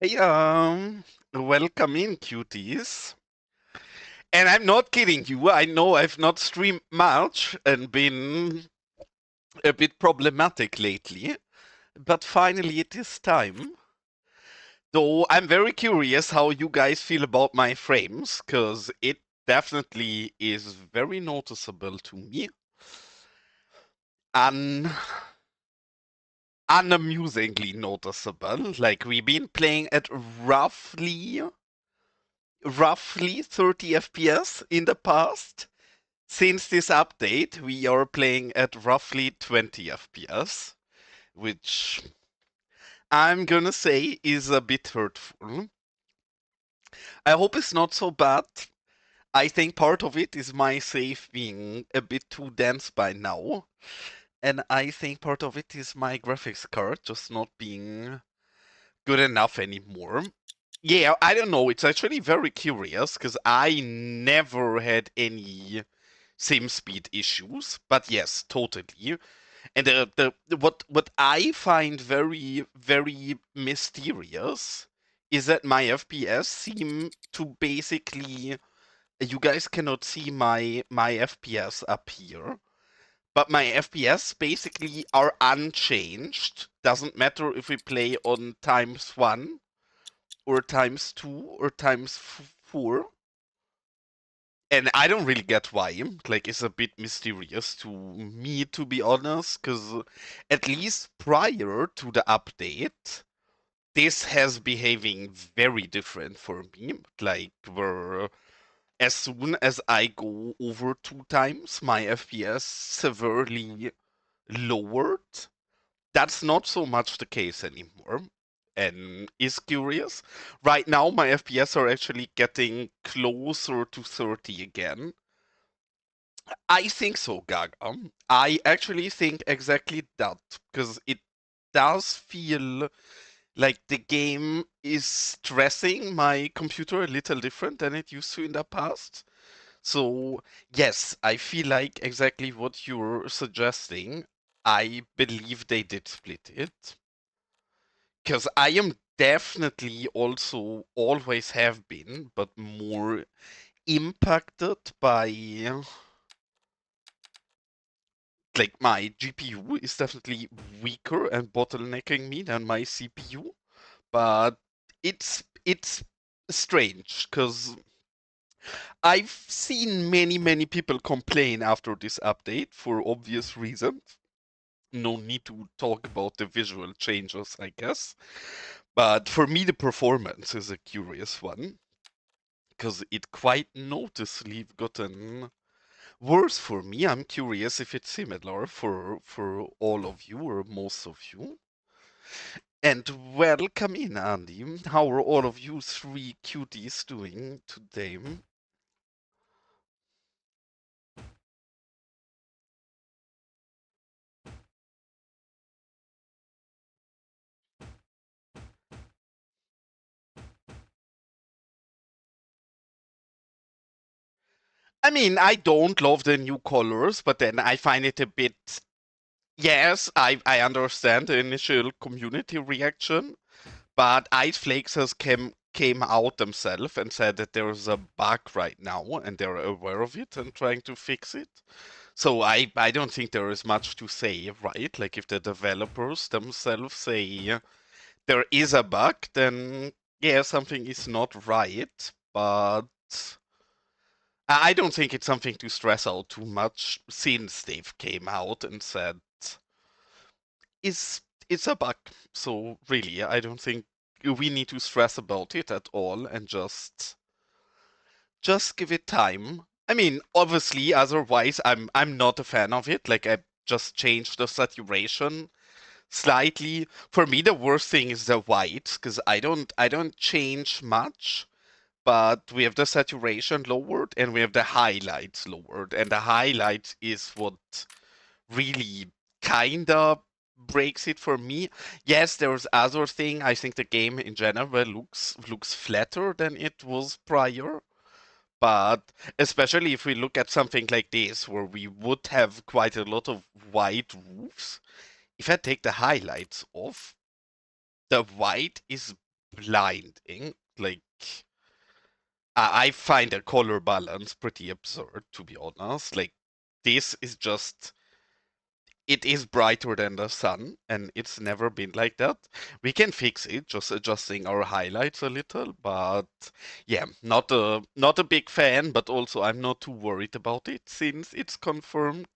Hey, welcome in, cuties. And I'm not kidding you. I know I've not streamed much and been a bit problematic lately, but finally it is time. Though I'm very curious how you guys feel about my frames, because it definitely is very noticeable to me. Un Unamusingly noticeable. Like we've been playing at roughly 30 FPS in the past. Since this update, we are playing at roughly 20 FPS, which I'm gonna say is a bit hurtful. I hope it's not so bad. I think part of it is my save being a bit too dense by now, and I think part of it is my graphics card just not being good enough anymore. Yeah, I don't know. It's actually very curious because I never had any sim speed issues, but yes, totally. And what I find very mysterious is that my FPS seem to basically you guys cannot see my FPS up here, but my FPS basically are unchanged. Doesn't matter if we play on times 1 or times 2 or times 4. And I don't really get why. Like, it's a bit mysterious to me, to be honest, because at least prior to the update, this has behaving very different for me. Like, where as soon as I go over 2 times, my FPS severely lowered. That's not so much the case anymore. And is curious. Right now, my FPS are actually getting closer to 30 again. I think so, Gaga. I actually think exactly that, because it does feel like the game is stressing my computer a little different than it used to in the past. So, yes, I feel like exactly what you're suggesting. I believe they did split it. Because I am definitely also always have been, but more impacted by like my GPU is definitely weaker and bottlenecking me than my CPU, but it's strange because I've seen many people complain after this update for obvious reasons. No need to talk about the visual changes, I guess. But for me, the performance is a curious one because it quite noticeably gotten worse for me. I'm curious if it's similar for all of you or most of you. And welcome in, Andy. How are all of you three cuties doing today? I mean, I don't love the new colors, but then I find it a bit. Yes, I understand the initial community reaction, but Ice Flakes has came out themselves and said that there is a bug right now and they're aware of it and trying to fix it. So I don't think there is much to say, right? Like if the developers themselves say there is a bug, then yeah, something is not right. But I don't think it's something to stress out too much since they've came out and said is it's a bug. So really, I don't think we need to stress about it at all and just give it time. I mean, obviously, otherwise I'm not a fan of it. Like I just changed the saturation slightly. For me, the worst thing is the white because I don't change much, but we have the saturation lowered and we have the highlights lowered, and the highlights is what really kinda breaks it for me. Yes, there's other thing. I think the game in general looks flatter than it was prior. But especially if we look at something like this, where we would have quite a lot of white roofs, if I take the highlights off, the white is blinding. Like, I find the color balance pretty absurd, to be honest. Like, this is just it is brighter than the sun, and it's never been like that. We can fix it, just adjusting our highlights a little, but yeah, not a big fan, but also I'm not too worried about it since it's confirmed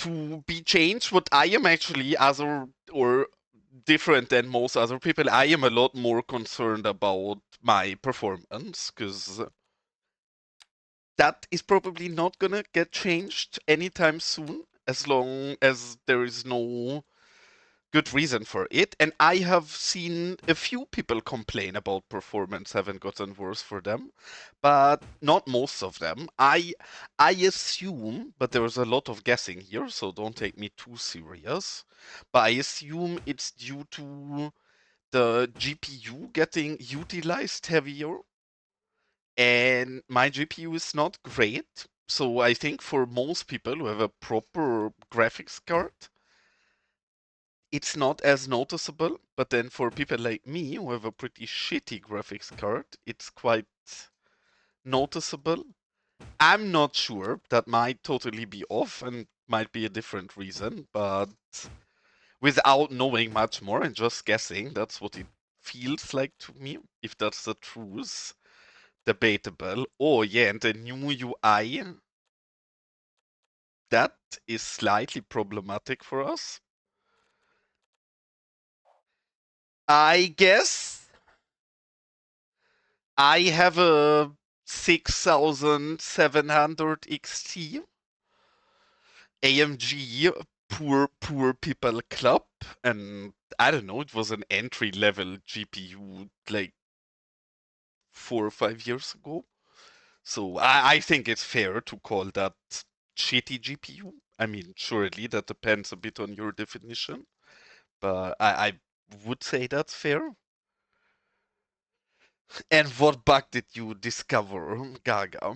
to be changed. What I am actually other or different than most other people, I am a lot more concerned about my performance because that is probably not gonna get changed anytime soon as long as there is no good reason for it. And I have seen a few people complain about performance having gotten worse for them, but not most of them. I assume, but there is a lot of guessing here, so don't take me too serious. But I assume it's due to the GPU getting utilized heavier, and my GPU is not great. So I think for most people who have a proper graphics card, it's not as noticeable. But then for people like me who have a pretty shitty graphics card, it's quite noticeable. I'm not sure. That might totally be off and might be a different reason, but without knowing much more and just guessing, that's what it feels like to me. If that's the truth, debatable. Oh yeah, and the new UI, that is slightly problematic for us. I guess I have a 6700 XT AMG poor people club, and I don't know, it was an entry level GPU like 4 or 5 years ago. So I think it's fair to call that shitty GPU. I mean, surely that depends a bit on your definition, but I would say that's fair. And what bug did you discover, Gaga?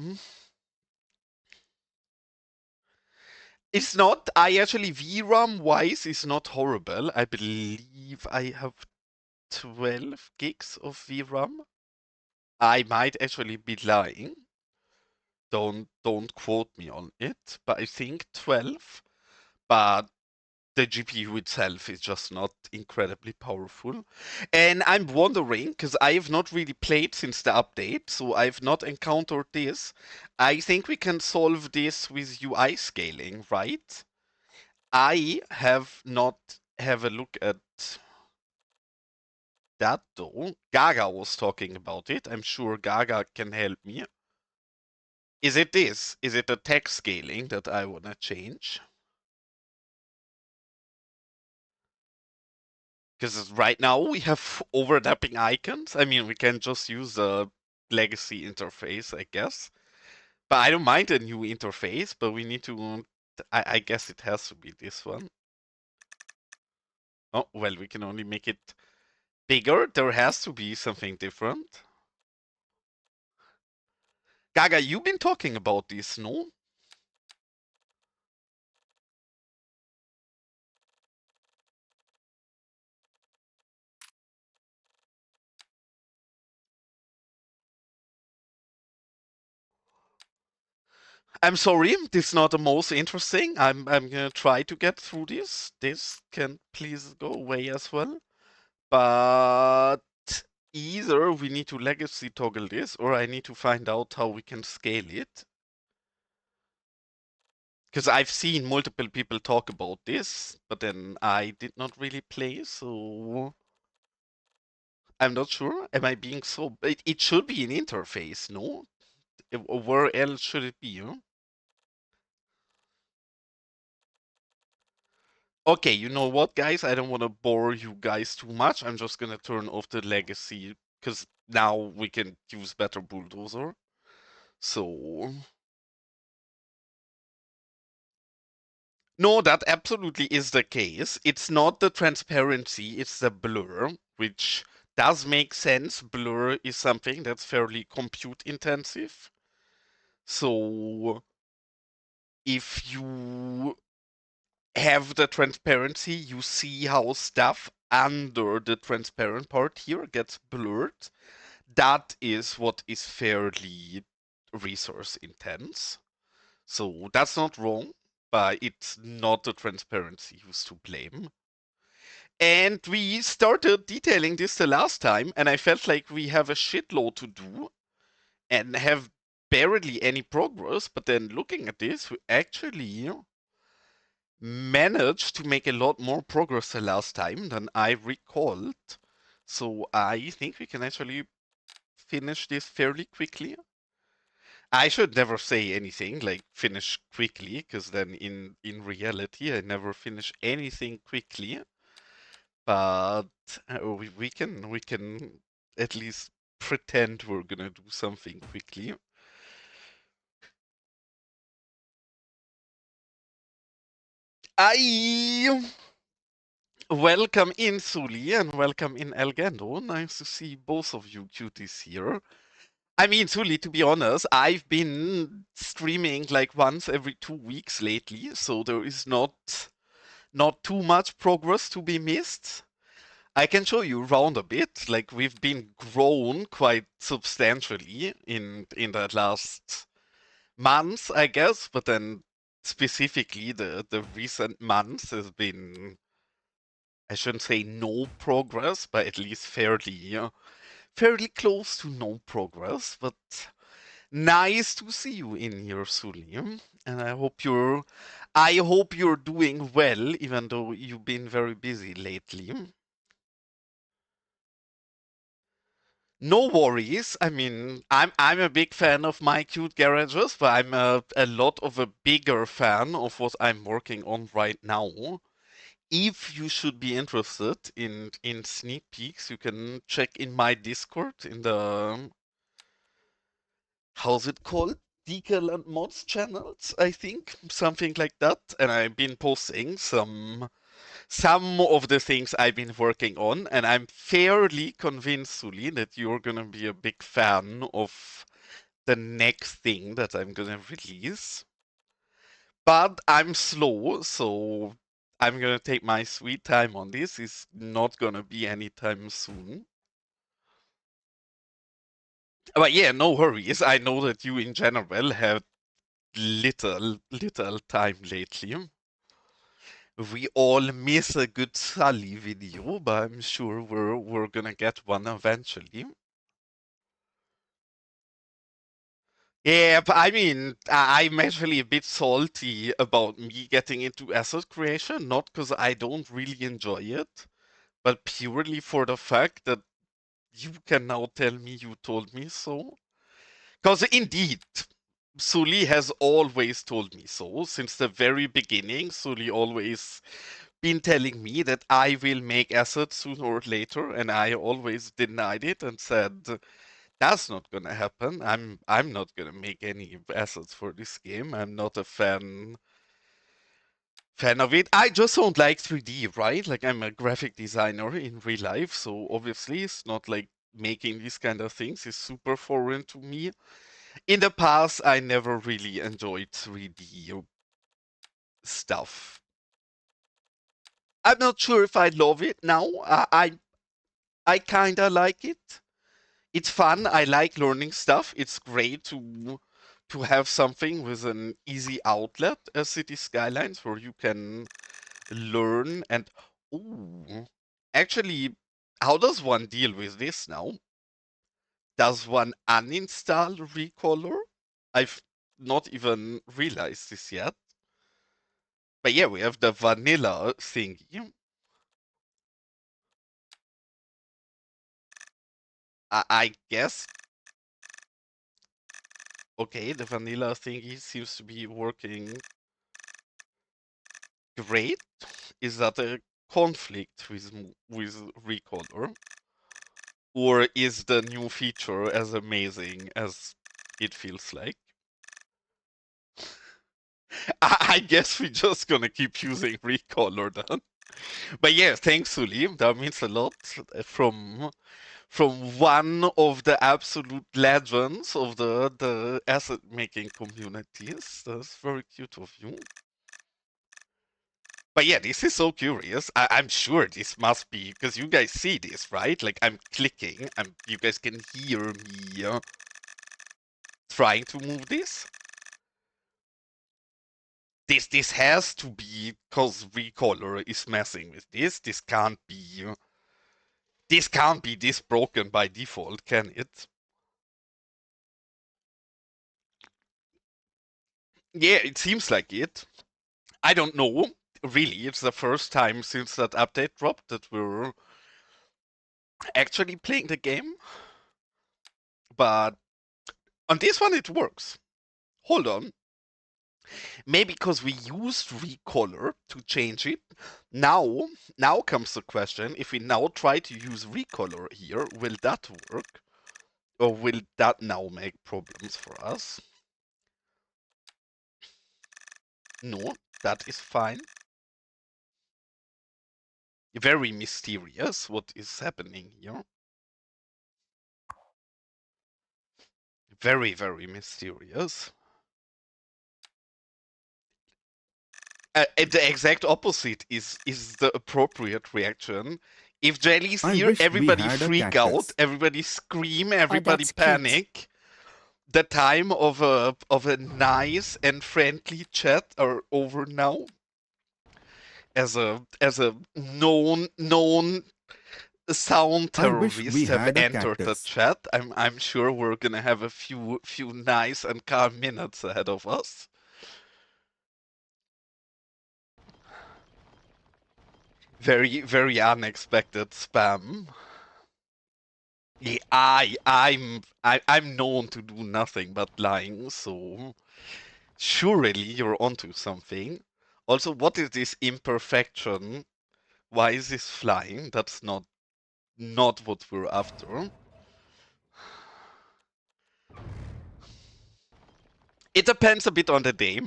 It's not, I actually, VRAM wise is not horrible. I believe I have 12 gigs of VRAM. I might actually be lying. Don't quote me on it, but I think 12. But the GPU itself is just not incredibly powerful. And I'm wondering, because I have not really played since the update, so I've not encountered this. I think we can solve this with UI scaling, right? I have not have a look at that though. Gaga was talking about it. I'm sure Gaga can help me. Is it this? Is it the text scaling that I want to change? Because right now we have overlapping icons. I mean, we can just use the legacy interface, I guess. But I don't mind a new interface, but we need to. I guess it has to be this one. Oh, well, we can only make it bigger. There has to be something different. Gaga, you've been talking about this, no? I'm sorry, this is not the most interesting. I'm gonna try to get through this. This can please go away as well. But either we need to legacy toggle this, or I need to find out how we can scale it. Because I've seen multiple people talk about this, but then I did not really play, so I'm not sure. Am I being so? It should be an interface, no? Where else should it be? Huh? Okay, you know what, guys? I don't want to bore you guys too much. I'm just gonna turn off the legacy because now we can use better bulldozer. So no, that absolutely is the case. It's not the transparency, it's the blur, which does make sense. Blur is something that's fairly compute intensive. So if you have the transparency, you see how stuff under the transparent part here gets blurred. That is what is fairly resource intense. So that's not wrong, but it's not the transparency who's to blame. And we started detailing this the last time, and I felt like we have a shitload to do and have barely any progress. But then looking at this, we actually managed to make a lot more progress the last time than I recalled. So I think we can actually finish this fairly quickly. I should never say anything like finish quickly, because then in reality I never finish anything quickly. But we can at least pretend we're gonna do something quickly. I welcome in Suli and welcome in Elgando. Nice to see both of you cuties here. I mean, Suli, to be honest, I've been streaming like once every 2 weeks lately, so there is not too much progress to be missed. I can show you around a bit. Like we've been grown quite substantially in the last months, I guess, but then specifically the recent months has been, I shouldn't say no progress, but at least fairly close to no progress. But nice to see you in here, Suliam, and I hope you're doing well, even though you've been very busy lately. No worries. I mean, I'm a big fan of my cute garages, but I'm a lot of a bigger fan of what I'm working on right now. If you should be interested in sneak peeks, you can check in my Discord in the how's it called? Decal and Mods channels, I think, something like that. And I've been posting some of the things I've been working on, and I'm fairly convinced, Suli, that you're gonna be a big fan of the next thing that I'm gonna release. But I'm slow, so I'm gonna take my sweet time on this. It's not gonna be anytime soon. But yeah, no worries. I know that you in general have little time lately. We all miss a good Sully video, but I'm sure we're gonna get one eventually. Yeah, but I mean, I'm actually a bit salty about me getting into asset creation, not because I don't really enjoy it, but purely for the fact that you can now tell me you told me so. Because indeed, Sully has always told me so. Since the very beginning, Sully always been telling me that I will make assets sooner or later, and I always denied it and said, that's not gonna happen. I'm not gonna make any assets for this game. I'm not a fan of it. I just don't like 3D, right? Like I'm a graphic designer in real life, so obviously it's not like making these kind of things is super foreign to me. In the past, I never really enjoyed 3D stuff. I'm not sure if I love it now. I kinda like it. It's fun. I like learning stuff. It's great to have something with an easy outlet as Cities Skylines where you can learn and ooh, actually, how does one deal with this now? Does one uninstall Recolor? I've not even realized this yet. But yeah, we have the vanilla thingy. I guess. Okay, the vanilla thingy seems to be working great. Is that a conflict with Recolor? Or is the new feature as amazing as it feels like? I guess we're just gonna keep using Recolor then. But yeah, thanks, Suli. That means a lot from one of the absolute legends of the asset making communities. That's very cute of you. But yeah, this is so curious. I'm sure this must be because you guys see this, right? Like I'm clicking, you guys can hear me trying to move this. This has to be because Recolor is messing with this. This can't be this broken by default, can it? Yeah, it seems like it. I don't know. Really, it's the first time since that update dropped that we're actually playing the game. But on this one, it works. Hold on. Maybe because we used Recolor to change it. Now comes the question, if we now try to use Recolor here, will that work? Or will that now make problems for us? No, that is fine. Very mysterious what is happening here. Very, very mysterious. The exact opposite is the appropriate reaction. If Jelly's I here, wish we everybody had a freak out, cactus. everybody scream, Oh, everybody that's cute. panic. The time of a nice and friendly chat are over now. As a known sound I wish we terrorists have had a entered the cactus. chat, I'm sure we're gonna have a few nice and calm minutes ahead of us. Very very unexpected spam. Yeah, I'm known to do nothing but lying, so surely you're onto something. Also, what is this imperfection? Why is this flying? That's not what we're after. It depends a bit on the day.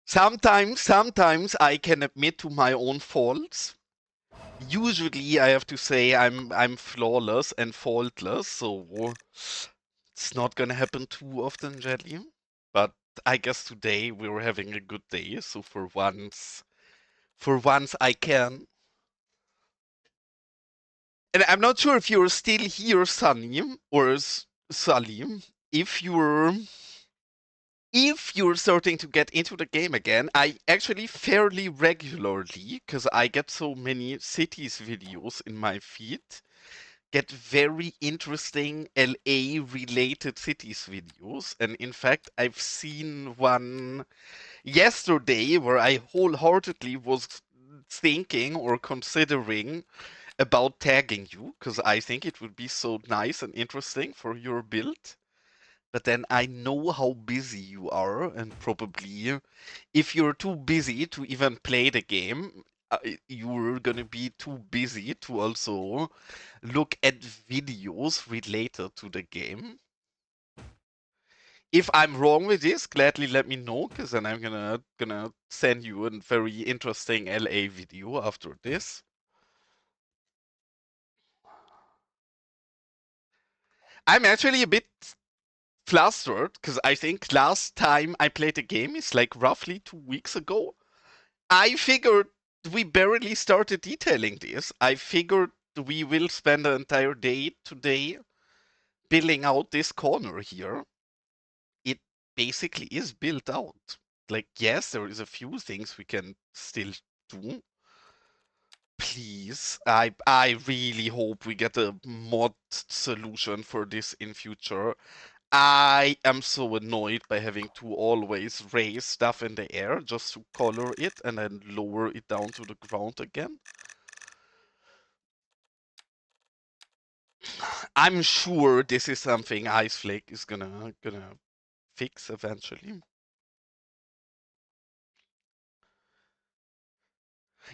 Sometimes I can admit to my own faults. Usually I have to say I'm flawless and faultless, so it's not gonna happen too often, Jelly. But I guess today we were having a good day, so for once I can. And I'm not sure if you're still here, Sunny, or Sully. If you're if you're starting to get into the game again, I actually fairly regularly, because I get so many cities videos in my feed, get very interesting LA related cities videos. And in fact, I've seen one yesterday where I wholeheartedly was thinking or considering about tagging you, because I think it would be so nice and interesting for your build. But then I know how busy you are, and probably if you're too busy to even play the game, you're gonna be too busy to also look at videos related to the game. If I'm wrong with this, gladly let me know, because then I'm gonna send you a very interesting LA video after this. I'm actually a bit flustered because I think last time I played the game is like roughly 2 weeks ago. I figured we barely started detailing this. I figured we will spend the entire day today building out this corner here. It basically is built out. Like, yes, there is a few things we can still do. Please, I really hope we get a mod solution for this in future. I am so annoyed by having to always raise stuff in the air just to color it and then lower it down to the ground again. I'm sure this is something Iceflake is gonna fix eventually.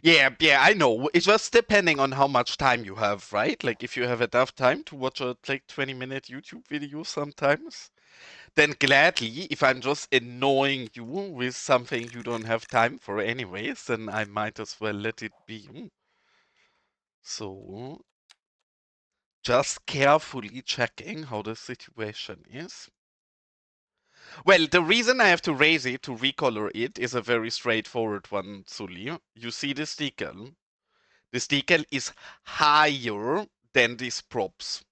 Yeah, I know. It's just depending on how much time you have, right? Like if you have enough time to watch a like 20-minute YouTube video sometimes, then gladly, if I'm just annoying you with something you don't have time for anyways, then I might as well let it be. So, just carefully checking how the situation is. Well, the reason I have to raise it to recolor it is a very straightforward one, Sully. You see this decal? This decal is higher than these props.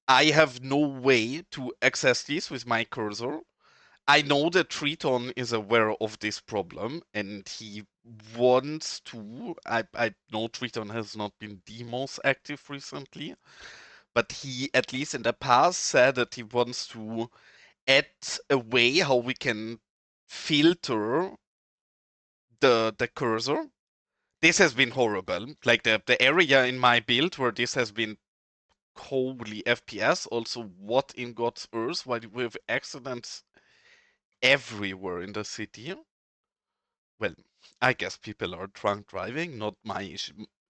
I have no way to access this with my cursor. I know that Triton is aware of this problem and he wants to. I know Triton has not been the most active recently, but he, at least in the past, said that he wants to add a way how we can filter the cursor. This has been horrible. Like the area in my build where this has been holy FPS. Also, what in God's earth? Why do we have accidents everywhere in the city? Well, I guess people are drunk driving, not my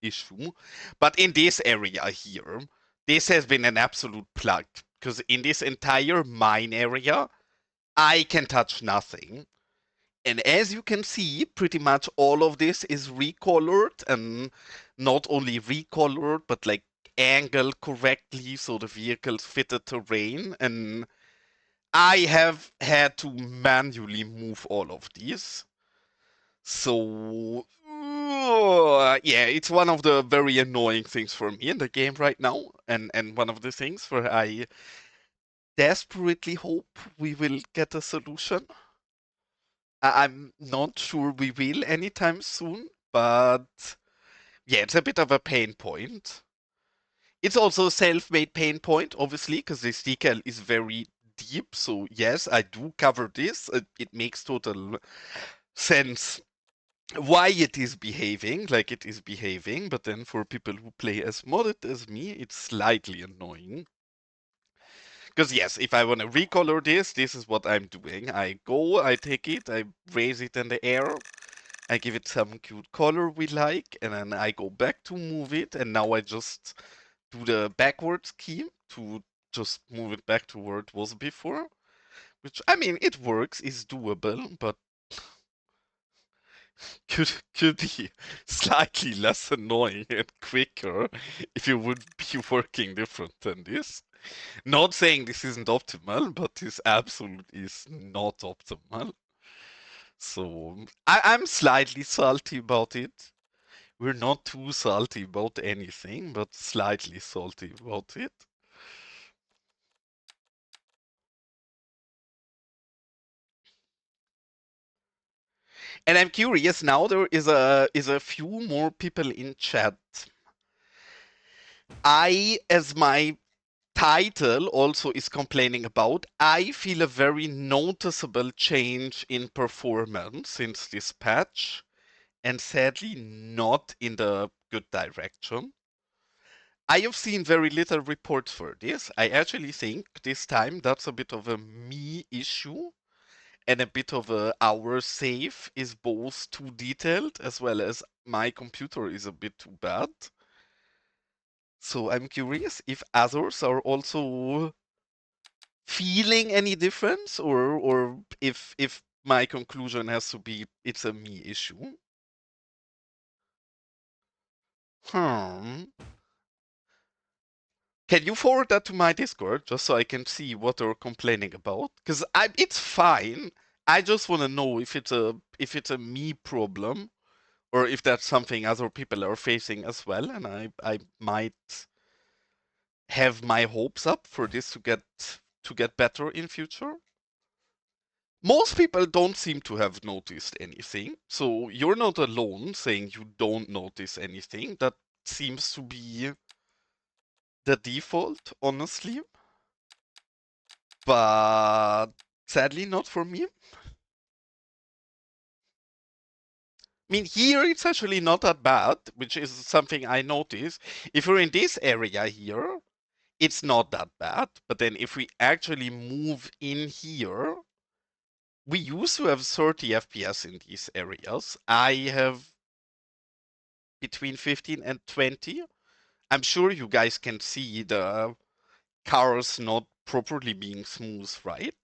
issue. But in this area here, this has been an absolute plug. Because in this entire mine area, I can touch nothing. And as you can see, pretty much all of this is recolored, and not only recolored, but like angled correctly so the vehicles fit the terrain. And I have had to manually move all of these. So, yeah, it's one of the very annoying things for me in the game right now, and one of the things where I desperately hope we will get a solution. I'm not sure we will anytime soon, but yeah, it's a bit of a pain point. It's also a self-made pain point, obviously, because this decal is very deep. So yes, I do cover this. It makes total sense why it is behaving like it is behaving, but then for people who play as modded as me, it's slightly annoying. Because yes, if I want to recolor this is what I'm doing. I go, I take it, I raise it in the air, I give it some cute color we like, and then I go back to move it, and now I just do the backwards key to just move it back to where it was before. Which, I mean, it works, is doable, but could be slightly less annoying and quicker if you would be working different than this. Not saying this isn't optimal, but this absolutely is not optimal. So I'm slightly salty about it. We're not too salty about anything, but slightly salty about it. And I'm curious now. There is a few more people in chat. As my title also is complaining about, I feel a very noticeable change in performance since this patch, and sadly not in the good direction. I have seen very little reports for this. I actually think this time that's a bit of a me issue and a bit of a our save is both too detailed as well as my computer is a bit too bad. So I'm curious if others are also feeling any difference, or if my conclusion has to be it's a me issue. Hmm. Can you forward that to my Discord just so I can see what they're complaining about? Because it's fine. I just want to know if it's a me problem or if that's something other people are facing as well, and I might have my hopes up for this to get better in future. Most people don't seem to have noticed anything, so you're not alone saying you don't notice anything. That seems to be the default, honestly, but sadly not for me. I mean, here it's actually not that bad, which is something I notice. If you're in this area here, it's not that bad. But then if we actually move in here, we used to have 30 FPS in these areas. I have between 15 and 20. I'm sure you guys can see the cars not properly being smooth, right?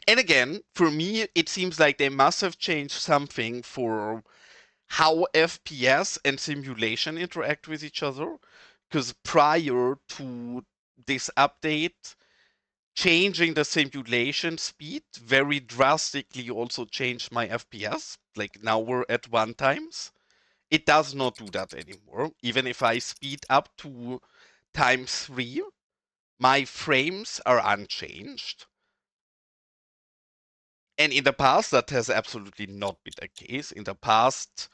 And again, for me, it seems like they must have changed something for how FPS and simulation interact with each other. Because prior to this update, changing the simulation speed very drastically also changed my FPS. Like now we're at 1 times. It does not do that anymore. Even if I speed up to times 3, my frames are unchanged. And in the past, that has absolutely not been the case. In the past,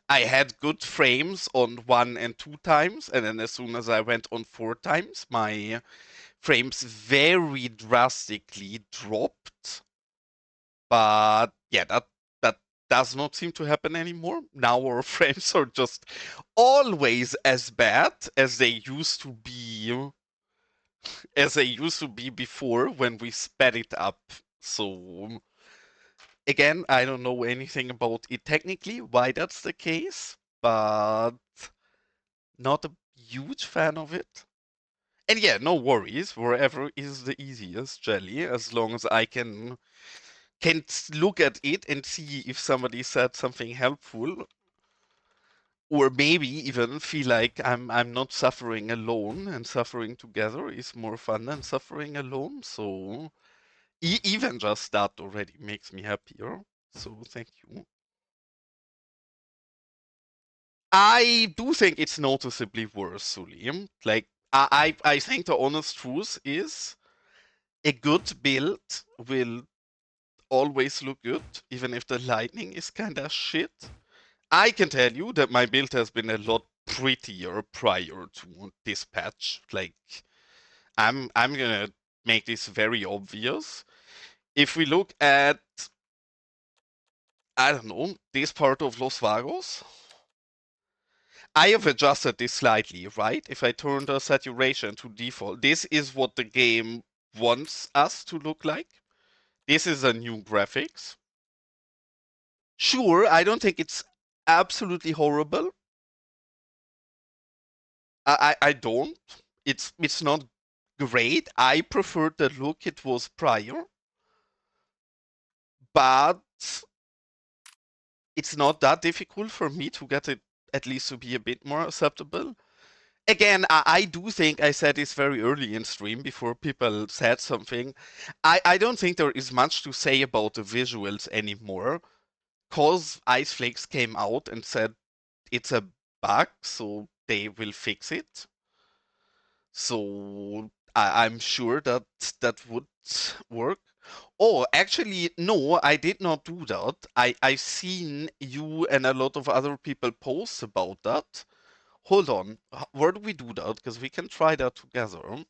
I had good frames on 1 and 2 times, and then as soon as I went on 4 times, my frames very drastically dropped. But yeah, that does not seem to happen anymore. Now our frames are just always as bad as they used to be before when we sped it up. So again, I don't know anything about it technically, why that's the case, but not a huge fan of it. And yeah, no worries, wherever is the easiest, Jelly, as long as I can look at it and see if somebody said something helpful, or maybe even feel like I'm not suffering alone, and suffering together is more fun than suffering alone. So even just that already makes me happier. So thank you. I do think it's noticeably worse, Sulim. Like I think the honest truth is a good build will always look good, even if the lighting is kinda shit. I can tell you that my build has been a lot prettier prior to this patch. Like I'm gonna make this very obvious. If we look at, I don't know, this part of Los Vagos, I have adjusted this slightly, right? If I turn the saturation to default, this is what the game wants us to look like. This is a new graphics. Sure, I don't think it's absolutely horrible. I don't. It's not great. I prefer the look it was prior, but it's not that difficult for me to get it at least to be a bit more acceptable. Again, I do think I said this very early in stream before people said something. I don't think there is much to say about the visuals anymore, cause Ice Flakes came out and said it's a bug, so they will fix it. So I'm sure that that would work. Oh, actually, no, I did not do that. I seen you and a lot of other people post about that. Hold on, where do we do that? Because we can try that together.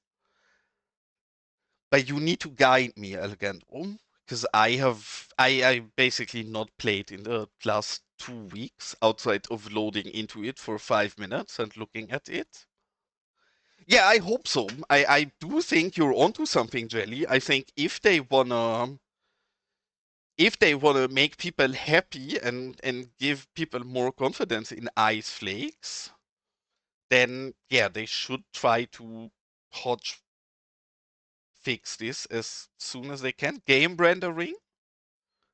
But you need to guide me, Alejandro, because I basically not played in the last 2 weeks outside of loading into it for 5 minutes and looking at it. Yeah, I hope so. I do think you're onto something, Jelly. I think if they wanna make people happy and give people more confidence in Ice Flakes, then yeah, they should try to hot fix this as soon as they can. Game rendering,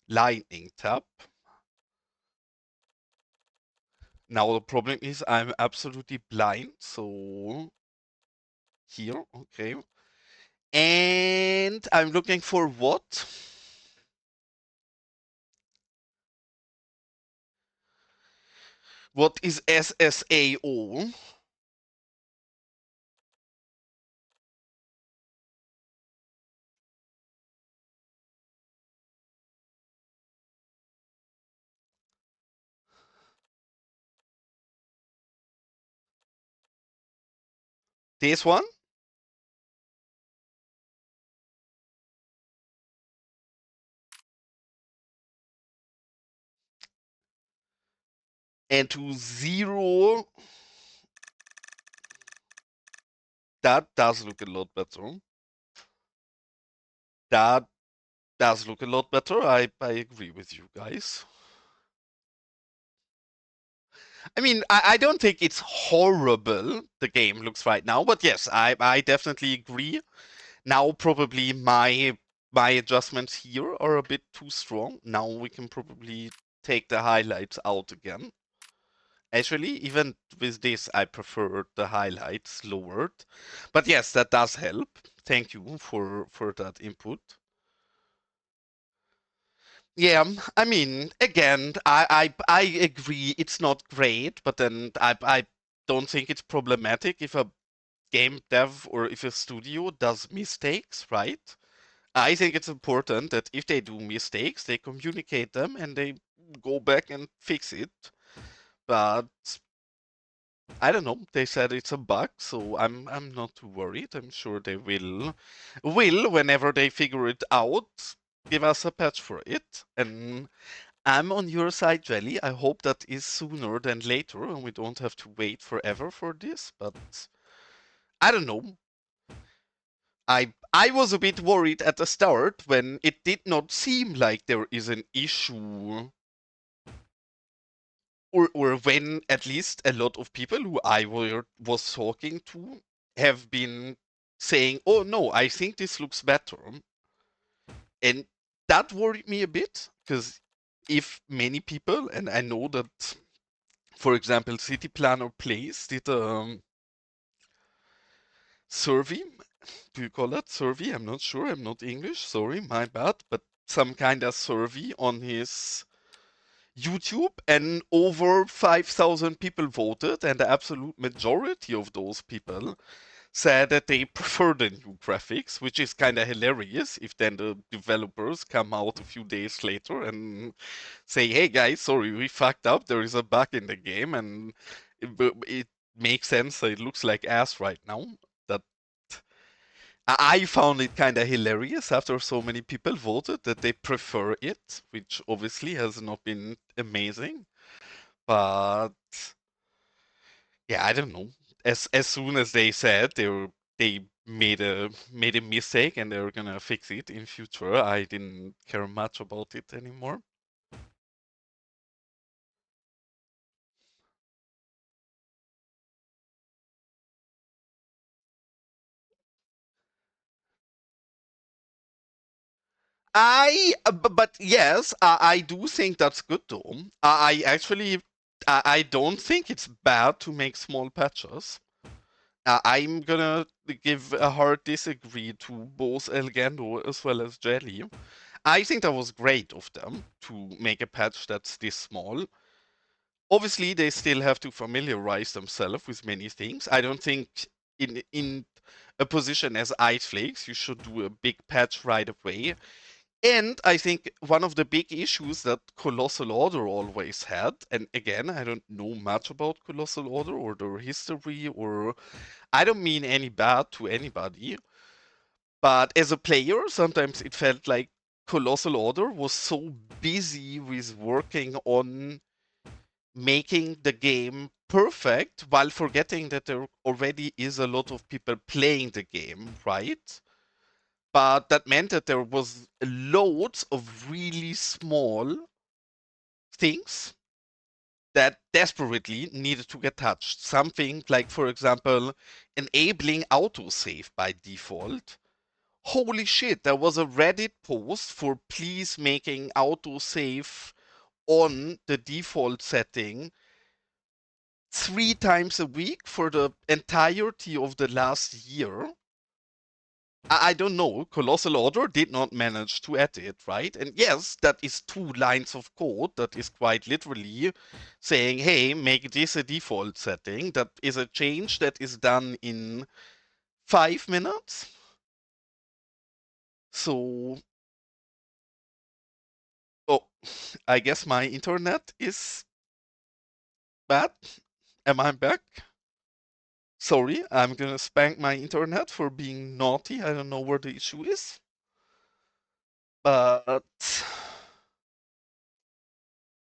lightning tab. Now the problem is I'm absolutely blind, so here, okay. And I'm looking for what? What is SSAO? This one? And to zero, that does look a lot better. That does look a lot better. I agree with you guys. I mean, I don't think it's horrible, the game looks right now, but yes, I definitely agree. Now probably my adjustments here are a bit too strong. Now we can probably take the highlights out again. Actually, even with this, I prefer the highlights lowered. But yes, that does help. Thank you for that input. Yeah, I mean, again, I agree it's not great, but then I don't think it's problematic if a game dev or if a studio does mistakes, right? I think it's important that if they do mistakes, they communicate them and they go back and fix it. But I don't know. They said it's a bug, so I'm not too worried. I'm sure they will whenever they figure it out, give us a patch for it. And I'm on your side, Jelly. I hope that is sooner than later, and we don't have to wait forever for this. But I don't know. I was a bit worried at the start when it did not seem like there is an issue, or when at least a lot of people who was talking to have been saying, "Oh no, I think this looks better," and that worried me a bit because if many people, and I know that, for example, City Planner Place did a survey. Do you call that survey? I'm not sure. I'm not English. Sorry, my bad. But some kind of survey on his YouTube, and over 5,000 people voted, and the absolute majority of those people said that they prefer the new graphics, which is kind of hilarious if then the developers come out a few days later and say, hey guys, sorry, we fucked up, there is a bug in the game, and it makes sense that it looks like ass right now. That I found it kind of hilarious after so many people voted that they prefer it, which obviously has not been amazing. But yeah, I don't know. As soon as they said they made a mistake and they were gonna fix it in future, I didn't care much about it anymore. But yes, I do think that's good though. I actually, I don't think it's bad to make small patches. I'm gonna give a hard disagree to both Elgando as well as Jelly. I think that was great of them to make a patch that's this small. Obviously, they still have to familiarize themselves with many things. I don't think in a position as Ice Flakes, you should do a big patch right away. And I think one of the big issues that Colossal Order always had, and again, I don't know much about Colossal Order or their history, or I don't mean any bad to anybody, but as a player, sometimes it felt like Colossal Order was so busy with working on making the game perfect while forgetting that there already is a lot of people playing the game, right? But that meant that there was loads of really small things that desperately needed to get touched. Something like, for example, enabling autosave by default. Holy shit, there was a Reddit post for please making autosave on the default setting 3 times a week for the entirety of the last year. I don't know. Colossal Order did not manage to add it, right? And yes, that is 2 lines of code that is quite literally saying, hey, make this a default setting. That is a change that is done in 5 minutes. So, oh, I guess my internet is bad. Am I back? Sorry, I'm gonna spank my internet for being naughty. I don't know where the issue is. But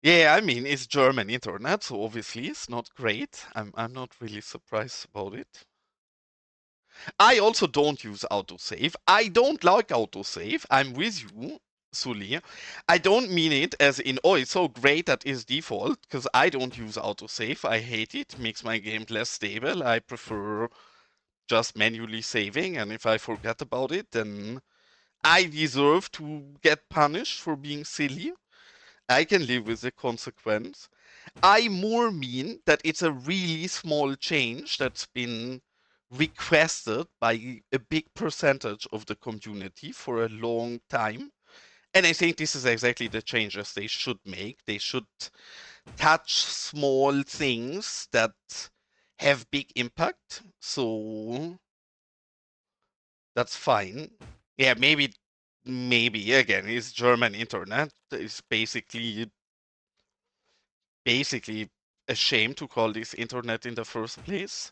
yeah, I mean it's German internet, so obviously it's not great. I'm not really surprised about it. I also don't use autosave. I don't like autosave. I'm with you, Sully. I don't mean it as in, oh, it's so great that is default, because I don't use autosave. I hate it. It makes my game less stable. I prefer just manually saving, and if I forget about it, then I deserve to get punished for being silly. I can live with the consequence. I more mean that it's a really small change that's been requested by a big percentage of the community for a long time. And I think this is exactly the changes they should make. They should touch small things that have big impact. So that's fine. Yeah, maybe again, it's German internet. It's basically a shame to call this internet in the first place.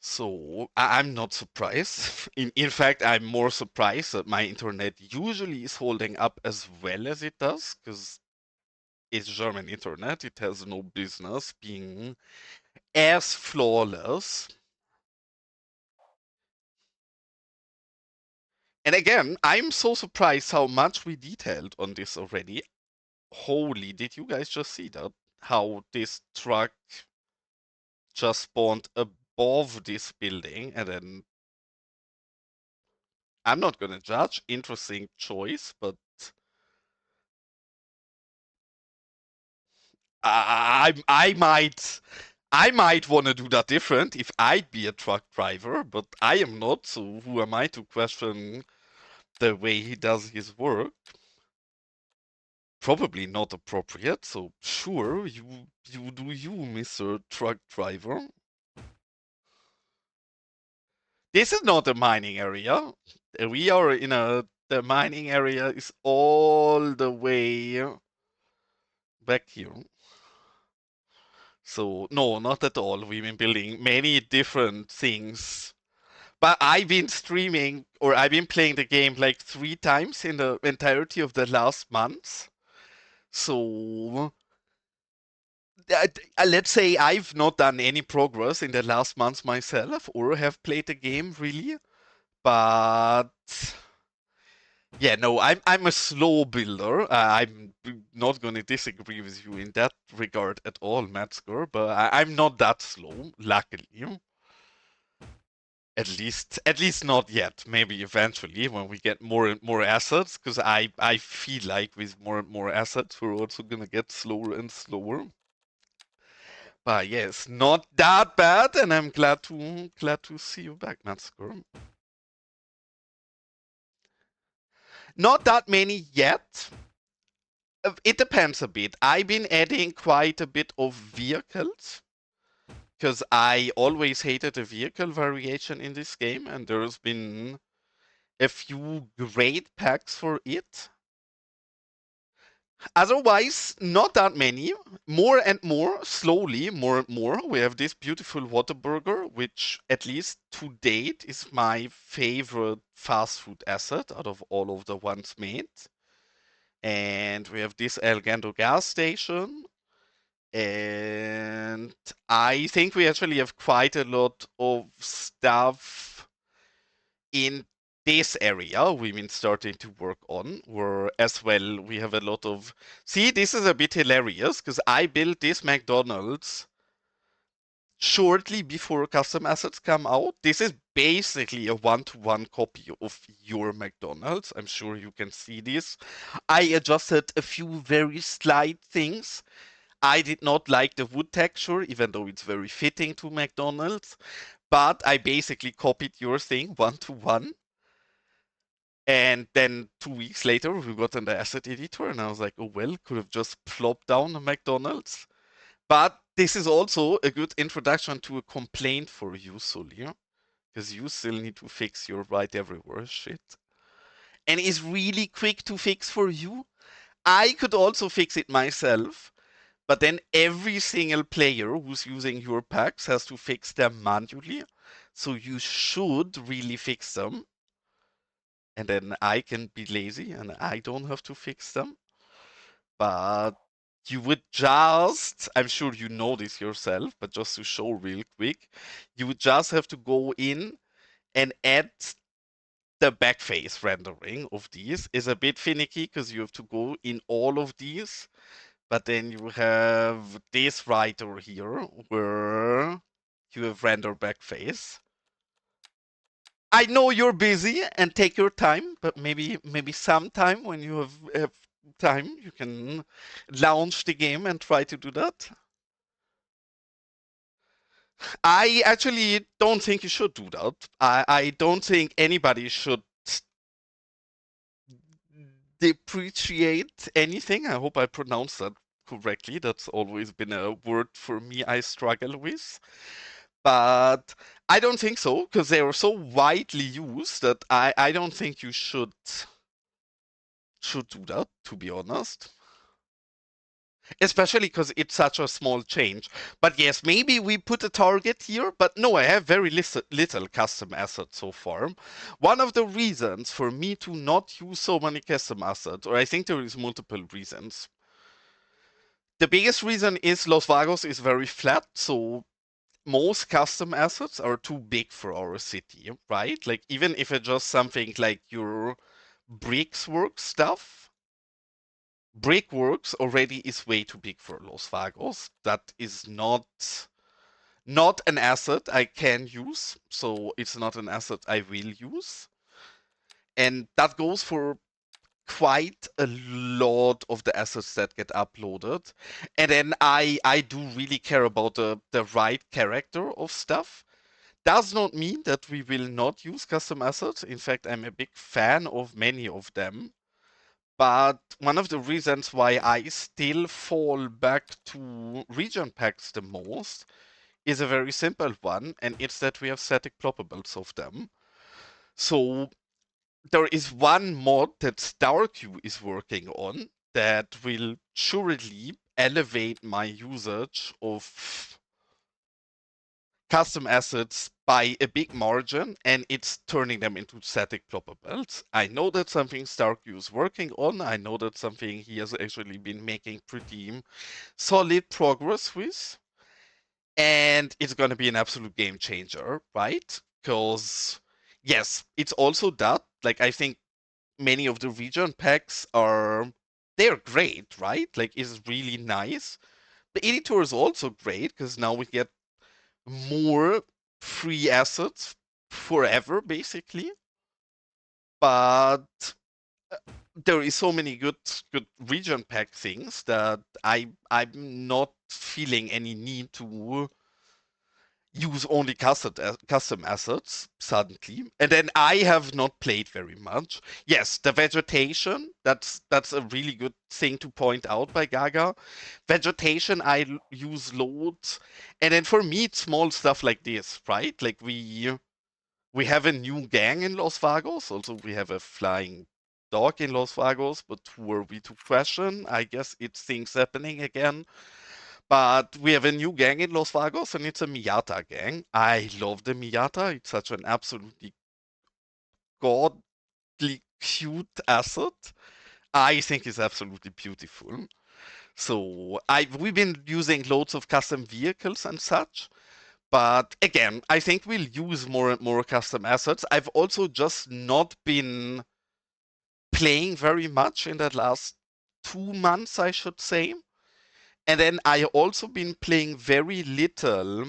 So I'm not surprised. In fact, I'm more surprised that my internet usually is holding up as well as it does, because it's German internet. It has no business being as flawless. And again, I'm so surprised how much we detailed on this already. Holy, did you guys just see that? How this truck just spawned above this building, and then I'm not gonna judge. Interesting choice, but I might want to do that different if I'd be a truck driver, but I am not. So who am I to question the way he does his work? Probably not appropriate. So sure, you do you, Mr. Truck Driver. This is not a mining area. We are in a the mining area is all the way back here. So no, not at all. We've been building many different things. But I've been streaming or I've been playing the game like 3 times in the entirety of the last month. So let's say I've not done any progress in the last month myself or have played the game really. But yeah, no, I'm a slow builder. I'm not going to disagree with you in that regard at all, Metzger. But I'm not that slow, luckily. At least not yet. Maybe eventually when we get more and more assets, because I feel like with more and more assets we're also gonna get slower and slower. But yes, not that bad, and I'm glad to see you back, Metzger. Not that many yet. It depends a bit. I've been adding quite a bit of vehicles because I always hated the vehicle variation in this game, and there's been a few great packs for it. Otherwise, not that many. More and more, slowly, more and more. We have this beautiful Whataburger, which at least to date is my favorite fast food asset out of all of the ones made. And we have this El Gando gas station. And I think we actually have quite a lot of stuff in this area we've been starting to work on, where as well we have a lot of. See, this is a bit hilarious because I built this McDonald's shortly before custom assets come out. This is basically a one-to-one copy of your McDonald's. I'm sure you can see this. I adjusted a few very slight things. I did not like the wood texture, even though it's very fitting to McDonald's. But I basically copied your thing one to one. And then 2 weeks later, we got an asset editor, and I was like, oh, well, could have just plopped down a McDonald's. But this is also a good introduction to a complaint for you, Solia, because you still need to fix your right everywhere shit. And it's really quick to fix for you. I could also fix it myself, but then every single player who's using your packs has to fix them manually. So you should really fix them. And then I can be lazy and I don't have to fix them. But you would just, I'm sure you know this yourself, but just to show real quick, you would just have to go in and add the backface rendering of these. Is a bit finicky because you have to go in all of these, but then you have this writer here where you have render backface. I know you're busy and take your time, but maybe sometime when you have time, you can launch the game and try to do that. I actually don't think you should do that. I don't think anybody should depreciate anything. I hope I pronounced that correctly. That's always been a word for me I struggle with. But I don't think so, because they are so widely used that I don't think you should do that, to be honest. Especially because it's such a small change. But yes, maybe we put a target here, but no, I have very little custom assets so far. One of the reasons for me to not use so many custom assets, or I think there is multiple reasons. The biggest reason is Los Vagos is very flat, so most custom assets are too big for our city, right? Like even if it's just something like your Bricksworks stuff, Brickworks already is way too big for Los Vagos. That is not an asset I can use, so it's not an asset I will use. And that goes for quite a lot of the assets that get uploaded. And then I do really care about the right character of stuff. Does not mean that we will not use custom assets. In fact, I'm a big fan of many of them. But one of the reasons why I still fall back to region packs the most is a very simple one, and it's that we have static ploppables of them. So there is one mod that StarQ is working on that will surely elevate my usage of custom assets by a big margin, and it's turning them into static ploppables. I know that's something StarQ is working on. I know that's something he has actually been making pretty solid progress with. And it's going to be an absolute game changer, right? Because, yes, it's also that. Like, I think many of the region packs they're great, right? Like, it's really nice. The editor is also great because now we get more free assets forever, basically. But there is so many good region pack things that I'm not feeling any need to use only custom assets suddenly. And then I have not played very much. Yes, the vegetation, that's a really good thing to point out by Gaga. Vegetation I use loads. And then for me it's small stuff like this, right? Like we have a new gang in Los Vagos. Also we have a flying dog in Los Vagos, but who are we to question? I guess it's things happening again. But we have a new gang in Los Vagos, and it's a Miata gang. I love the Miata. It's such an absolutely godly cute asset. I think it's absolutely beautiful. So we've been using loads of custom vehicles and such. But again, I think we'll use more and more custom assets. I've also just not been playing very much in the last 2 months, I should say. And then I also been playing very little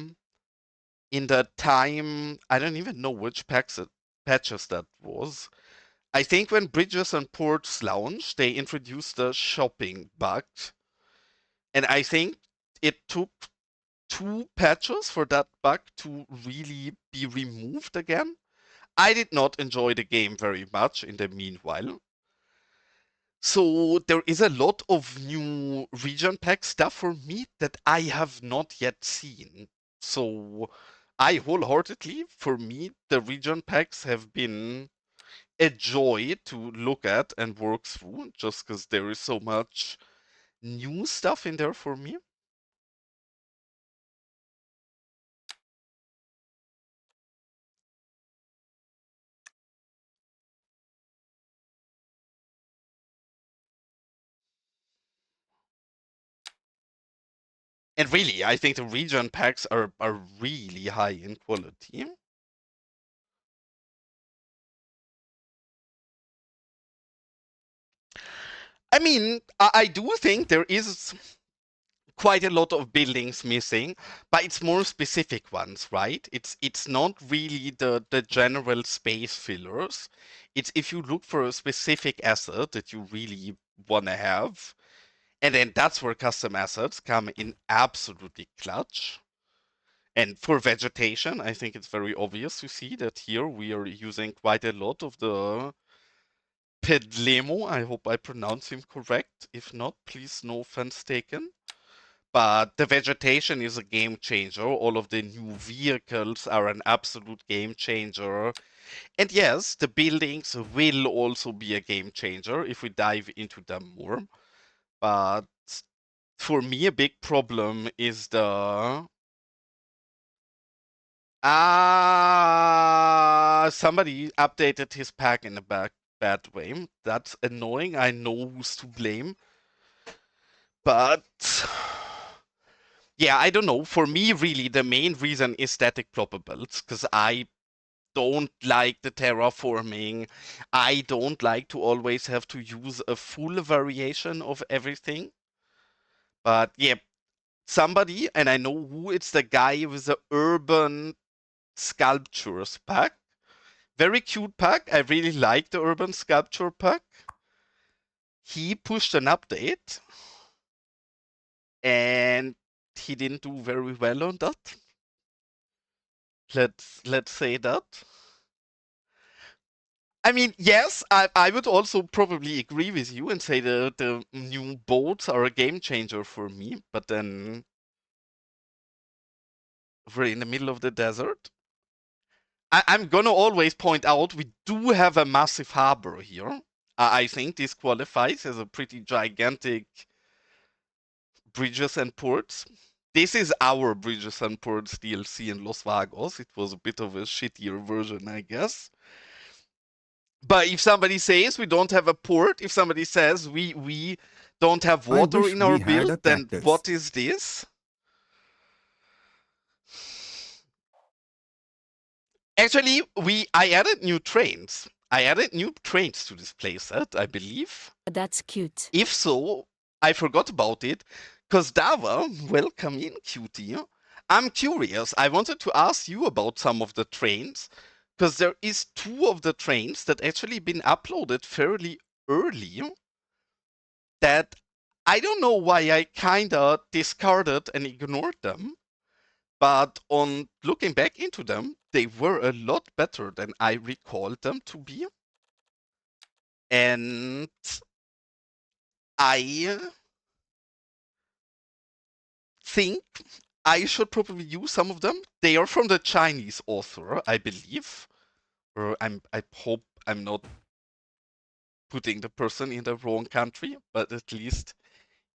in the time. I don't even know which patches that was. I think when Bridges and Ports launched, they introduced the shopping bug, and I think it took 2 patches for that bug to really be removed again. I did not enjoy the game very much in the meanwhile. So there is a lot of new region pack stuff for me that I have not yet seen. So I wholeheartedly, for me, the region packs have been a joy to look at and work through just because there is so much new stuff in there for me. And really, I think the region packs are really high in quality. I mean, I do think there is quite a lot of buildings missing, but it's more specific ones, right? It's not really the general space fillers. It's if you look for a specific asset that you really want to have, and then that's where custom assets come in absolutely clutch. And for vegetation, I think it's very obvious to see that here we are using quite a lot of the Pedlemo. I hope I pronounce him correct. If not, please no offense taken. But the vegetation is a game changer. All of the new vehicles are an absolute game changer. And yes, the buildings will also be a game changer if we dive into them more. But for me, a big problem is the somebody updated his pack in a bad way. That's annoying. I know who's to blame. But yeah, I don't know. For me, really, the main reason is static propables, because I don't like the terraforming. I don't like to always have to use a full variation of everything. But yeah, somebody, and I know who, it's the guy with the urban sculptures pack. Very cute pack. I really like the urban sculpture pack. He pushed an update and he didn't do very well on that. Let's say that. I mean, yes, I would also probably agree with you and say the new boats are a game changer for me, but then we're in the middle of the desert. I'm gonna always point out we do have a massive harbor here. I think this qualifies as a pretty gigantic bridges and ports. This is our bridges and ports DLC in Los Vagos. It was a bit of a shittier version, I guess. But if somebody says we don't have a port, if somebody says we don't have I water wish in our we had build, a then cactus. what is this? Actually, I added new trains. I added new trains to this playset, I believe. That's cute. If so, I forgot about it. Cause Dava, welcome in, cutie. I'm curious. I wanted to ask you about some of the trains, because there is two of the trains that actually been uploaded fairly early that I don't know why I kinda discarded and ignored them, but on looking back into them, they were a lot better than I recalled them to be. And I think I should probably use some of them. They are from the Chinese author, I believe. Or I hope I'm not putting the person in the wrong country, but at least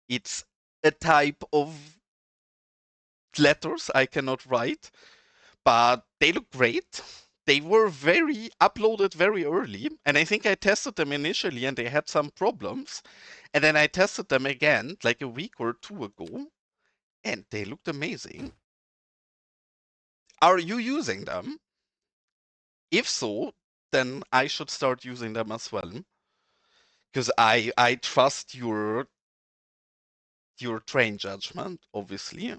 it's a type of letters I cannot write. But they look great. They were very uploaded very early, and I think I tested them initially and they had some problems. And then I tested them again like a week or two ago, and they looked amazing. Are you using them? If so, then I should start using them as well. Because I trust your train judgment, obviously.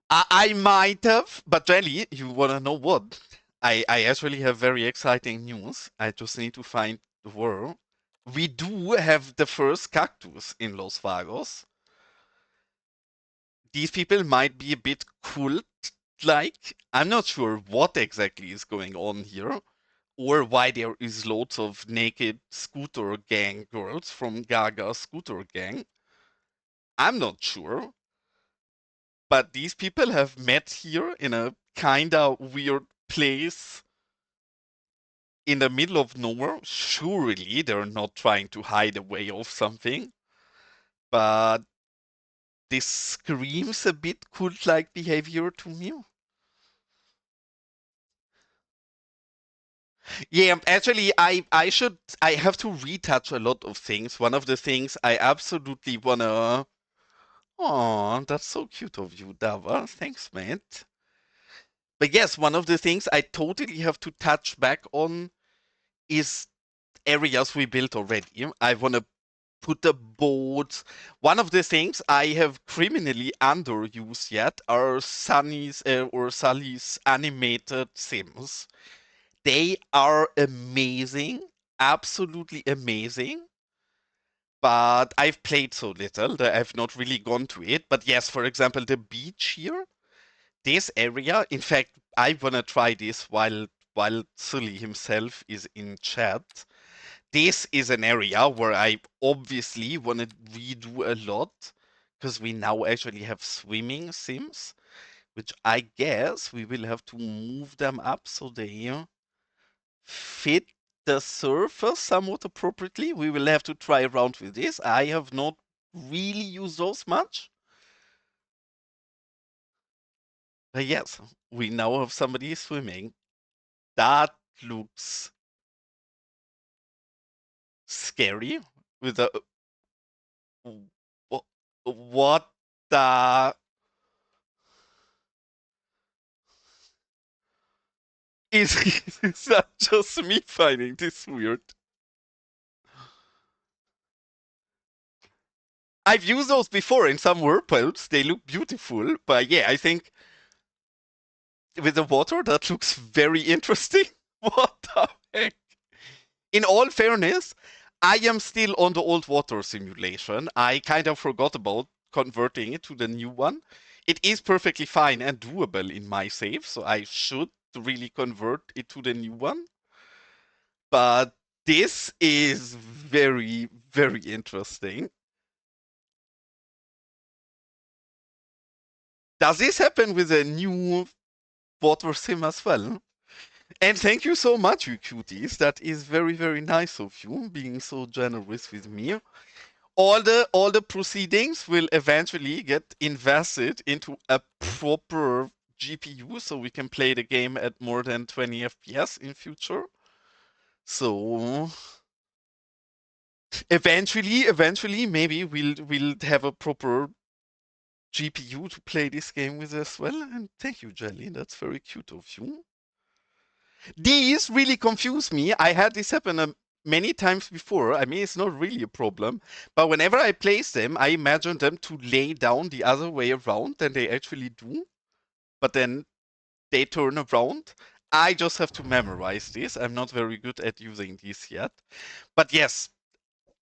I might have, but really, you wanna know what? I actually have very exciting news. I just need to find where. We do have the first cactus in Los Vagos. These people might be a bit cult like. I'm not sure what exactly is going on here, or why there is loads of naked scooter gang girls from Gaga Scooter Gang. I'm not sure. But these people have met here in a kinda weird place in the middle of nowhere. Surely they're not trying to hide away of something, but this screams a bit cult-like behavior to me. Yeah, actually, I have to retouch a lot of things. One of the things I absolutely wanna. Oh, that's so cute of you, Dava. Thanks, mate. But yes, one of the things I totally have to touch back on is areas we built already. I want to put the boats. One of the things I have criminally underused yet are Sunny's or Sully's animated sims. They are amazing, absolutely amazing. but I've played so little that I've not really gone to it. But yes, for example, the beach here, this area. In fact, I wanna try this while Sully himself is in chat. This is an area where I obviously wanna redo a lot because we now actually have swimming sims, which I guess we will have to move them up so they fit the surface somewhat appropriately. We will have to try around with this. I have not really used those much. But yes, we now have somebody swimming. That looks scary with a what the is, is that just me finding this weird? I've used those before in some whirlpools. They look beautiful, but yeah, I think with the water that looks very interesting. What the heck? In all fairness, I am still on the old water simulation. I kind of forgot about converting it to the new one. It is perfectly fine and doable in my save, so I should really convert it to the new one. But this is very, very interesting. Does this happen with a new water sim as well? And thank you so much, you cuties. That is very, very nice of you being so generous with me. All the proceedings will eventually get invested into a proper GPU so we can play the game at more than 20 FPS in future. So eventually maybe we'll have a proper GPU to play this game with as well. And thank you, Jelly. That's very cute of you. These really confuse me. I had this happen many times before. I mean, it's not really a problem, but whenever I place them, I imagine them to lay down the other way around than they actually do. But then they turn around. I just have to memorize this. I'm not very good at using these yet. But yes,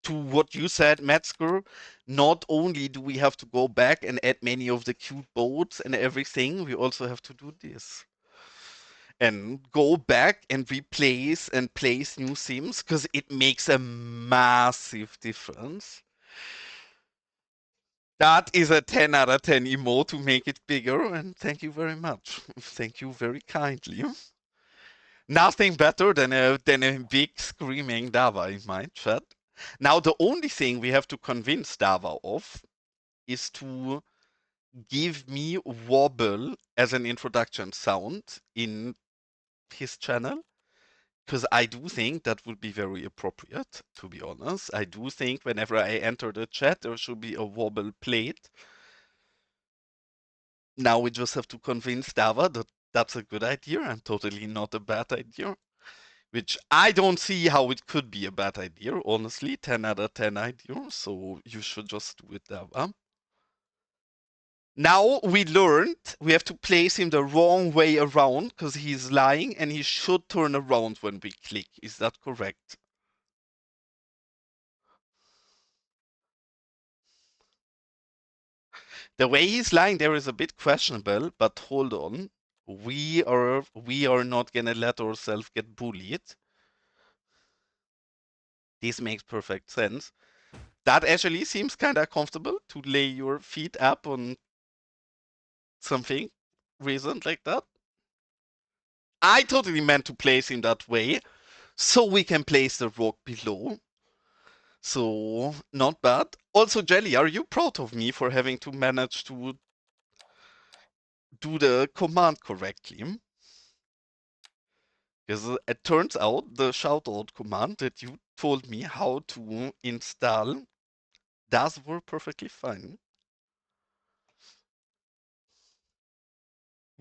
to what you said, Metzger, not only do we have to go back and add many of the cute boats and everything, we also have to do this and go back and replace and place new themes because it makes a massive difference. That is a 10 out of 10 emote to make it bigger, and thank you very much. Thank you very kindly. Nothing better than a big screaming Dava in my chat. Now, the only thing we have to convince Dava of is to give me wobble as an introduction sound in his channel. Because I do think that would be very appropriate, to be honest. I do think whenever I enter the chat, there should be a wobble plate. Now we just have to convince Dava that that's a good idea and totally not a bad idea. Which I don't see how it could be a bad idea, honestly. 10 out of 10 idea, so you should just do it, Dava. Now we learned we have to place him the wrong way around because he's lying and he should turn around when we click. Is that correct? The way he's lying there is a bit questionable, but hold on. We are not gonna let ourselves get bullied. This makes perfect sense. That actually seems kinda comfortable to lay your feet up on something reason like that. I totally meant to place him that way, so we can place the rock below. So not bad. Also, Jelly, are you proud of me for having to manage to do the command correctly? Because it turns out the shoutout command that you told me how to install does work perfectly fine.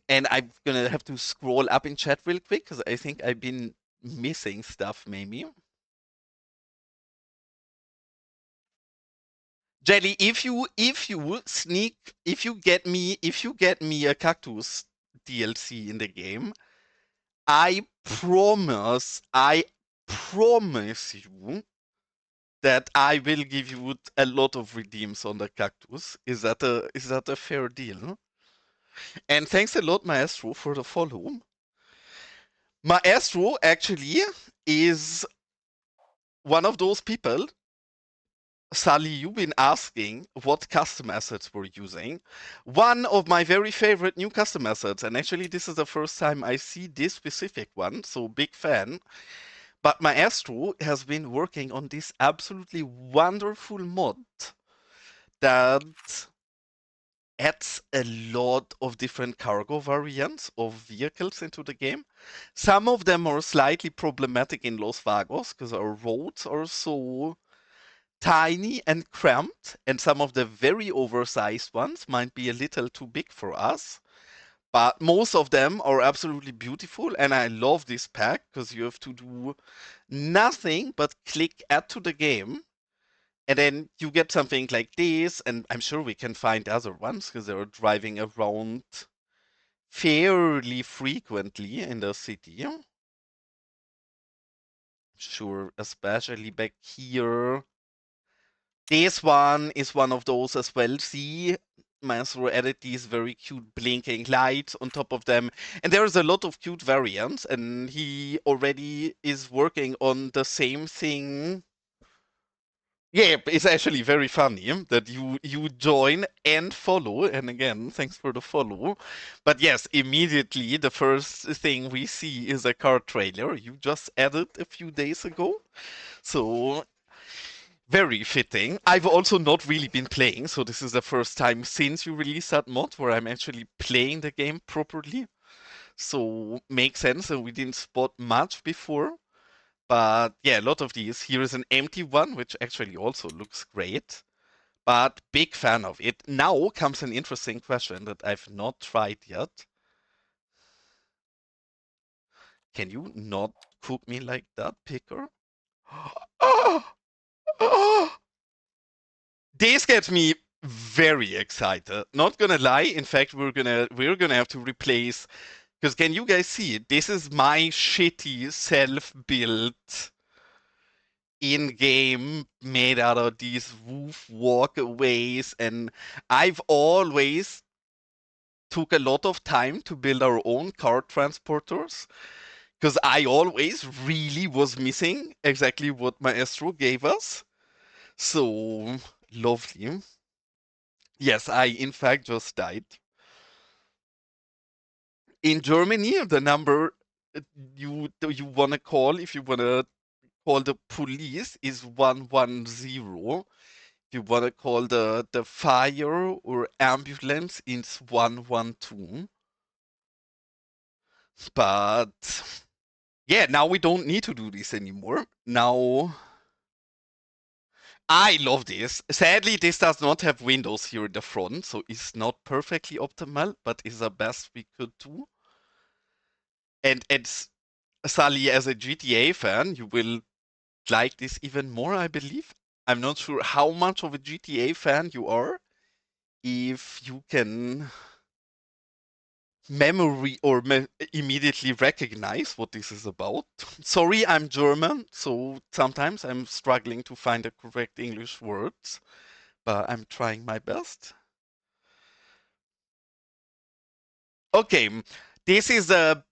And I'm gonna have to scroll up in chat real quick because I think I've been missing stuff maybe. Jelly, if you get me a cactus DLC in the game, I promise you that I will give you a lot of redeems on the cactus. Is that a fair deal? And thanks a lot, Maestro, for the follow. Maestro actually is one of those people, Sally, you've been asking what custom assets we're using. One of my very favorite new custom assets, and actually this is the first time I see this specific one, so big fan. But Maestro has been working on this absolutely wonderful mod that adds a lot of different cargo variants of vehicles into the game. Some of them are slightly problematic in Los Vagos because our roads are so tiny and cramped, and some of the very oversized ones might be a little too big for us. But most of them are absolutely beautiful, and I love this pack because you have to do nothing but click add to the game, and then you get something like this, and I'm sure we can find other ones because they're driving around fairly frequently in the city. Sure, especially back here. This one is one of those as well. See, Maestro added these very cute blinking lights on top of them. And there's a lot of cute variants, and he already is working on the same thing. Yeah, it's actually very funny that you join and follow. And again, thanks for the follow. But yes, immediately the first thing we see is a car trailer you just added a few days ago. So very fitting. I've also not really been playing, so this is the first time since you released that mod where I'm actually playing the game properly. So makes sense, and we didn't spot much before. But yeah, a lot of these. Here is an empty one, which actually also looks great. But big fan of it. Now comes an interesting question that I've not tried yet. Can you not cook me like that, picker? Oh, oh, this gets me very excited. Not gonna lie. In fact, we're gonna have to replace, because can you guys see it? This is my shitty self-built in-game made out of these roof walkways, and I've always took a lot of time to build our own car transporters because I always really was missing exactly what Maestro gave us. So lovely. Yes, I in fact just died. In Germany, the number you want to call if you want to call the police is 110. If you want to call the fire or ambulance, it's 112. But yeah, now we don't need to do this anymore. Now I love this. Sadly, this does not have windows here in the front, so it's not perfectly optimal, but it's the best we could do. And it's Sally, as a GTA fan, you will like this even more, I believe. I'm not sure how much of a GTA fan you are. If you can memory or immediately recognize what this is about. Sorry, I'm German, so sometimes I'm struggling to find the correct English words, but I'm trying my best. Okay, this is a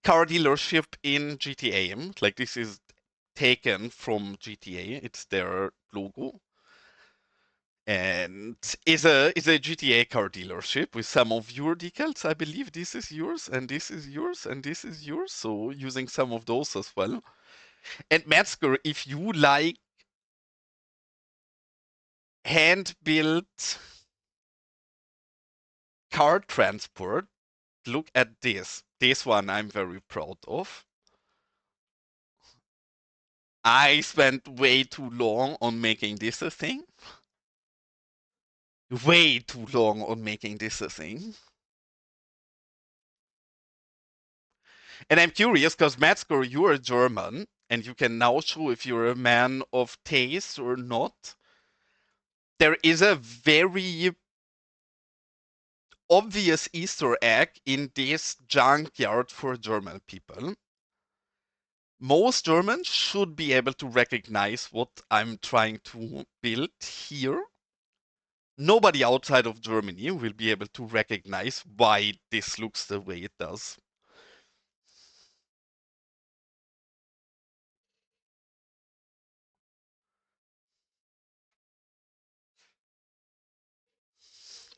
car dealership in GTA. Like this is taken from GTA. It's their logo. And is a GTA car dealership with some of your decals. I believe this is yours, and this is yours, and this is yours. So using some of those as well. And Metzger, if you like hand-built car transport, look at this. This one I'm very proud of. I spent way too long on making this a thing. Way too long on making this a thing. And I'm curious because Metzger, you are German, and you can now show if you're a man of taste or not. There is a very obvious Easter egg in this junkyard for German people. Most Germans should be able to recognize what I'm trying to build here. Nobody outside of Germany will be able to recognize why this looks the way it does.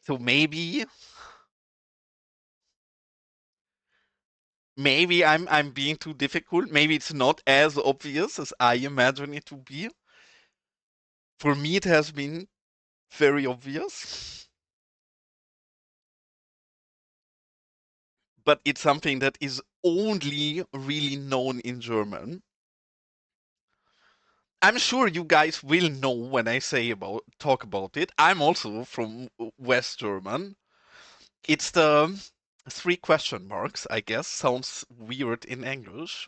So maybe I'm being too difficult. Maybe it's not as obvious as I imagine it to be. For me, it has been very obvious, but it's something that is only really known in German. I'm sure you guys will know when I say about talk about it. I'm also from West German. It's the three question marks, I guess. Sounds weird in English,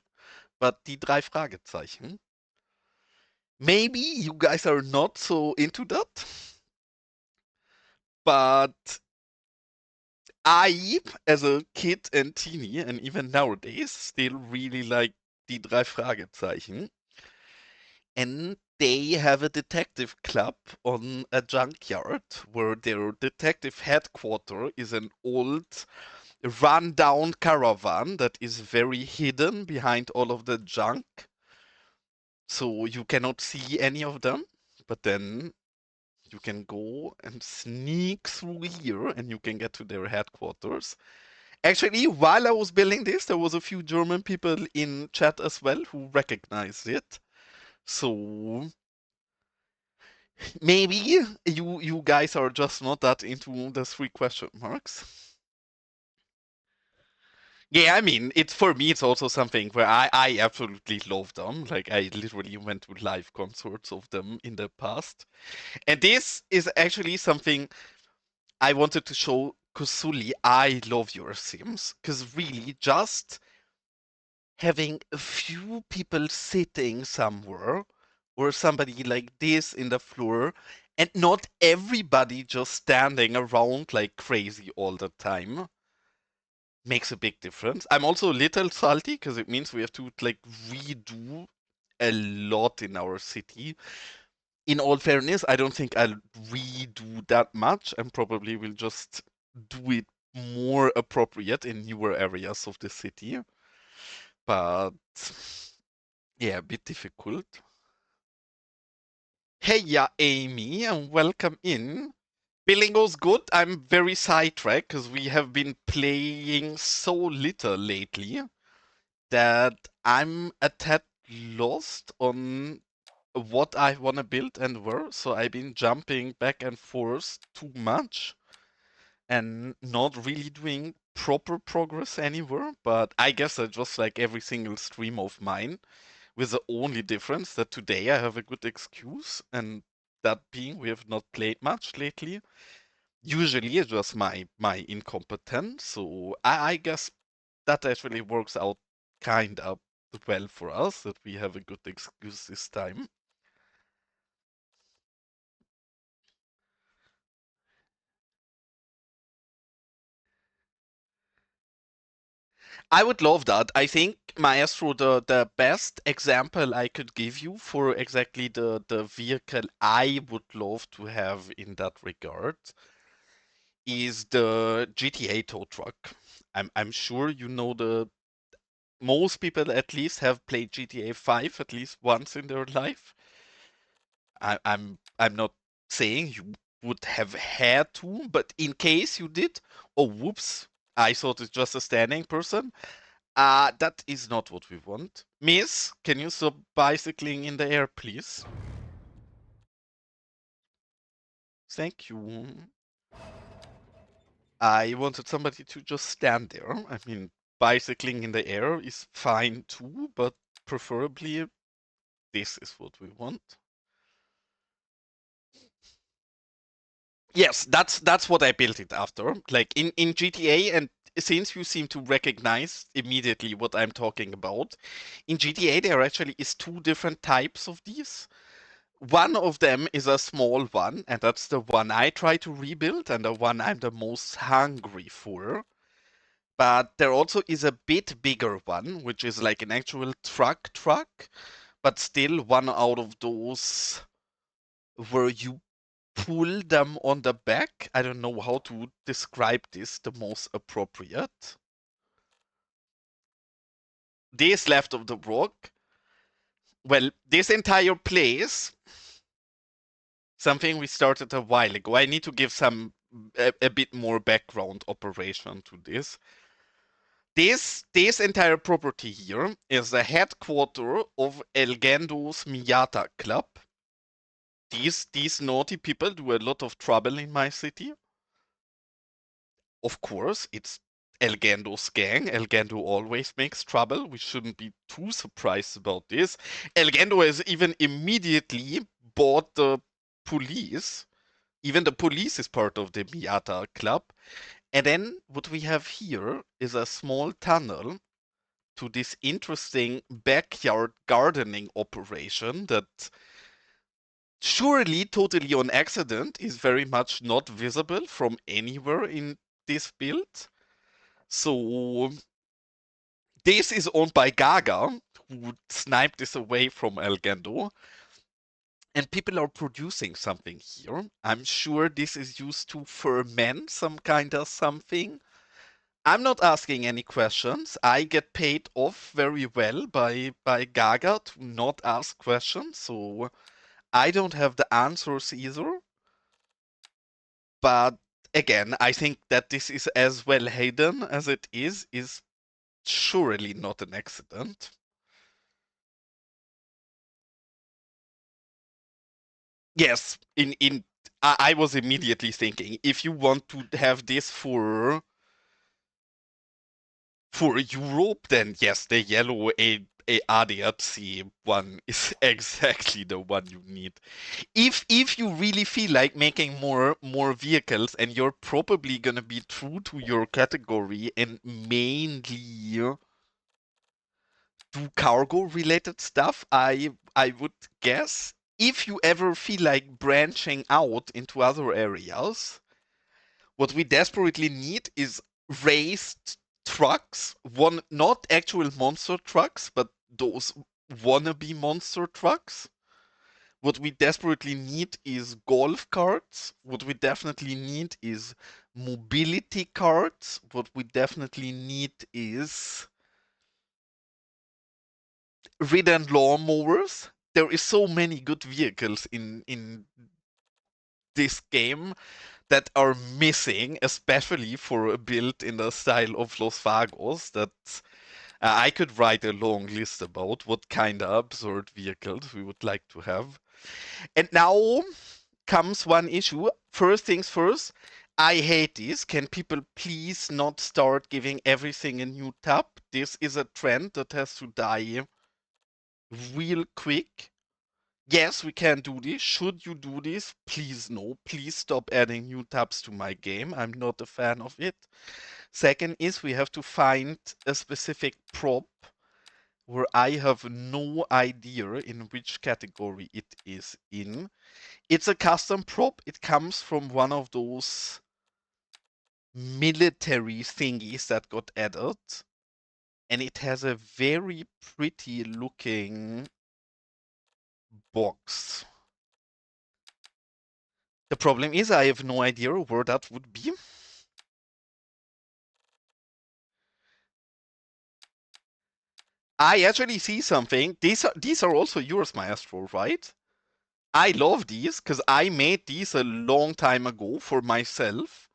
but die drei Fragezeichen. Maybe you guys are not so into that, but I, as a kid and teenie, and even nowadays, still really like die drei Fragezeichen. And they have a detective club on a junkyard where their detective headquarters is an old run-down caravan that is very hidden behind all of the junk. So you cannot see any of them, but then you can go and sneak through here and you can get to their headquarters. Actually, while I was building this, there was a few German people in chat as well who recognized it. So maybe you guys are just not that into the three question marks. Yeah, I mean, it's for me. It's also something where I absolutely love them. Like I literally went to live concerts of them in the past, and this is actually something I wanted to show Kusuli. I love your Sims because really just having a few people sitting somewhere or somebody like this in the floor and not everybody just standing around like crazy all the time makes a big difference. I'm also a little salty because it means we have to like redo a lot in our city. In all fairness, I don't think I'll redo that much and probably will just do it more appropriate in newer areas of the city. But yeah, a bit difficult. Hey, yeah, Amy, and welcome in. Billing goes good. I'm very sidetracked because we have been playing so little lately that I'm a tad lost on what I want to build and where. So I've been jumping back and forth too much and not really doing proper progress anywhere. But I guess I just like every single stream of mine, with the only difference that today I have a good excuse, and that being we have not played much lately. Usually it's just my incompetence, so I guess that actually works out kind of well for us that we have a good excuse this time. I would love that. I think Maestro, the best example I could give you for exactly the vehicle I would love to have in that regard is the GTA tow truck. I'm sure you know the most people at least have played GTA 5 at least once in their life. I'm not saying you would have had to, but in case you did, oh whoops, I thought it's just a standing person. That is not what we want. Miss, can you stop bicycling in the air, please? Thank you. I wanted somebody to just stand there. I mean, bicycling in the air is fine too, but preferably this is what we want. Yes, that's what I built it after. Like in GTA, and since you seem to recognize immediately what I'm talking about, in GTA there actually is two different types of these. One of them is a small one, and that's the one I try to rebuild, and the one I'm the most hungry for. But there also is a bit bigger one, which is like an actual truck, but still one out of those where you pull them on the back. I don't know how to describe this the most appropriate. This left of the rock. Well, this entire place, something we started a while ago. I need to give a bit more background operation to this. This entire property here is the headquarter of El Gando's Miyata Club. These naughty people do a lot of trouble in my city. Of course, it's El Gando's gang. El Gando always makes trouble. We shouldn't be too surprised about this. El Gando has even immediately bought the police. Even the police is part of the Miyata Club. And then what we have here is a small tunnel to this interesting backyard gardening operation that surely totally on accident is very much not visible from anywhere in this build. So this is owned by Gaga, who sniped this away from El Gando. And people are producing something here. I'm sure this is used to ferment some kind of something. I'm not asking any questions. I get paid off very well by Gaga to not ask questions, so I don't have the answers either. But again, I think that this is as well hidden as it is surely not an accident. Yes, in I was immediately thinking if you want to have this for Europe, then yes, the yellow a ADAC one is exactly the one you need. If you really feel like making more vehicles, and you're probably gonna be true to your category and mainly do cargo related stuff, I would guess. If you ever feel like branching out into other areas, what we desperately need is raised trucks. One, not actual monster trucks, but those wannabe monster trucks. What we desperately need is golf carts. What we definitely need is mobility carts. What we definitely need is ridden lawnmowers. There is so many good vehicles in this game that are missing, especially for a build in the style of Los Vagos, that I could write a long list about what kind of absurd vehicles we would like to have. And now comes one issue. First things first, I hate this. Can people please not start giving everything a new tab? This is a trend that has to die real quick. Yes, we can do this. Should you do this? Please no. Please stop adding new tabs to my game. I'm not a fan of it. Second is we have to find a specific prop where I have no idea in which category it is in. It's a custom prop. It comes from one of those military thingies that got added. And it has a very pretty looking box. The problem is I have no idea where that would be. I actually see something. These are also yours, Maestro, right? I love these because I made these a long time ago for myself.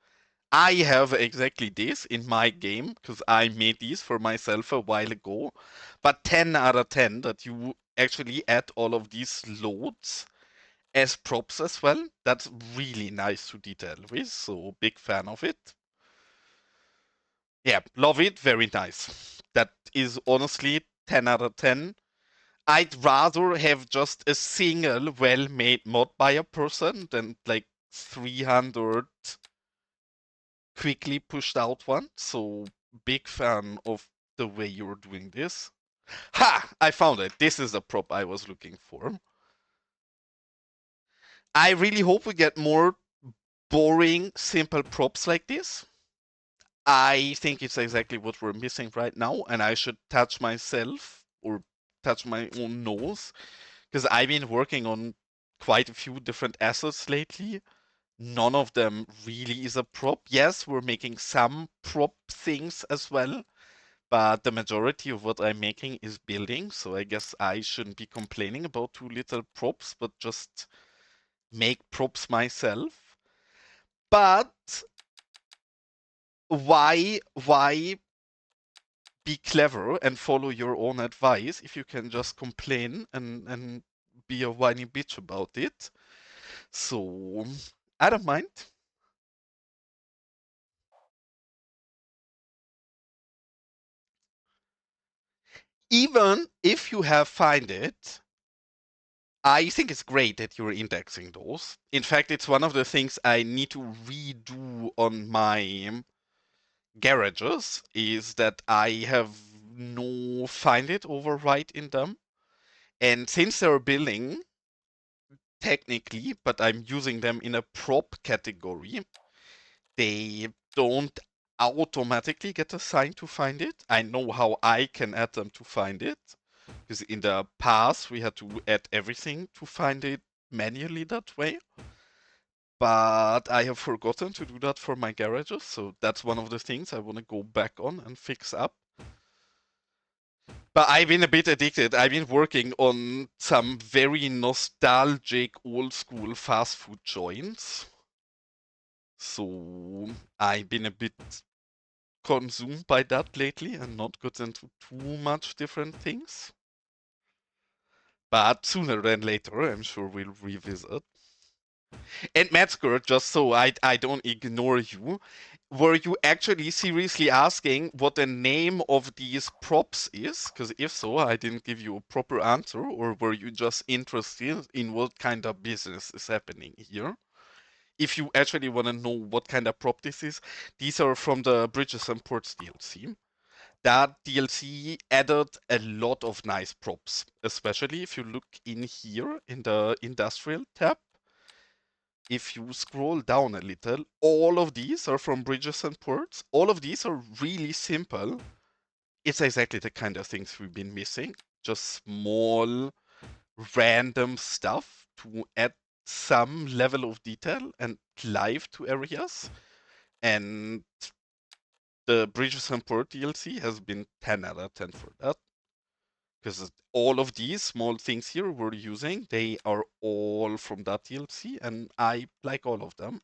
I have exactly this in my game because I made these for myself a while ago. But 10 out of 10 that you actually add all of these loads as props as well. That's really nice to detail with, so big fan of it. Yeah, love it, very nice. That is honestly 10 out of 10. I'd rather have just a single well-made mod by a person than like 300 quickly pushed out ones. So big fan of the way you're doing this. Ha! I found it. This is the prop I was looking for. I really hope we get more boring, simple props like this. I think it's exactly what we're missing right now, and I should touch myself or touch my own nose because I've been working on quite a few different assets lately. None of them really is a prop. Yes, we're making some prop things as well, but the majority of what I'm making is building, so I guess I shouldn't be complaining about too little props, but just make props myself. But why be clever and follow your own advice if you can just complain and be a whiny bitch about it? So I don't mind. Even if you have find it, I think it's great that you're indexing those. In fact, it's one of the things I need to redo on my garages is that I have no find it override in them. And since they're building technically, but I'm using them in a prop category, they don't automatically get assigned to find it. I know how I can add them to find it. Because in the past we had to add everything to find it manually that way. But I have forgotten to do that for my garages, so that's one of the things I want to go back on and fix up. But I've been a bit addicted. I've been working on some very nostalgic old school fast food joints. So I've been a bit consumed by that lately and not got into too much different things. But sooner than later, I'm sure we'll revisit. And Metzger, just so I don't ignore you, were you actually seriously asking what the name of these props is? Because if so, I didn't give you a proper answer, or were you just interested in what kind of business is happening here? If you actually want to know what kind of prop this is, these are from the Bridges and Ports DLC. That DLC added a lot of nice props, especially if you look in here in the industrial tab. If you scroll down a little, all of these are from Bridges and Ports. All of these are really simple. It's exactly the kind of things we've been missing. Just small, random stuff to add some level of detail and life to areas. And the Bridges and Port DLC has been 10 out of 10 for that. Because all of these small things here we're using, they are all from that DLC, and I like all of them.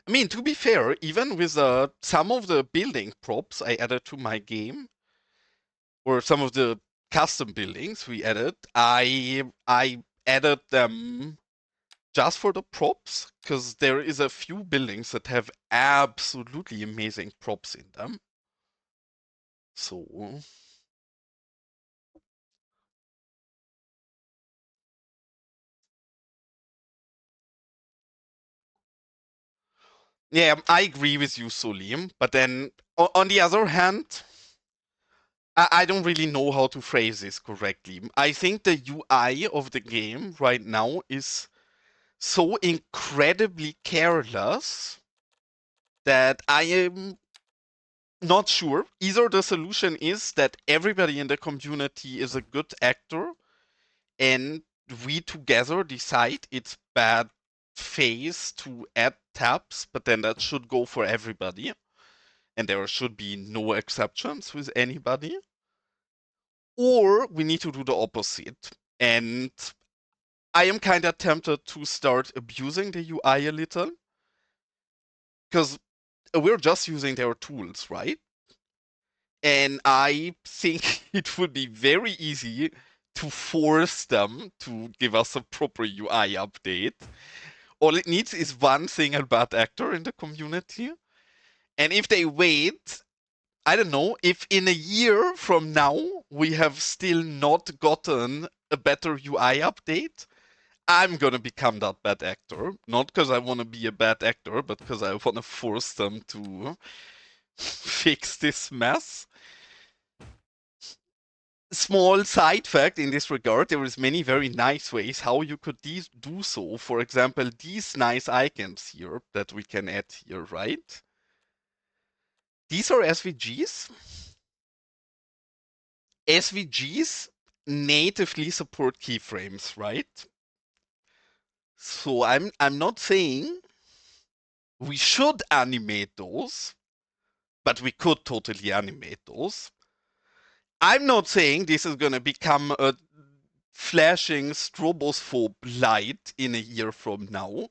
I mean, to be fair, even with some of the building props I added to my game, or some of the custom buildings we added, I added them just for the props, because there is a few buildings that have absolutely amazing props in them. So yeah, I agree with you, Solim. But then on the other hand, I don't really know how to phrase this correctly. I think the UI of the game right now is so incredibly careless that I am not sure. Either the solution is that everybody in the community is a good actor and we together decide it's bad phase to add tabs, but then that should go for everybody and there should be no exceptions with anybody. Or we need to do the opposite. And I am kind of tempted to start abusing the UI a little because we're just using their tools, right? And I think it would be very easy to force them to give us a proper UI update. All it needs is one single bad actor in the community. And if they wait, I don't know, if in a year from now we have still not gotten a better UI update, I'm gonna become that bad actor. Not because I want to be a bad actor, but because I want to force them to fix this mess. Small side fact in this regard, there is many very nice ways how you could do so. For example, these nice icons here that we can add here, right? These are SVGs. SVGs natively support keyframes, right? So I'm not saying we should animate those, but we could totally animate those. I'm not saying this is gonna become a flashing stroboscope light in a year from now.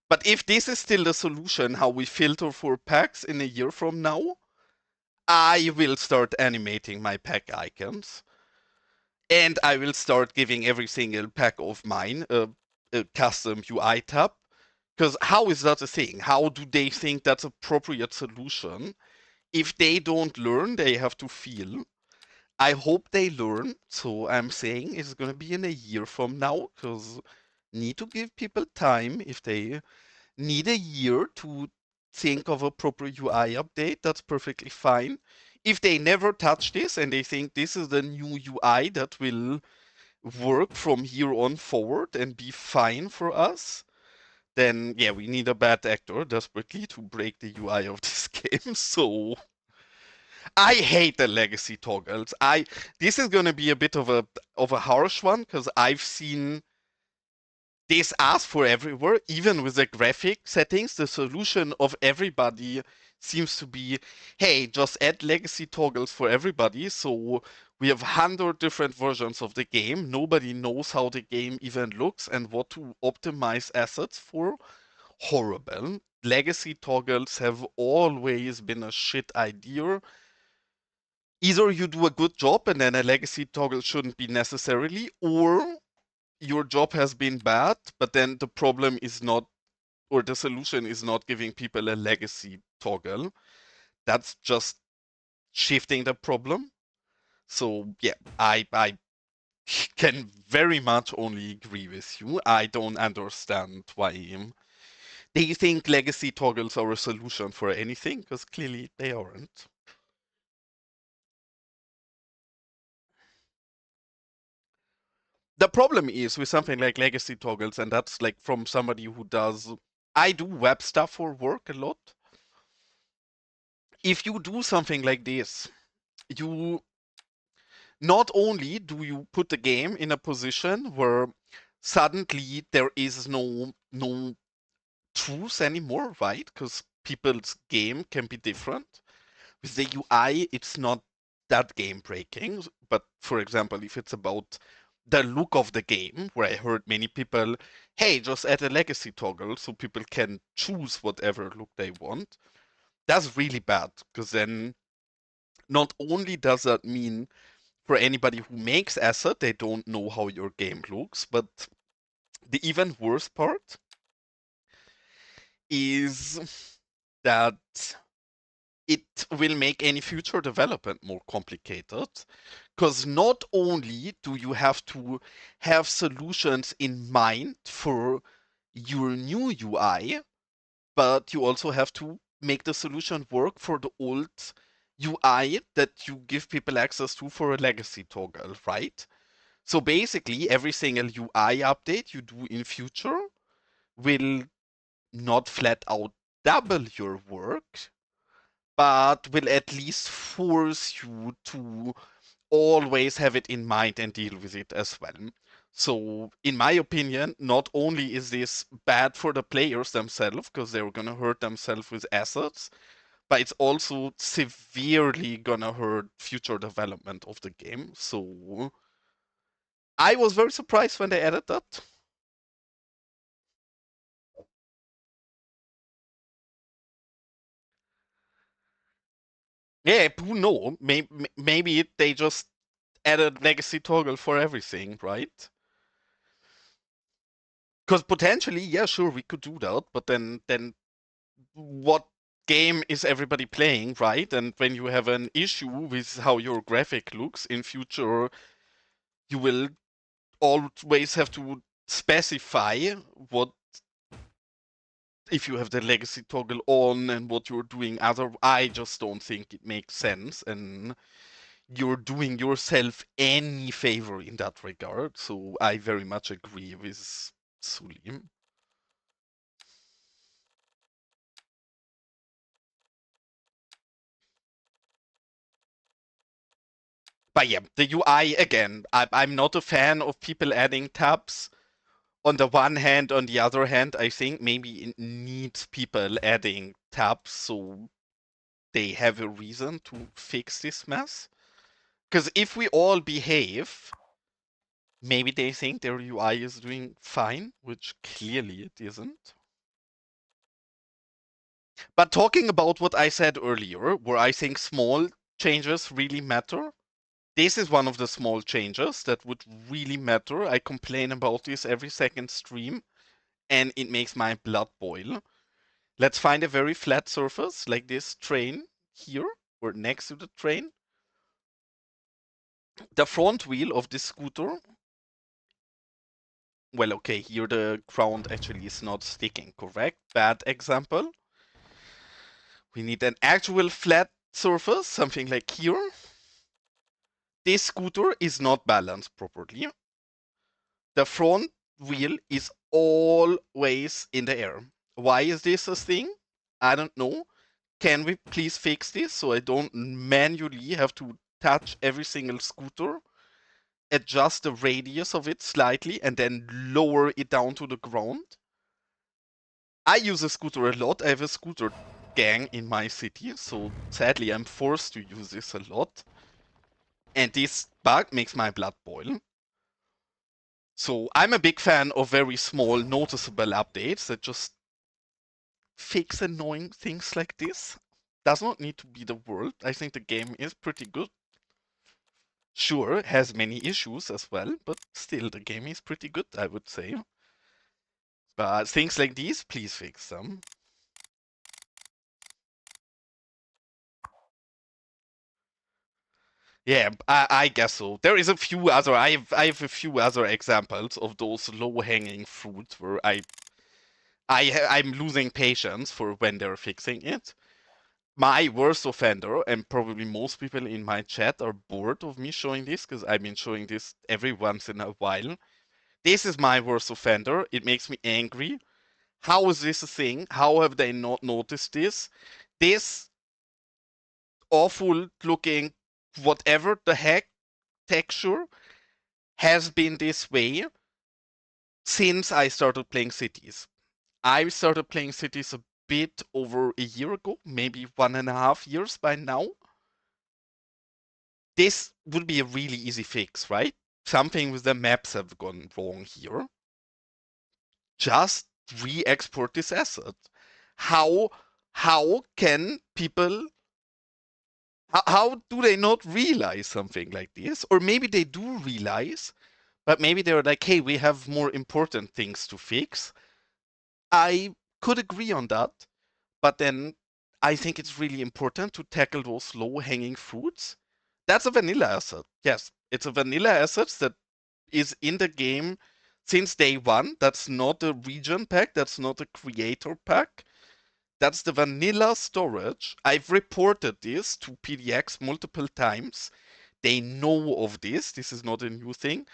But if this is still the solution, how we filter for packs in a year from now, I will start animating my pack icons. And I will start giving every single pack of mine a custom UI tab. Because how is that a thing? How do they think that's appropriate solution? If they don't learn, they have to feel. I hope they learn. So I'm saying it's gonna be in a year from now, because need to give people time. If they need a year to think of a proper UI update, that's perfectly fine. If they never touch this and they think this is the new UI that will work from here on forward and be fine for us, then yeah, we need a bad actor desperately to break the UI of this game. So I hate the legacy toggles. I This is gonna be a bit of a harsh one because I've seen this asked for everywhere, even with the graphic settings. The solution of everybody seems to be, hey, just add legacy toggles for everybody. So we have 100 different versions of the game. Nobody knows how the game even looks and what to optimize assets for. Horrible. Legacy toggles have always been a shit idea. Either you do a good job and then a legacy toggle shouldn't be necessarily, or your job has been bad, but then the problem is not, or the solution is not giving people a legacy toggle. That's just shifting the problem. So yeah, I can very much only agree with you. I don't understand why they think legacy toggles are a solution for anything, because clearly they aren't. The problem is with something like legacy toggles, and that's like from somebody who does. I do web stuff for work a lot. If you do something like this, you not only do you put the game in a position where suddenly there is no truth anymore, right? Because people's game can be different. With the UI, it's not that game breaking. But for example, if it's about the look of the game, where I heard many people, hey, just add a legacy toggle so people can choose whatever look they want. That's really bad, because then not only does that mean for anybody who makes asset, they don't know how your game looks, but the even worse part is that it will make any future development more complicated, because not only do you have to have solutions in mind for your new UI, but you also have to make the solution work for the old UI that you give people access to for a legacy toggle, right? So basically, every single UI update you do in future will not flat out double your work, but will at least force you to always have it in mind and deal with it as well. So, in my opinion, not only is this bad for the players themselves, because they're gonna hurt themselves with assets, but it's also severely gonna hurt future development of the game. So, I was very surprised when they added that. Yeah, who know? Maybe they just added legacy toggle for everything, right? Because potentially, yeah, sure, we could do that, but then what game is everybody playing, right? And when you have an issue with how your graphic looks in future, you will always have to specify what if you have the legacy toggle on and what you're doing other. I just don't think it makes sense. And you're doing yourself any favor in that regard. So I very much agree with Sulim. But yeah, the UI again, I'm not a fan of people adding tabs. On the one hand, on the other hand, I think maybe it needs people adding tabs so they have a reason to fix this mess. Because if we all behave, maybe they think their UI is doing fine, which clearly it isn't. But talking about what I said earlier, where I think small changes really matter, this is one of the small changes that would really matter. I complain about this every second stream, and it makes my blood boil. Let's find a very flat surface, like this train here, or next to the train. The front wheel of this scooter, well, okay, here the ground actually is not sticking, correct? Bad example. We need an actual flat surface, something like here. This scooter is not balanced properly. The front wheel is always in the air. Why is this a thing? I don't know. Can we please fix this so I don't manually have to touch every single scooter, adjust the radius of it slightly, and then lower it down to the ground? I use a scooter a lot. I have a scooter gang in my city, so sadly I'm forced to use this a lot. And this bug makes my blood boil. So I'm a big fan of very small, noticeable updates that just fix annoying things like this. Does not need to be the world. I think the game is pretty good. Sure, has many issues as well, but still the game is pretty good, I would say. But things like these, please fix them. Yeah, I guess so. There is a few other. I have a few other examples of those low-hanging fruits where I'm losing patience for when they're fixing it. My worst offender, and probably most people in my chat are bored of me showing this because I've been showing this every once in a while. This is my worst offender. It makes me angry. How is this a thing? How have they not noticed this? This awful looking, whatever the heck texture has been this way since I started playing Cities. I started playing Cities a bit over a year ago, maybe 1.5 years by now. This would be a really easy fix, right? Something with the maps have gone wrong here. Just re-export this asset. How how can people how do they not realize something like this? Or maybe they do realize, but maybe they're like, hey, we have more important things to fix. I could agree on that, but then I think it's really important to tackle those low-hanging fruits. That's a vanilla asset. Yes, it's a vanilla asset that is in the game since day one. That's not a region pack, that's not a creator pack. That's the vanilla storage. I've reported this to PDX multiple times. They know of this. This is not a new thing.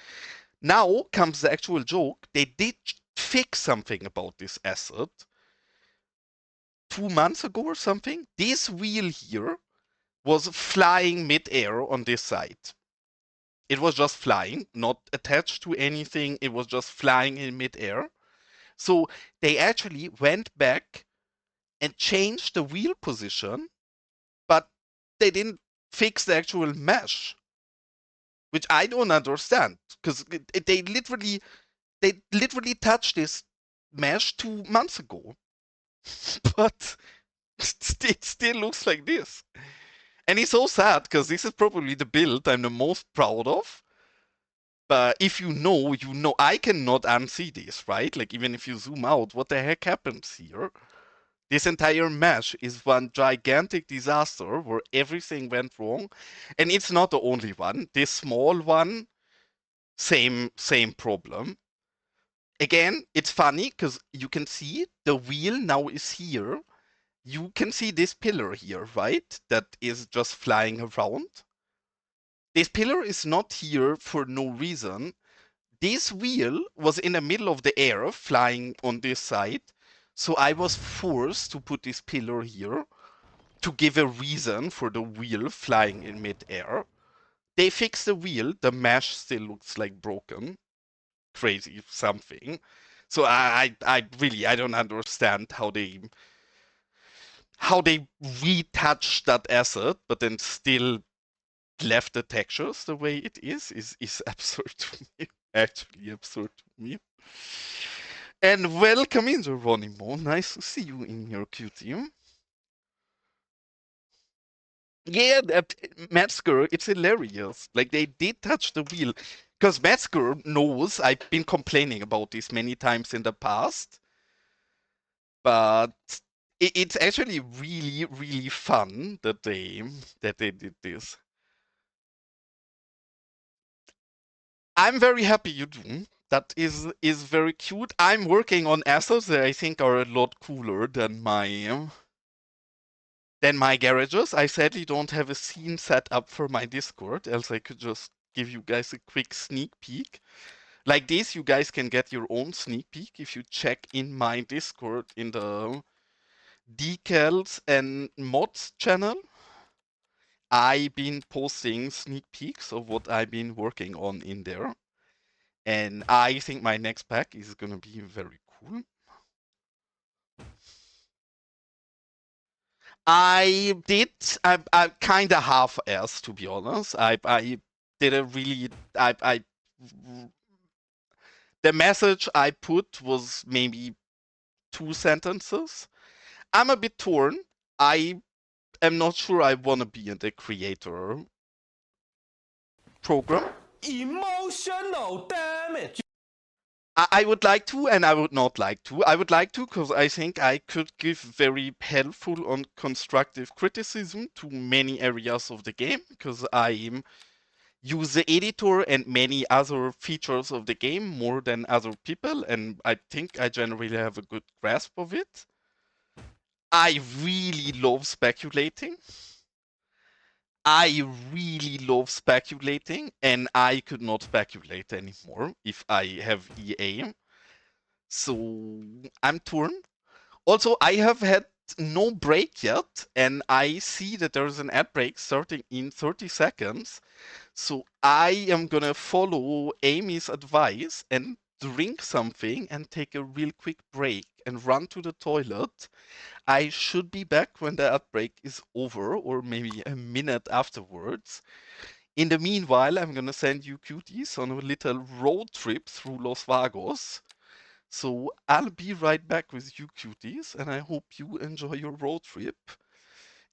Now comes the actual joke. They did fix something about this asset 2 months ago or something. This wheel here was flying mid-air on this side. It was just flying, not attached to anything. It was just flying in mid-air. So they actually went back and changed the wheel position, but they didn't fix the actual mesh, which I don't understand because they literally touched this mesh 2 months ago, but it still looks like this. And it's so sad because this is probably the build I'm the most proud of. But if you know, you know. I cannot unsee this, right? Like, even if you zoom out, what the heck happens here? This entire mesh is one gigantic disaster where everything went wrong. And it's not the only one. This small one, same problem. Again, it's funny because you can see the wheel now is here. You can see this pillar here, right? That is just flying around. This pillar is not here for no reason. This wheel was in the middle of the air, flying on this side. So I was forced to put this pillar here to give a reason for the wheel flying in mid-air. They fixed the wheel. The mesh still looks like broken. Crazy something. So I really I don't understand how they retouched that asset, but then still left the textures the way it is absurd to me. Actually absurd to me. And welcome in, Geronimo. Nice to see you in your QT. Yeah, Metzger, it's hilarious. Like they did touch the wheel. Because Metzger knows I've been complaining about this many times in the past, but it's actually really, really fun that they did this. I'm very happy you do. That is very cute. I'm working on assets that I think are a lot cooler than my garages. I sadly don't have a scene set up for my Discord, else I could just give you guys a quick sneak peek. Like this, you guys can get your own sneak peek if you check in my Discord in the decals and mods channel. I've been posting sneak peeks of what I've been working on in there. And I think my next pack is gonna be very cool. I did. I kind of half-assed, to be honest. I did a really. The message I put was maybe 2 sentences. I'm a bit torn. I am not sure I want to be in the creator program. Emotional damage. I would like to, and I would not like to. I would like to because I think I could give very helpful and constructive criticism to many areas of the game because I use the editor and many other features of the game more than other people, and I think I generally have a good grasp of it. I really love speculating. I really love speculating, and I could not speculate anymore if I have EA. So I'm torn. Also, I have had no break yet, and I see that there's an ad break starting in 30 seconds. So I am gonna follow Amy's advice and drink something and take a real quick break and run to the toilet. I should be back when the ad break is over, or maybe a minute afterwards. In the meanwhile, I'm gonna send you cuties on a little road trip through Los Vagos. So I'll be right back with you cuties, and I hope you enjoy your road trip.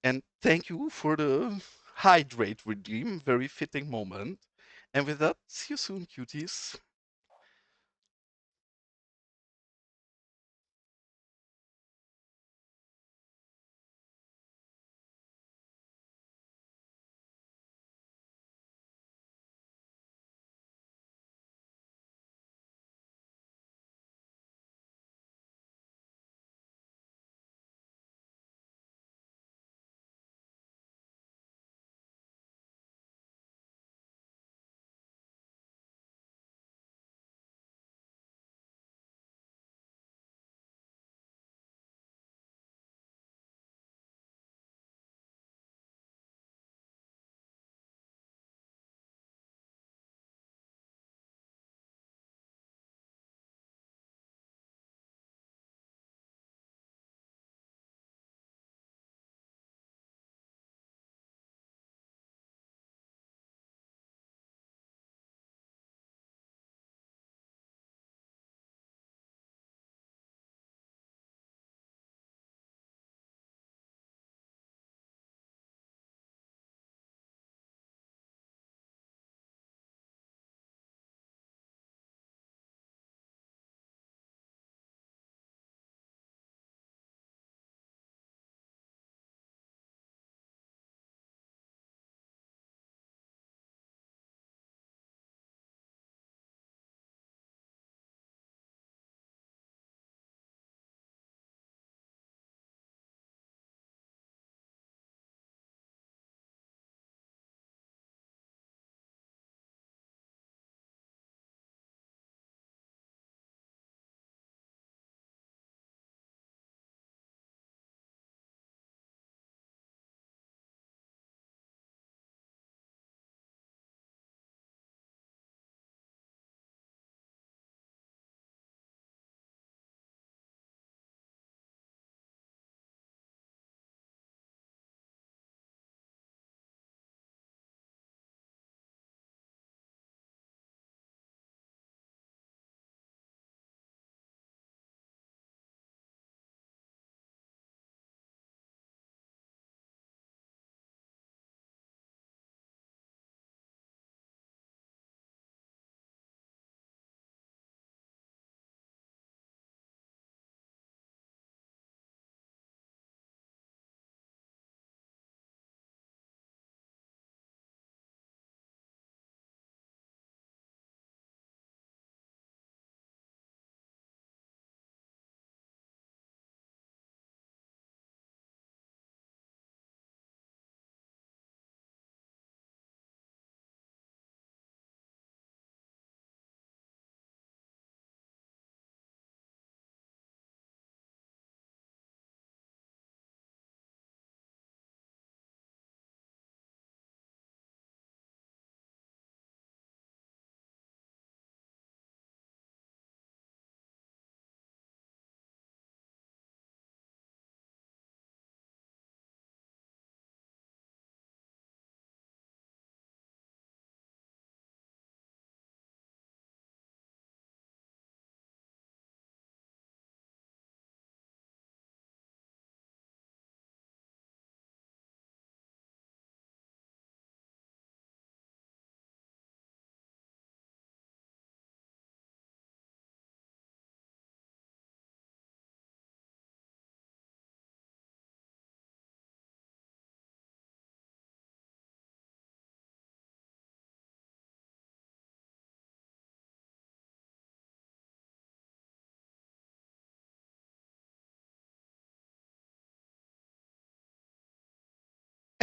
And thank you for the hydrate redeem, very fitting moment. And with that, see you soon, cuties.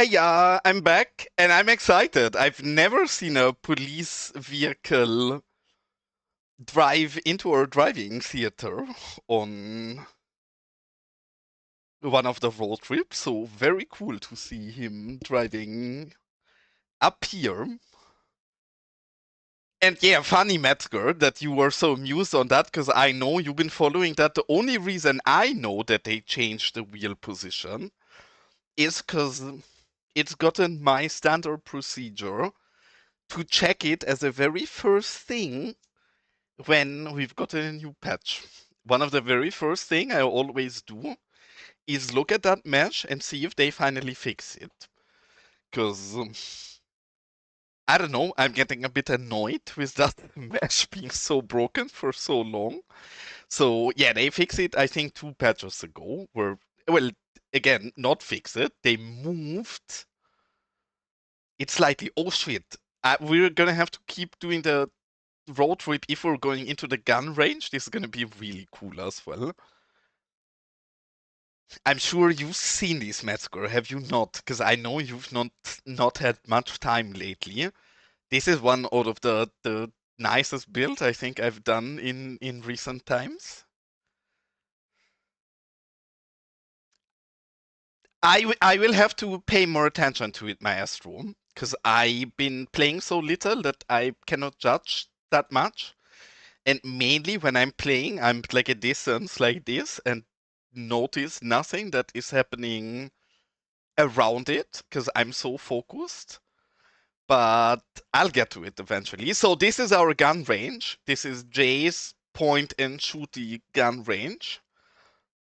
Hey, I'm back and I'm excited. I've never seen a police vehicle drive into our driving theater on one of the road trips, so very cool to see him driving up here. And yeah, funny, Metzger, that you were so amused on that, because I know you've been following that. The only reason I know that they changed the wheel position is because it's gotten my standard procedure to check it as a very first thing when we've gotten a new patch. One of the very first thing I always do is look at that mesh and see if they finally fix it. Because I don't know, I'm getting a bit annoyed with that mesh being so broken for so long. So yeah, they fixed it I think 2 patches ago. Where well, again, not fix it. They moved it slightly. Oh shit! We're gonna have to keep doing the road trip if we're going into the gun range. This is gonna be really cool as well. I'm sure you've seen this, Metzger, have you not? Because I know you've not had much time lately. This is one out of the nicest builds I think I've done in recent times. I will have to pay more attention to it, Maestro, because I've been playing so little that I cannot judge that much. And mainly when I'm playing, I'm like a distance like this and notice nothing that is happening around it because I'm so focused. But I'll get to it eventually. So this is our gun range. This is Jay's point and shooty gun range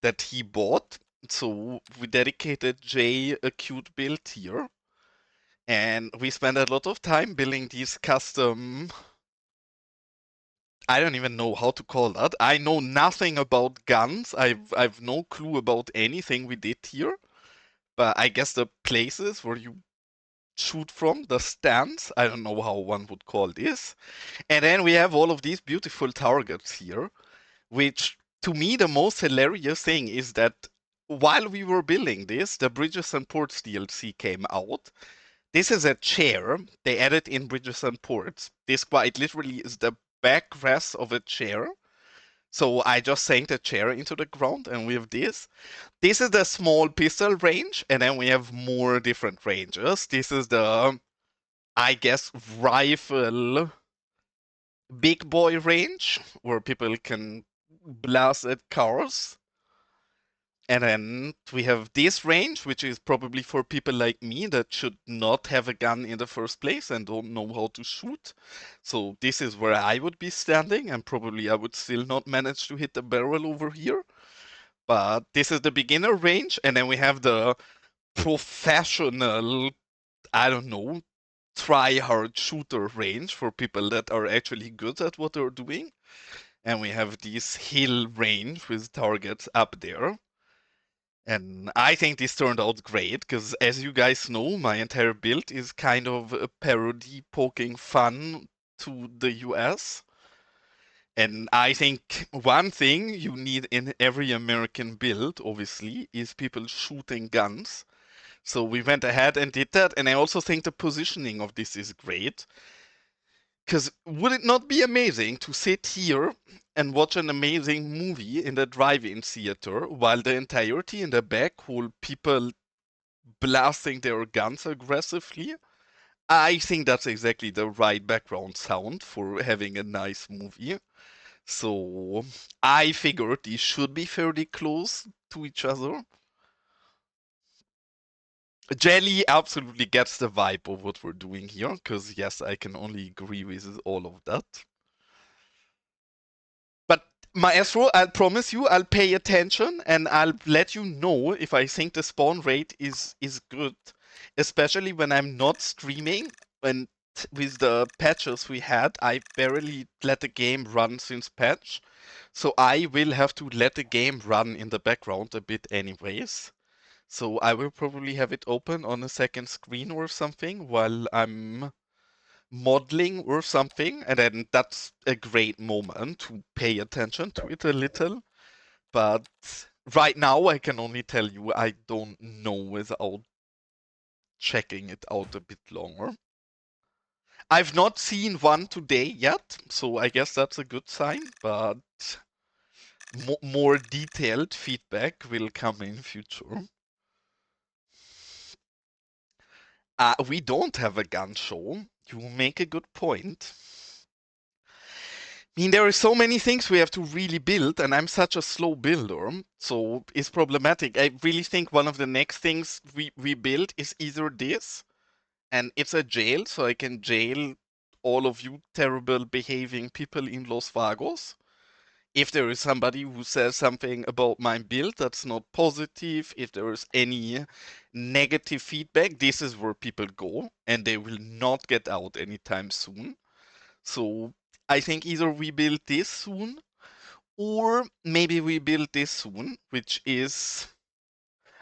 that he bought. So we dedicated Jay a cute build here. And we spent a lot of time building these custom. I don't even know how to call that. I know nothing about guns. I've no clue about anything we did here. But I guess the places where you shoot from, the stands, I don't know how one would call this. And then we have all of these beautiful targets here, which to me the most hilarious thing is that while we were building this, the Bridges and Ports DLC came out. This is a chair. They added in Bridges and Ports. This quite literally is the backrest of a chair. So I just sank the chair into the ground, and we have this. This is the small pistol range, and then we have more different ranges. This is the, I guess, rifle big boy range, where people can blast at cars. And then we have this range, which is probably for people like me that should not have a gun in the first place and don't know how to shoot. So this is where I would be standing, and probably I would still not manage to hit the barrel over here. But this is the beginner range, and then we have the professional, I don't know, try hard shooter range for people that are actually good at what they're doing. And we have this hill range with targets up there. And I think this turned out great because, as you guys know, my entire build is kind of a parody poking fun to the US. And I think one thing you need in every American build, obviously, is people shooting guns. So we went ahead and did that. And I also think the positioning of this is great. Because would it not be amazing to sit here and watch an amazing movie in the drive-in theater while the entirety in the back hold people blasting their guns aggressively? I think that's exactly the right background sound for having a nice movie. So I figured these should be fairly close to each other. Jelly absolutely gets the vibe of what we're doing here, because yes, I can only agree with all of that. But Maestro, I'll promise you I'll pay attention and I'll let you know if I think the spawn rate is good, especially when I'm not streaming. And with the patches we had, I barely let the game run since patch. So I will have to let the game run in the background a bit anyways. So I will probably have it open on a second screen or something while I'm modeling or something, and then that's a great moment to pay attention to it a little. But right now, I can only tell you I don't know without checking it out a bit longer. I've not seen one today yet, so I guess that's a good sign, but more detailed feedback will come in future. We don't have a gun show. You make a good point. I mean, there are so many things we have to really build, and I'm such a slow builder, so it's problematic. I really think one of the next things we build is either this, and it's a jail, so I can jail all of you terrible behaving people in Los Vagos. If there is somebody who says something about my build that's not positive, if there is any negative feedback, this is where people go, and they will not get out anytime soon. So I think either we build this soon, or maybe we build this soon, which is.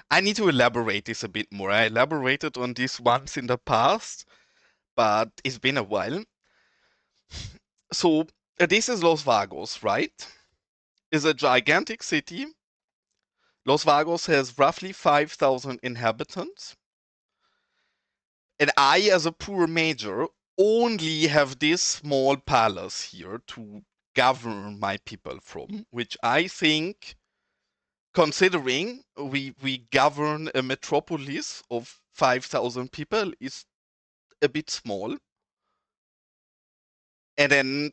I need to elaborate this a bit more. I elaborated on this once in the past, but it's been a while. So this is Los Vagos, right? It's a gigantic city. Los Vagos has roughly 5,000 inhabitants. And I, as a poor major, only have this small palace here to govern my people from, which I think, considering we govern a metropolis of 5,000 people, is a bit small. And then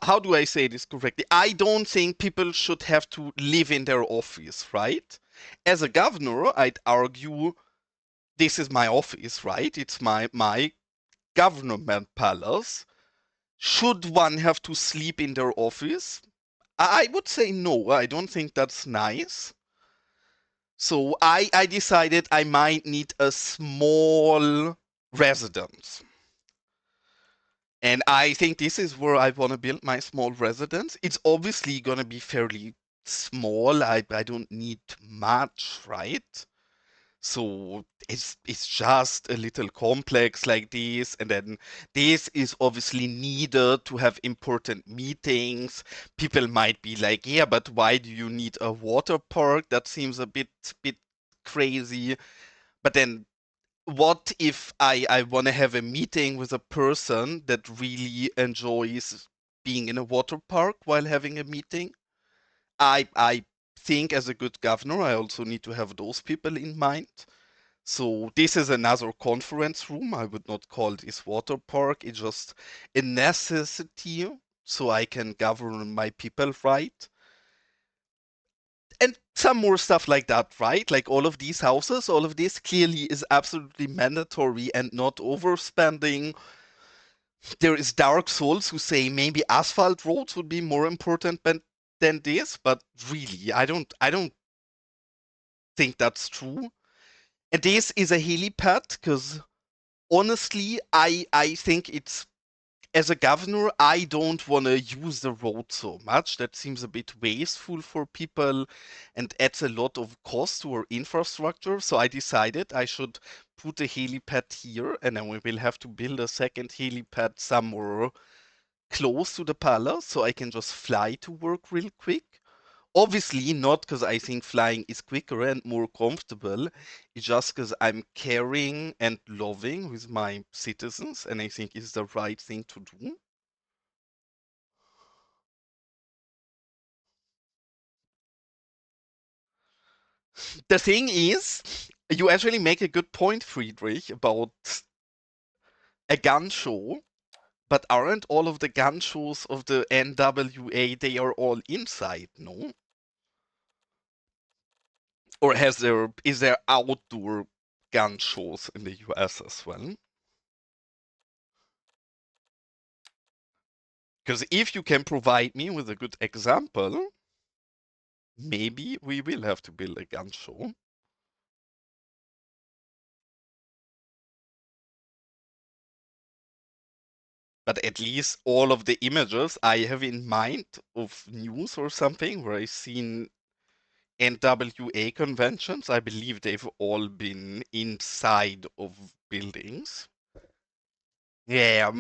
how do I say this correctly? I don't think people should have to live in their office, right? As a governor, I'd argue this is my office, right? It's my government palace. Should one have to sleep in their office? I would say no. I don't think that's nice. So I decided I might need a small residence. And I think this is where I want to build my small residence. It's obviously going to be fairly small. I don't need much, right? So it's just a little complex like this, and then this is obviously needed to have important meetings. People might be like, yeah, but why do you need a water park? That seems a bit crazy. But then what if I want to have a meeting with a person that really enjoys being in a water park while having a meeting? I think as a good governor, I also need to have those people in mind. So this is another conference room. I would not call this water park. It's just a necessity so I can govern my people right. And some more stuff like that, right? Like all of these houses, all of this clearly is absolutely mandatory and not overspending. There is Dark Souls who say maybe asphalt roads would be more important than this, but really, I don't think that's true. And this is a helipad because honestly, I think it's as a governor, I don't want to use the road so much. That seems a bit wasteful for people and adds a lot of cost to our infrastructure. So I decided I should put a helipad here, and then we will have to build a second helipad somewhere close to the palace so I can just fly to work real quick. Obviously, not because I think flying is quicker and more comfortable. It's just because I'm caring and loving with my citizens, and I think it's the right thing to do. The thing is, you actually make a good point, Friedrich, about a gun show, but aren't all of the gun shows of the NWA, they are all inside, no? Or is there outdoor gun shows in the US as well? Because if you can provide me with a good example, maybe we will have to build a gun show. But at least all of the images I have in mind of news or something where I've seen NWA conventions, I believe they've all been inside of buildings. Yeah.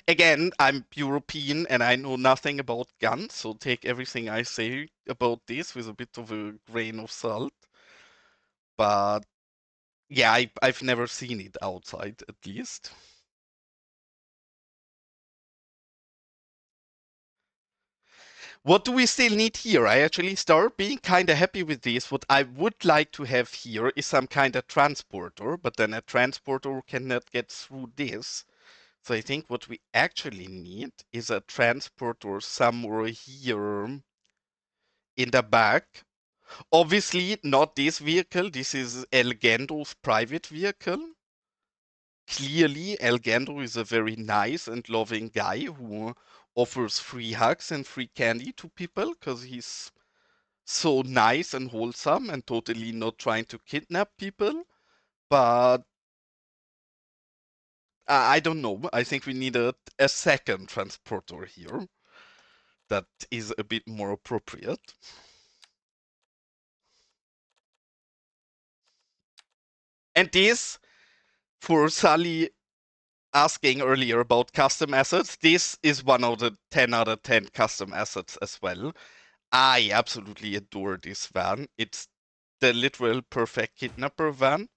Again, I'm European and I know nothing about guns, so take everything I say about this with a bit of a grain of salt. But Yeah, I've never seen it outside, at least. What do we still need here? I actually start being kind of happy with this. What I would like to have here is some kind of transporter, but then a transporter cannot get through this. So I think what we actually need is a transporter somewhere here in the back. Obviously, not this vehicle. This is Elgendo's private vehicle. Clearly, Elgando is a very nice and loving guy who offers free hugs and free candy to people because he's so nice and wholesome and totally not trying to kidnap people. But I don't know. I think we need a second transporter here that is a bit more appropriate. And this, for Sally asking earlier about custom assets, this is one of the 10 out of 10 custom assets as well. I absolutely adore this van. It's the literal perfect kidnapper van.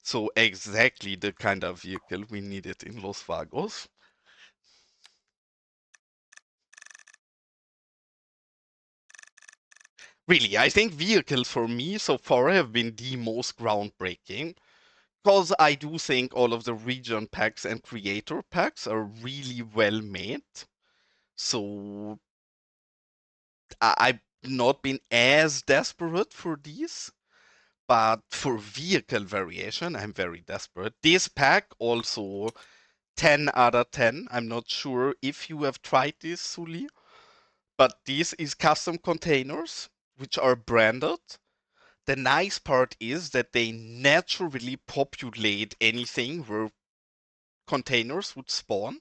So exactly the kind of vehicle we needed in Los Vagos. Really, I think vehicles for me so far have been the most groundbreaking because I do think all of the region packs and creator packs are really well made. So I've not been as desperate for these, but for vehicle variation, I'm very desperate. This pack also 10 out of 10. I'm not sure if you have tried this, Suli, but this is custom containers which are branded. The nice part is that they naturally populate anything where containers would spawn.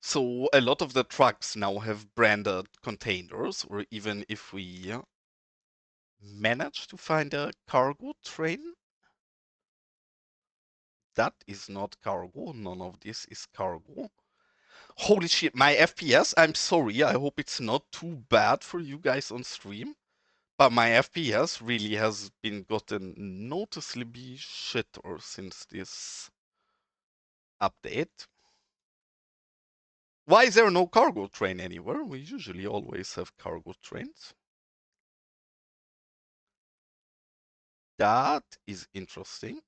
So a lot of the trucks now have branded containers, or even if we manage to find a cargo train, that is not cargo. None of this is cargo. Holy shit, my FPS, I'm sorry, I hope it's not too bad for you guys on stream, but my FPS really has been gotten noticeably shitter since this update. Why is there no cargo train anywhere? We usually always have cargo trains. That is interesting.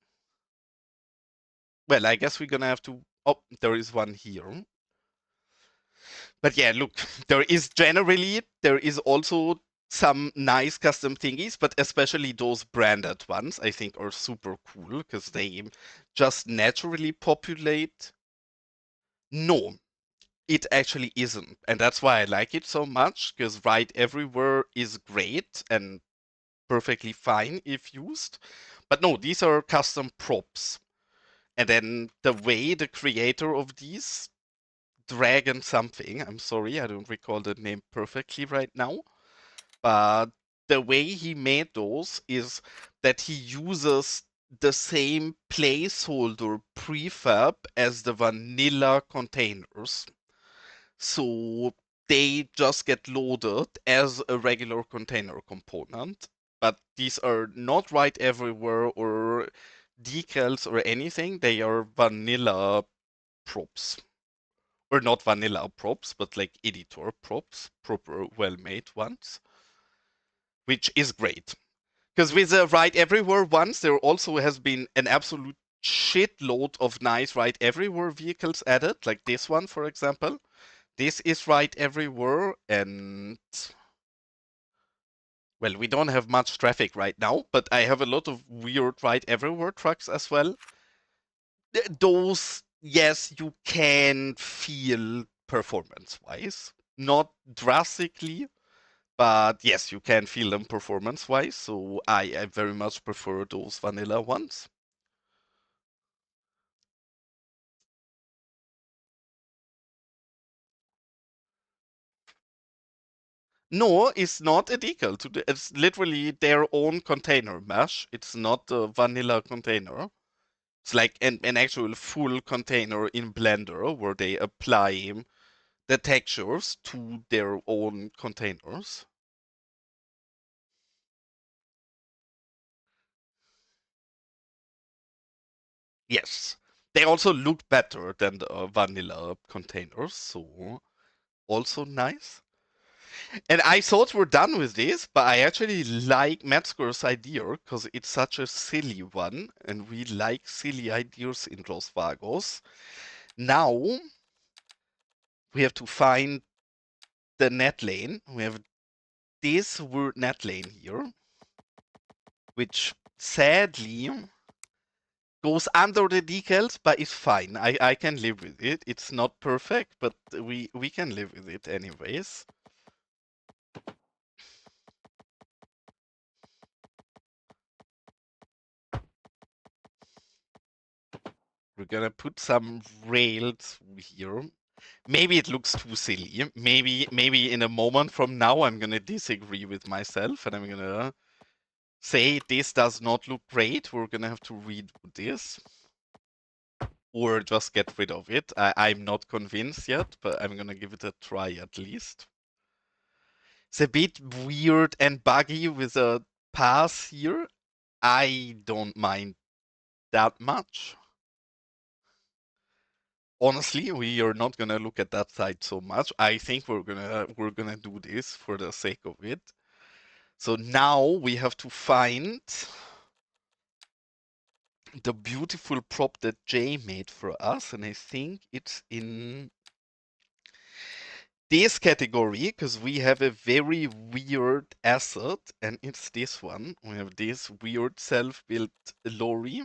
Well, I guess we're gonna have to. Oh, there is one here. But yeah, look, there is also some nice custom thingies, but especially those branded ones I think are super cool because they just naturally populate. No, it actually isn't. And that's why I like it so much, because Right Everywhere is great and perfectly fine if used. But no, these are custom props. And then the way the creator of these, Dragon something, I'm sorry, I don't recall the name perfectly right now, but the way he made those is that he uses the same placeholder prefab as the vanilla containers. So they just get loaded as a regular container component. But these are not right everywhere or decals or anything. They are vanilla props. Or not vanilla props, but like editor props, proper well made ones, which is great. Because with the Right Everywhere ones, there also has been an absolute shitload of nice Right Everywhere vehicles added, like this one, for example. This is Right Everywhere, and well, we don't have much traffic right now, but I have a lot of weird Right Everywhere trucks as well. Those, yes, you can feel performance wise. Not drastically, but yes, you can feel them performance wise. So I very much prefer those vanilla ones. No, it's not a decal. It's literally their own container mesh. It's not a vanilla container. It's like an actual full container in Blender where they apply the textures to their own containers. Yes. They also look better than the vanilla containers, so also nice. And I thought we're done with this, but I actually like Metzger's idea because it's such a silly one, and we like silly ideas in Los Vagos. Now we have to find the net lane. We have this weird net lane here, which sadly goes under the decals, but it's fine. I can live with it. It's not perfect, but we can live with it anyways. We're gonna put some rails here. Maybe it looks too silly. Maybe in a moment from now I'm gonna disagree with myself and I'm gonna say this does not look great. We're gonna have to redo this. Or just get rid of it. I'm not convinced yet, but I'm gonna give it a try at least. It's a bit weird and buggy with a pass here. I don't mind that much. Honestly, we are not gonna look at that side so much. I think we're gonna do this for the sake of it. So now we have to find the beautiful prop that Jay made for us, and I think it's in this category because we have a very weird asset, and it's this one. We have this weird self-built lorry,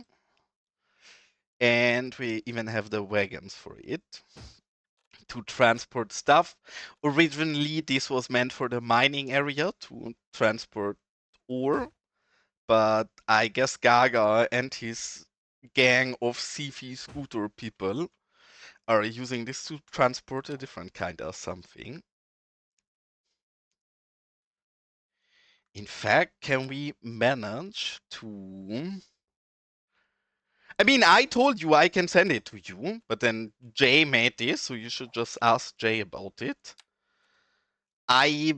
and we even have the wagons for it to transport stuff. Originally, this was meant for the mining area to transport ore, but I guess Gaga and his gang of Sifi scooter people are using this to transport a different kind of something. In fact, can we manage to... I mean, I told you I can send it to you, but then Jay made this, so you should just ask Jay about it. I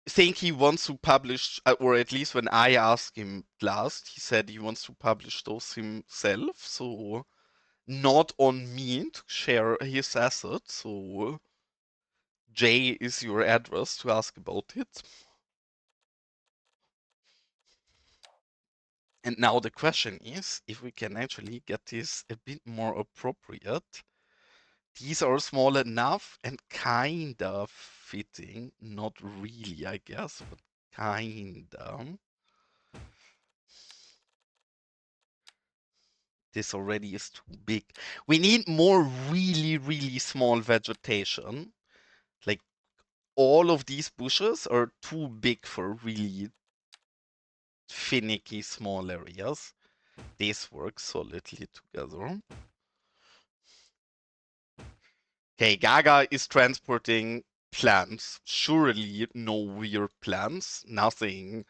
think he wants to publish, or at least when I asked him last, he said he wants to publish those himself, so not on me to share his assets, so Jay is your address to ask about it. And now the question is if we can actually get this a bit more appropriate. These are small enough and kind of fitting. Not really, I guess, but kind of. This already is too big. We need more really, really small vegetation. Like all of these bushes are too big for really finicky small areas. This works solidly together. Okay, Gaga is transporting plants. Surely no weird plants. Nothing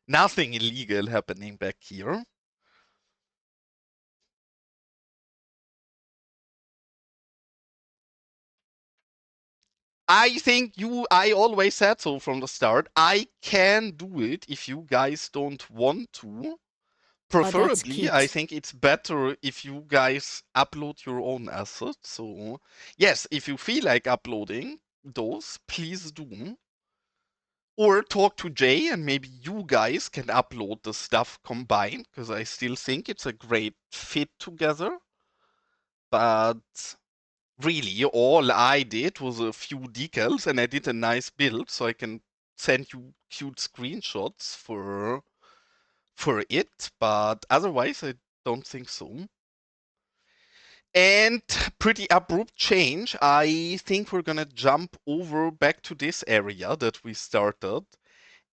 illegal happening back here. I always said so from the start. I can do it if you guys don't want to. That's Preferably, I cute. think it's better if you guys upload your own assets. So, yes, if you feel like uploading those, please do. Or talk to Jay and maybe you guys can upload the stuff combined because I still think it's a great fit together. But really, all I did was a few decals and I did a nice build so I can send you cute screenshots for it. But otherwise, I don't think so. And pretty abrupt change. I think we're gonna jump over back to this area that we started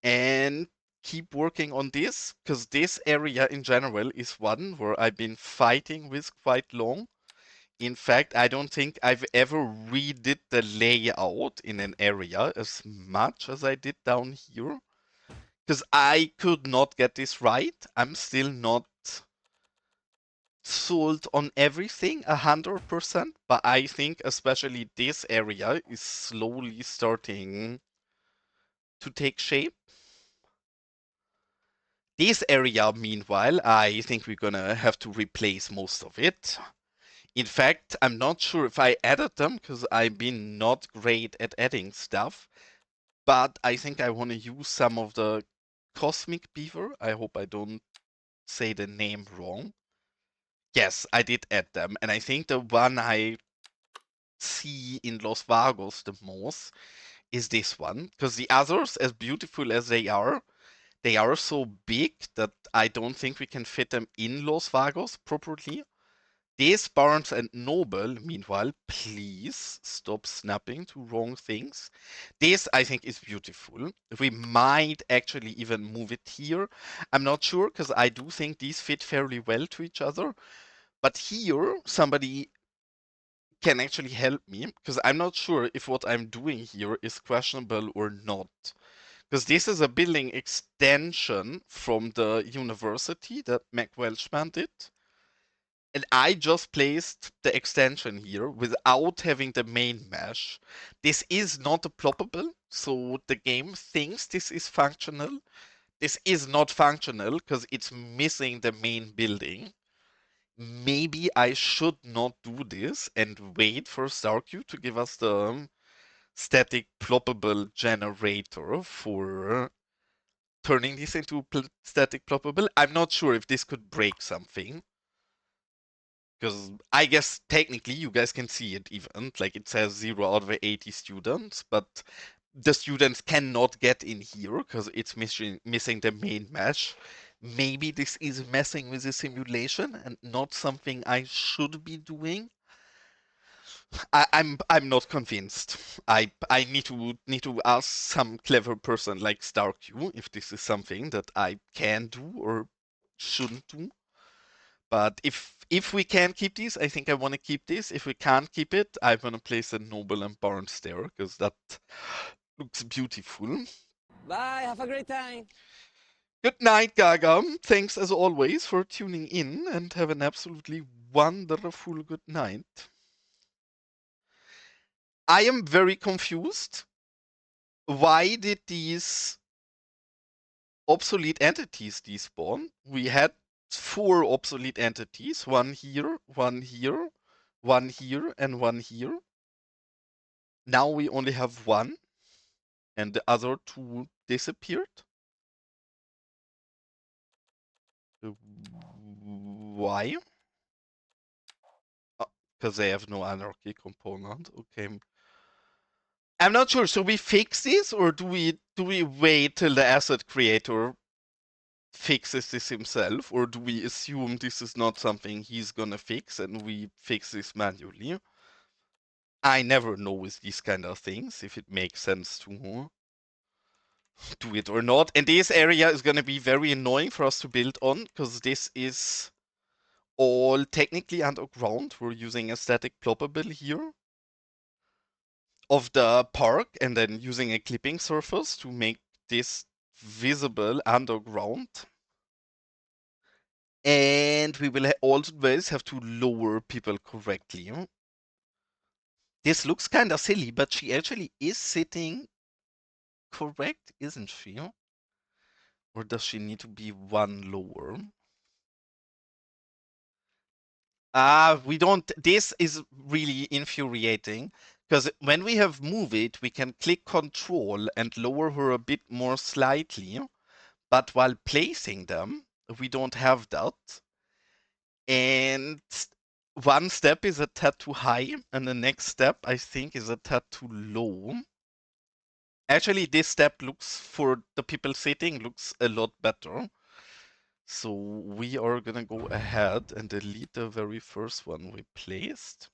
and keep working on this because this area in general is one where I've been fighting with quite long. In fact, I don't think I've ever redid the layout in an area as much as I did down here because I could not get this right. I'm still not sold on everything 100%, but I think especially this area is slowly starting to take shape. This area, meanwhile, I think we're gonna have to replace most of it. In fact, I'm not sure if I added them because I've been not great at adding stuff, but I think I want to use some of the cosmic beaver. I hope I don't say the name wrong. Yes, I did add them, and I think the one I see in Los Vagos the most is this one, because the others, as beautiful as they are so big that I don't think we can fit them in Los Vagos properly. This Barnes and Noble, meanwhile, please stop snapping to wrong things. This, I think, is beautiful. We might actually even move it here. I'm not sure, because I do think these fit fairly well to each other. But here, somebody can actually help me, because I'm not sure if what I'm doing here is questionable or not. Because this is a building extension from the university that Mac Welshman did. And I just placed the extension here without having the main mesh. This is not a ploppable, so the game thinks this is functional. This is not functional because it's missing the main building. Maybe I should not do this and wait for StarQ to give us the static ploppable generator for turning this into static ploppable. I'm not sure if this could break something. Because I guess technically you guys can see it even. Like it says 0 out of 80 students, but the students cannot get in here because it's missing the main mesh. Maybe this is messing with the simulation and not something I should be doing. I'm not convinced. I need to ask some clever person like StarQ if this is something that I can do or shouldn't do. But if we can keep these, I think I want to keep this. If we can't keep it, I want to place a Noble and Barnes there because that looks beautiful. Bye, have a great time. Good night, Gaga. Thanks as always for tuning in and have an absolutely wonderful good night. I am very confused. Why did these obsolete entities despawn? We had 4 obsolete entities, one here, one here, one here, and one here. Now we only have one, and the other 2 disappeared. Why? Because they have no anarchy component. Okay. I'm not sure. Should we fix this, or do we wait till the asset creator fixes this himself, or do we assume this is not something he's gonna fix and we fix this manually? I never know with these kind of things if it makes sense to do it or not. And this area is gonna be very annoying for us to build on because this is all technically underground. We're using a static ploppable here of the park and then using a clipping surface to make this visible underground. And we will always have to lower people correctly. This looks kind of silly, but she actually is sitting correct, isn't she? Or does she need to be one lower? We don't. This is really infuriating because when we have move it, we can click control and lower her a bit more slightly. But while placing them, we don't have that. And one step is a tad too high, and the next step I think is a tad too low. Actually, this step looks for the people sitting looks a lot better. So we are gonna go ahead and delete the very first one we placed.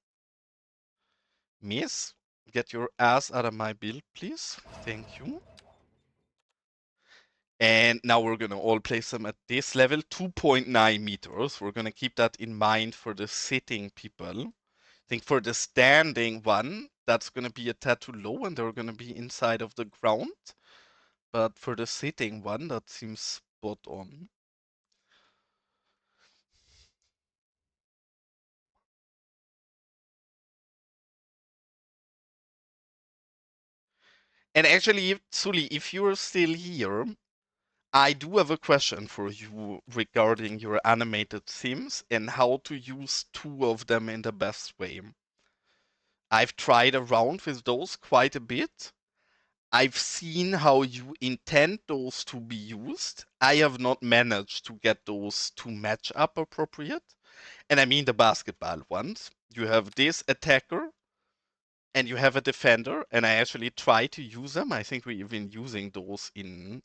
Miss, get your ass out of my build, please. Thank you. And now we're gonna all place them at this level, 2.9 meters. We're gonna keep that in mind for the sitting people. I think for the standing one, that's gonna be a tad too low and they're gonna be inside of the ground. But for the sitting one, that seems spot on. And actually, Sully, if you're still here, I do have a question for you regarding your animated themes and how to use two of them in the best way. I've tried around with those quite a bit. I've seen how you intend those to be used. I have not managed to get those to match up appropriate. And I mean the basketball ones. You have this attacker and you have a defender, and I actually try to use them. I think we're even using those in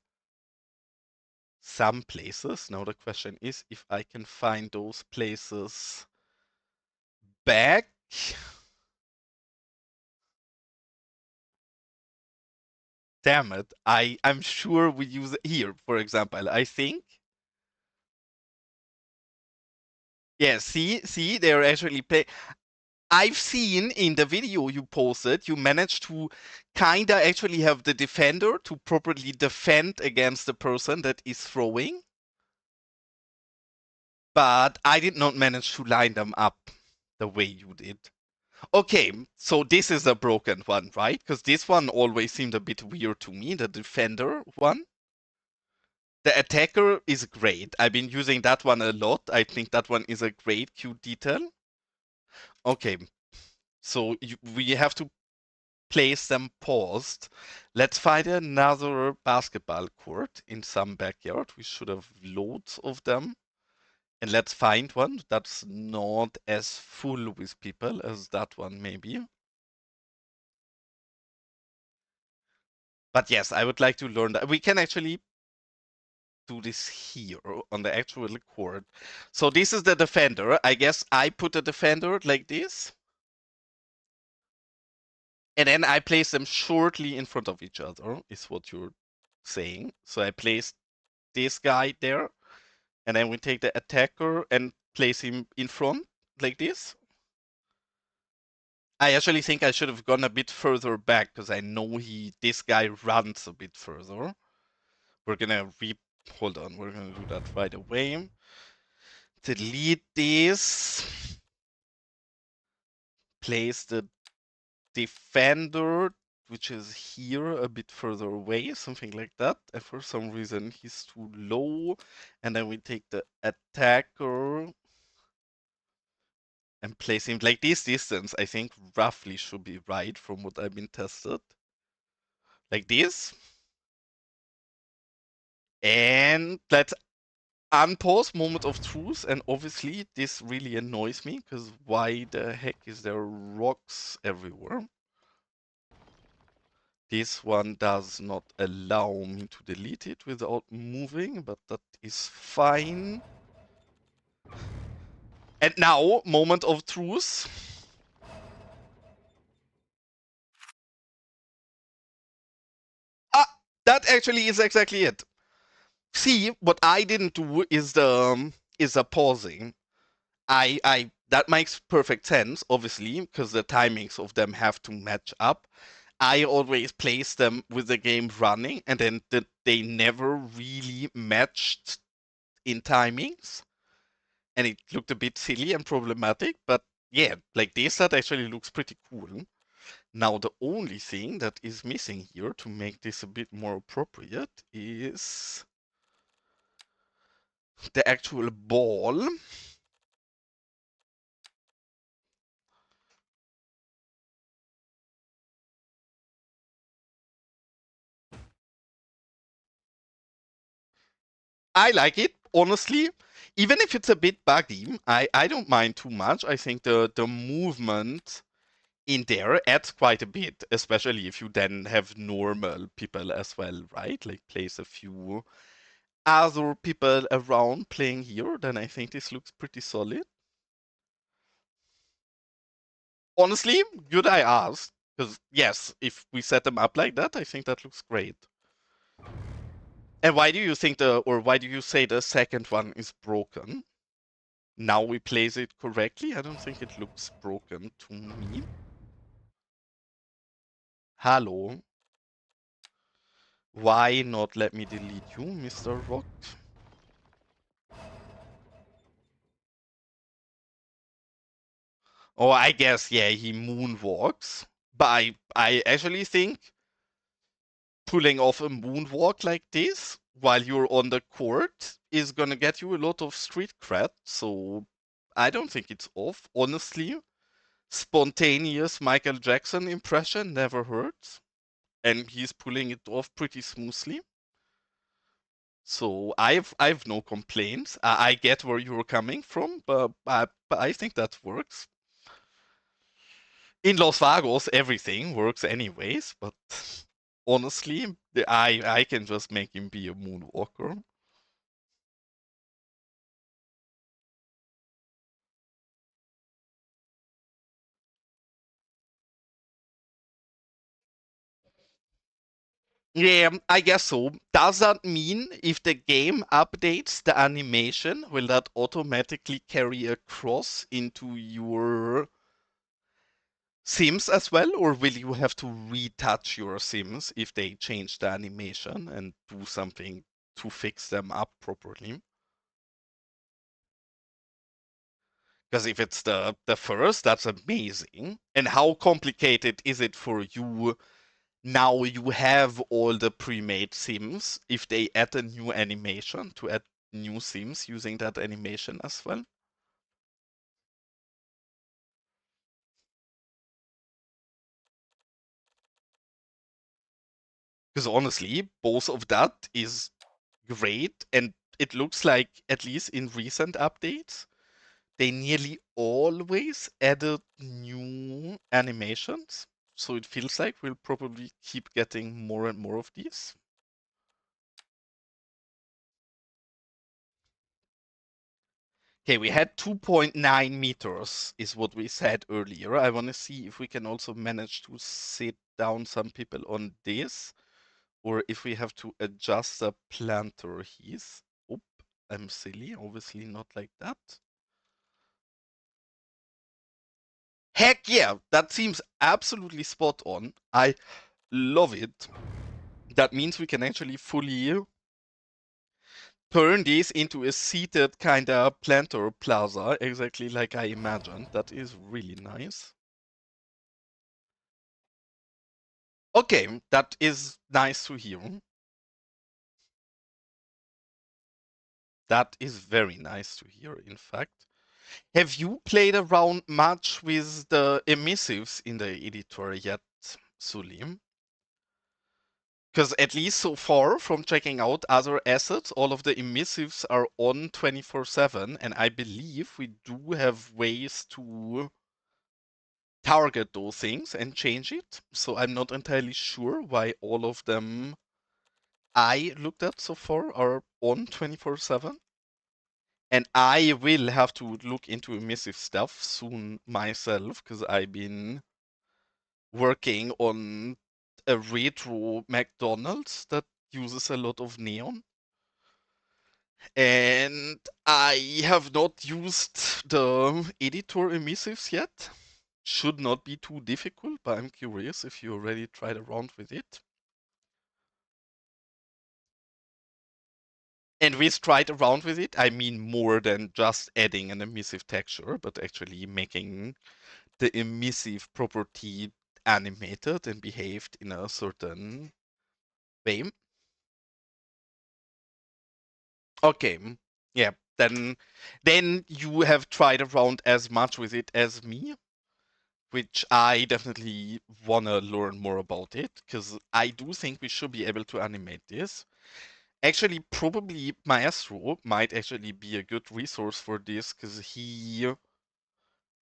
some places. Now the question is if I can find those places back. Damn it. I'm sure we use it here, for example. I think. Yeah, see, they're actually play. I've seen in the video you posted, you managed to kinda actually have the defender to properly defend against the person that is throwing. But I did not manage to line them up the way you did. Okay, so this is a broken one, right? Because this one always seemed a bit weird to me, the defender one. The attacker is great. I've been using that one a lot. I think that one is a great cute detail. Okay, so we have to place them paused. Let's find another basketball court in some backyard. We should have loads of them. And let's find one that's not as full with people as that one, maybe. But yes, I would like to learn that. We can actually do this here on the actual court. So this is the defender. I guess I put a defender like this. And then I place them shortly in front of each other, is what you're saying. So I place this guy there. And then we take the attacker and place him in front like this. I actually think I should have gone a bit further back because I know this guy runs a bit further. We're gonna hold on, we're gonna do that right away. Delete this. Place the defender, which is here a bit further away, something like that. And for some reason he's too low. And then we take the attacker and place him like this distance. I think roughly should be right from what I've been tested. Like this. And let's unpause moment of truth. And obviously this really annoys me because why the heck is there rocks everywhere? This one does not allow me to delete it without moving, but that is fine. And now, moment of truth. Ah, that actually is exactly it. See, what I didn't do is the pausing. I that makes perfect sense, obviously, because the timings of them have to match up. I always place them with the game running, and then they never really matched in timings, and it looked a bit silly and problematic. But yeah, like this, that actually looks pretty cool. Now, the only thing that is missing here to make this a bit more appropriate is the actual ball. I like it, honestly. Even if it's a bit buggy, I don't mind too much. I think the movement in there adds quite a bit, especially if you then have normal people as well, right? Like place a few other people around playing here, then I think this looks pretty solid. Honestly, good I asked. Because yes, if we set them up like that, I think that looks great. And why do you think why do you say the second one is broken? Now we place it correctly? I don't think it looks broken to me. Hello. Why not let me delete you, Mr. Rock? Oh, I guess, yeah, he moonwalks. But I actually think pulling off a moonwalk like this while you're on the court is gonna get you a lot of street cred. So I don't think it's off. Honestly, spontaneous Michael Jackson impression never hurts, and he's pulling it off pretty smoothly. So I've no complaints. I get where you're coming from, but I think that works. In Los Vagos, everything works anyways. But honestly, I can just make him be a moonwalker. Yeah, I guess so. Does that mean if the game updates the animation, will that automatically carry across into your Sims as well, or will you have to retouch your Sims if they change the animation and do something to fix them up properly? Because if it's the first, that's amazing. And how complicated is it for you now you have all the pre-made Sims if they add a new animation to add new Sims using that animation as well? Because honestly, both of that is great, and it looks like, at least in recent updates, they nearly always added new animations. So it feels like we'll probably keep getting more and more of these. Okay, we had 2.9 meters, is what we said earlier. I want to see if we can also manage to sit down some people on this, or if we have to adjust the planter heath. Oop, I'm silly. Obviously not like that. Heck yeah, that seems absolutely spot on. I love it. That means we can actually fully turn this into a seated kind of planter plaza, exactly like I imagined. That is really nice. Okay, that is nice to hear. That is very nice to hear, in fact. Have you played around much with the emissives in the editor yet, Sulim? Because at least so far, from checking out other assets, all of the emissives are on 24/7, and I believe we do have ways to target those things and change it. So I'm not entirely sure why all of them I looked at so far are on 24/7. And I will have to look into emissive stuff soon myself, because I've been working on a retro McDonald's that uses a lot of neon. And I have not used the editor emissives yet. Should not be too difficult, but I'm curious if you already tried around with it. And with tried around with it, I mean more than just adding an emissive texture, but actually making the emissive property animated and behaved in a certain way. Okay, yeah, then you have tried around as much with it as me, which I definitely wanna learn more about it, because I do think we should be able to animate this. Actually, probably Maestro might actually be a good resource for this, because he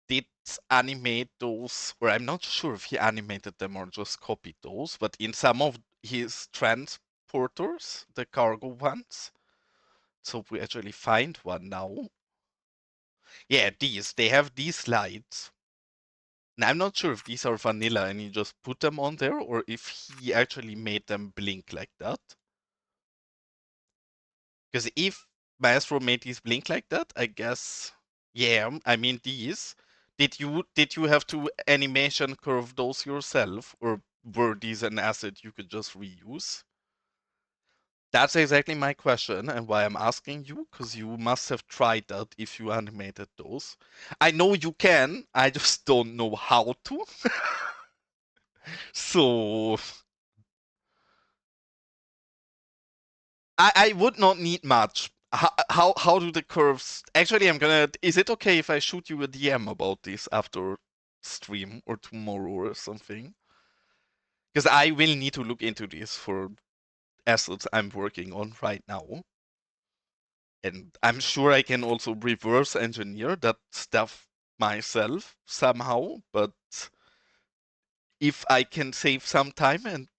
did animate those, or I'm not sure if he animated them or just copied those, but in some of his transporters, the cargo ones. So we actually find one now. Yeah, they have these slides. And I'm not sure if these are vanilla and he just put them on there, or if he actually made them blink like that. Because if Maestro made these blink like that, I guess, yeah, I mean these. Did you have to animation curve those yourself, or were these an asset you could just reuse? That's exactly my question, and why I'm asking you, because you must have tried that if you animated those. I know you can, I just don't know how to. So I would not need much. How do the curves? Actually, I'm gonna. Is it okay if I shoot you a DM about this after stream or tomorrow or something? Because I will need to look into this for assets I'm working on right now. And I'm sure I can also reverse engineer that stuff myself somehow, but if I can save some time and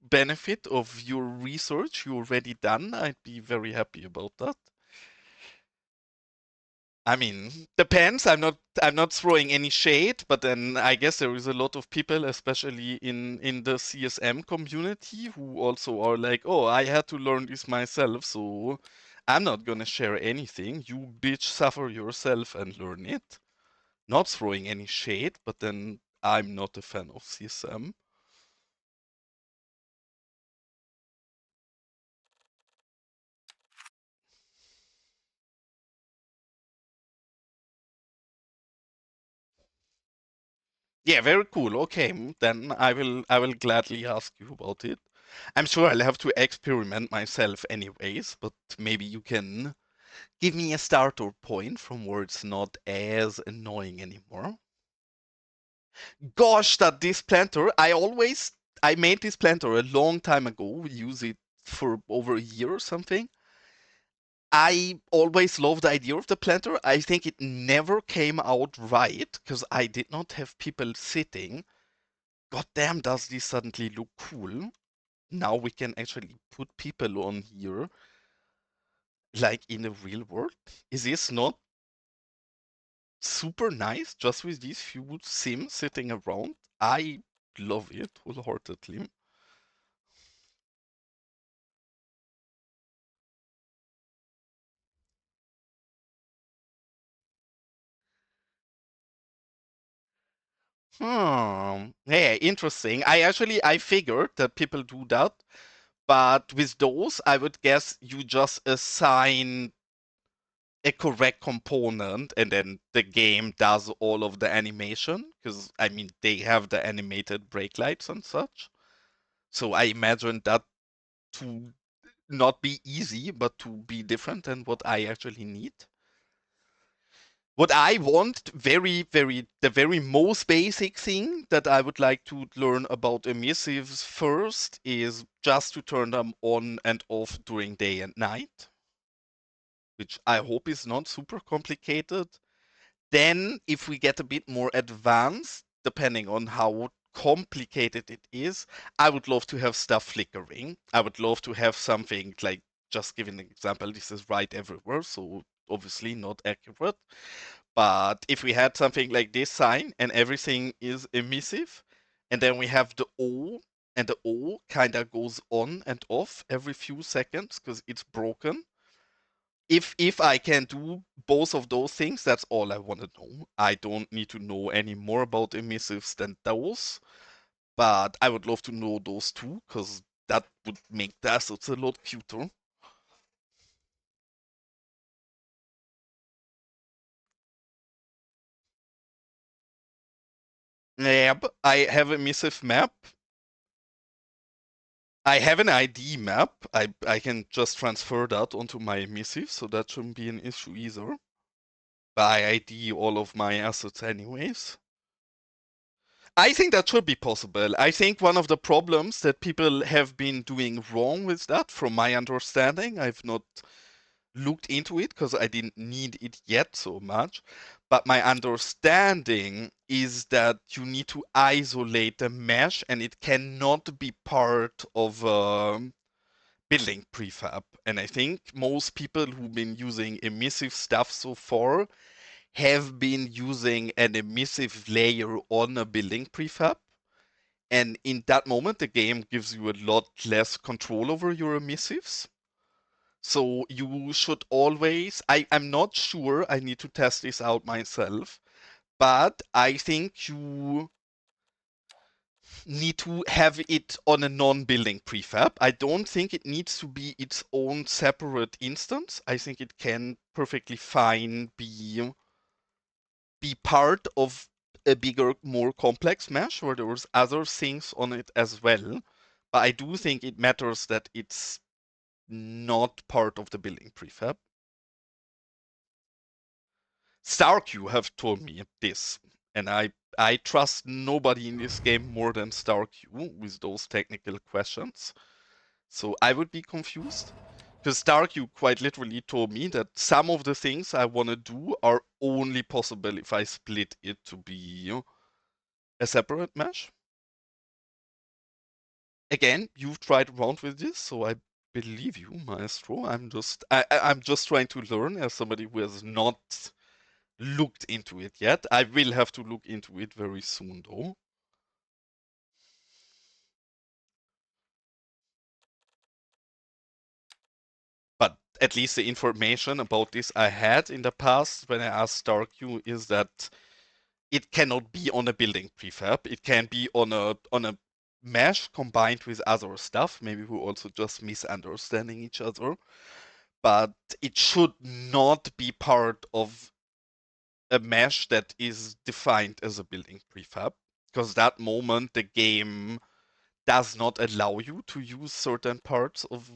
benefit of your research you already done, I'd be very happy about that. I mean, depends. I'm not throwing any shade, but then I guess there is a lot of people, especially in the CSM community, who also are like, "Oh, I had to learn this myself, so I'm not gonna share anything. You bitch suffer yourself and learn it." Not throwing any shade, but then I'm not a fan of CSM. Yeah, very cool. Okay, then I will gladly ask you about it. I'm sure I'll have to experiment myself anyways, but maybe you can give me a starter point from where it's not as annoying anymore. Gosh, that this planter, I made this planter a long time ago. We use it for over a year or something. I always loved the idea of the planter. I think it never came out right because I did not have people sitting. God damn, does this suddenly look cool? Now we can actually put people on here like in the real world. Is this not super nice just with these few sims sitting around? I love it wholeheartedly. Yeah, interesting. I figured that people do that, but with those, I would guess you just assign a correct component and then the game does all of the animation because I mean they have the animated brake lights and such. So I imagine that to not be easy, but to be different than what I actually need. What I want, the very most basic thing that I would like to learn about emissives first is just to turn them on and off during day and night, which I hope is not super complicated. Then, if we get a bit more advanced, depending on how complicated it is, I would love to have stuff flickering. I would love to have something like, just giving an example, this is right everywhere, so obviously not accurate. But if we had something like this sign and everything is emissive, and then we have the O, and the O kind of goes on and off every few seconds because it's broken, if I can do both of those things, that's all I want to know. I don't need to know any more about emissives than those, but I would love to know those two because that would make the assets a lot cuter. Yep, I have a emissive map. I have an ID map. I can just transfer that onto my emissive, so that shouldn't be an issue either. I ID all of my assets anyways. I think that should be possible. I think one of the problems that people have been doing wrong with that, from my understanding, I've not looked into it because I didn't need it yet so much. But my understanding is that you need to isolate the mesh and it cannot be part of building prefab. And I think most people who've been using emissive stuff so far have been using an emissive layer on a building prefab. And in that moment, the game gives you a lot less control over your emissives. So you should always, I'm not sure, I need to test this out myself, but I think you need to have it on a non-building prefab. I don't think it needs to be its own separate instance. I think it can perfectly fine be part of a bigger, more complex mesh where there's other things on it as well. But I do think it matters that it's not part of the building prefab. StarQ have told me this, and I trust nobody in this game more than StarQ with those technical questions. So I would be confused. Because StarQ quite literally told me that some of the things I want to do are only possible if I split it to be a separate mesh. Again, you've tried around with this, so I believe you, Maestro. I'm just trying to learn as somebody who has not looked into it yet. I will have to look into it very soon, though. But at least the information about this I had in the past when I asked StarQ is that it cannot be on a building prefab. It can be on a mesh combined with other stuff. Maybe we're also just misunderstanding each other. But it should not be part of a mesh that is defined as a building prefab. Because that moment the game does not allow you to use certain parts of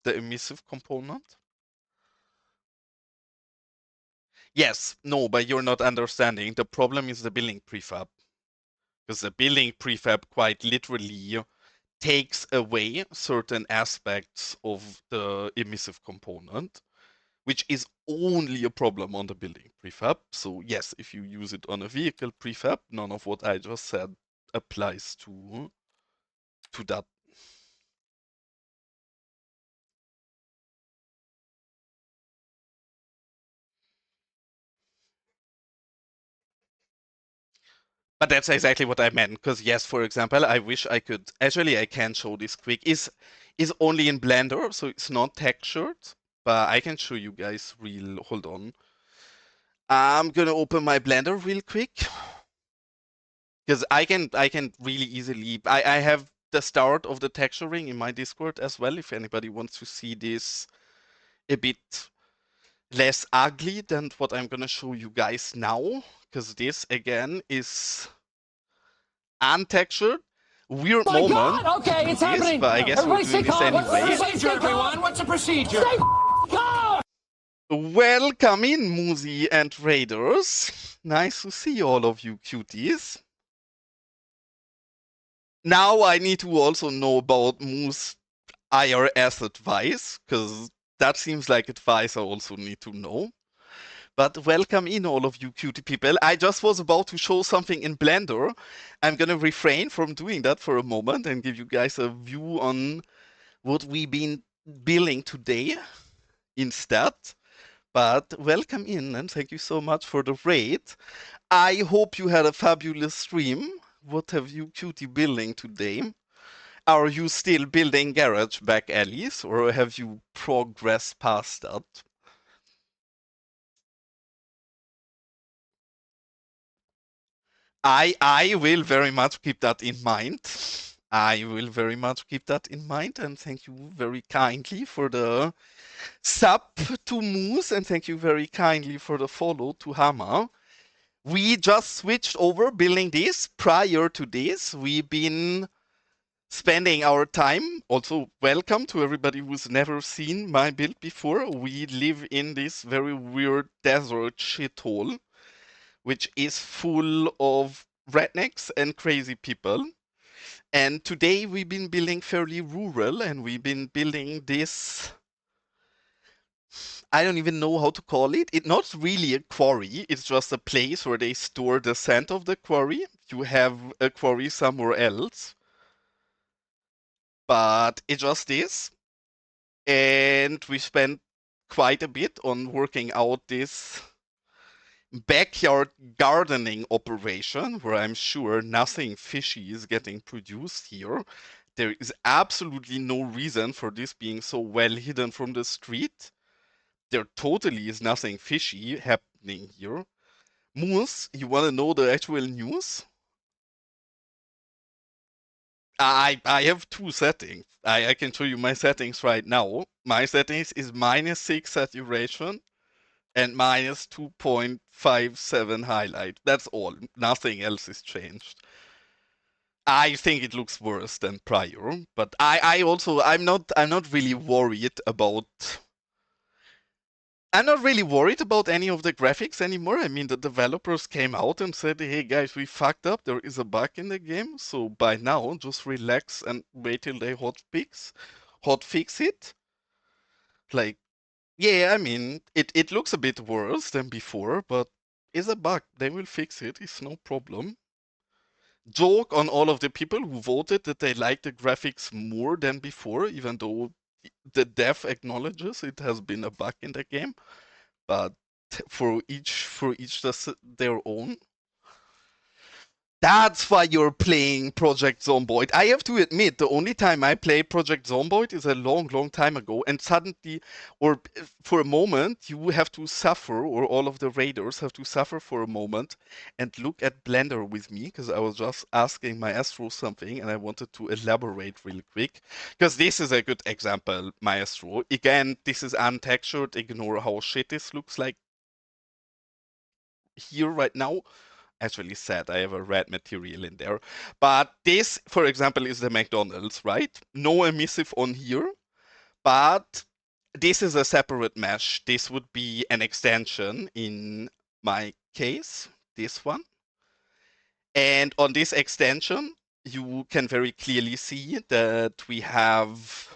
the emissive component. Yes, no, but you're not understanding. The problem is the building prefab. Because the building prefab quite literally takes away certain aspects of the emissive component, which is only a problem on the building prefab. So yes, if you use it on a vehicle prefab, none of what I just said applies to that. But that's exactly what I meant. Because yes, for example, I wish I could. Actually, I can show this quick. Is only in Blender, so it's not textured. But I can show you guys real. Hold on. I'm gonna open my Blender real quick because I can really easily. I have the start of the texturing in my Discord as well. If anybody wants to see this a bit less ugly than what I'm gonna show you guys now, because this again is untextured. Weird My moment God! Okay, to do it's this, happening. but I guess we're Everybody stay doing this calm. What's the anyway. procedure, everyone? What's the procedure? Stay calm. Welcome in, Muzi and Raiders. Nice to see all of you cuties. Now I need to also know about Moose IRS advice, because that seems like advice I also need to know. But welcome in, all of you cutie people. I just was about to show something in Blender. I'm gonna refrain from doing that for a moment and give you guys a view on what we've been building today instead. But welcome in and thank you so much for the raid. I hope you had a fabulous stream. What have you cutie building today? Are you still building garage back alleys or have you progressed past that? I will very much keep that in mind. I will very much keep that in mind and thank you very kindly for the sub to Moose and thank you very kindly for the follow to Hammer. We just switched over building this. Prior to this, we've been spending our time. Also, welcome to everybody who's never seen my build before. We live in this very weird desert shithole, which is full of rednecks and crazy people. And today we've been building fairly rural and we've been building this. I don't even know how to call it. It's not really a quarry, it's just a place where they store the sand of the quarry. You have a quarry somewhere else. But it just is. And we spent quite a bit on working out this backyard gardening operation where I'm sure nothing fishy is getting produced here. There is absolutely no reason for this being so well hidden from the street. There totally is nothing fishy happening here. Moose, you want to know the actual news? I have two settings. I can show you my settings right now. My settings is -6 saturation and -2.57 highlight. That's all. Nothing else is changed. I think it looks worse than prior, but I'm not really worried about any of the graphics anymore. I mean, the developers came out and said, "Hey guys, we fucked up. There is a bug in the game. So by now, just relax and wait till they hot fix it." Like, yeah, I mean, it looks a bit worse than before, but it's a bug. They will fix it. It's no problem. Joke on all of the people who voted that they like the graphics more than before, even though the dev acknowledges it has been a bug in the game. But for each their own. That's why you're playing Project Zomboid. I have to admit, the only time I played Project Zomboid is a long, long time ago, and suddenly, or for a moment, you have to suffer, or all of the raiders have to suffer for a moment and look at Blender with me, because I was just asking Maestro something, and I wanted to elaborate real quick, because this is a good example, Maestro. Again, this is untextured, ignore how shit this looks like here right now. Actually sad. I have a red material in there. But this, for example, is the McDonald's, right? No emissive on here, but this is a separate mesh. This would be an extension in my case, this one. And on this extension, you can very clearly see that we have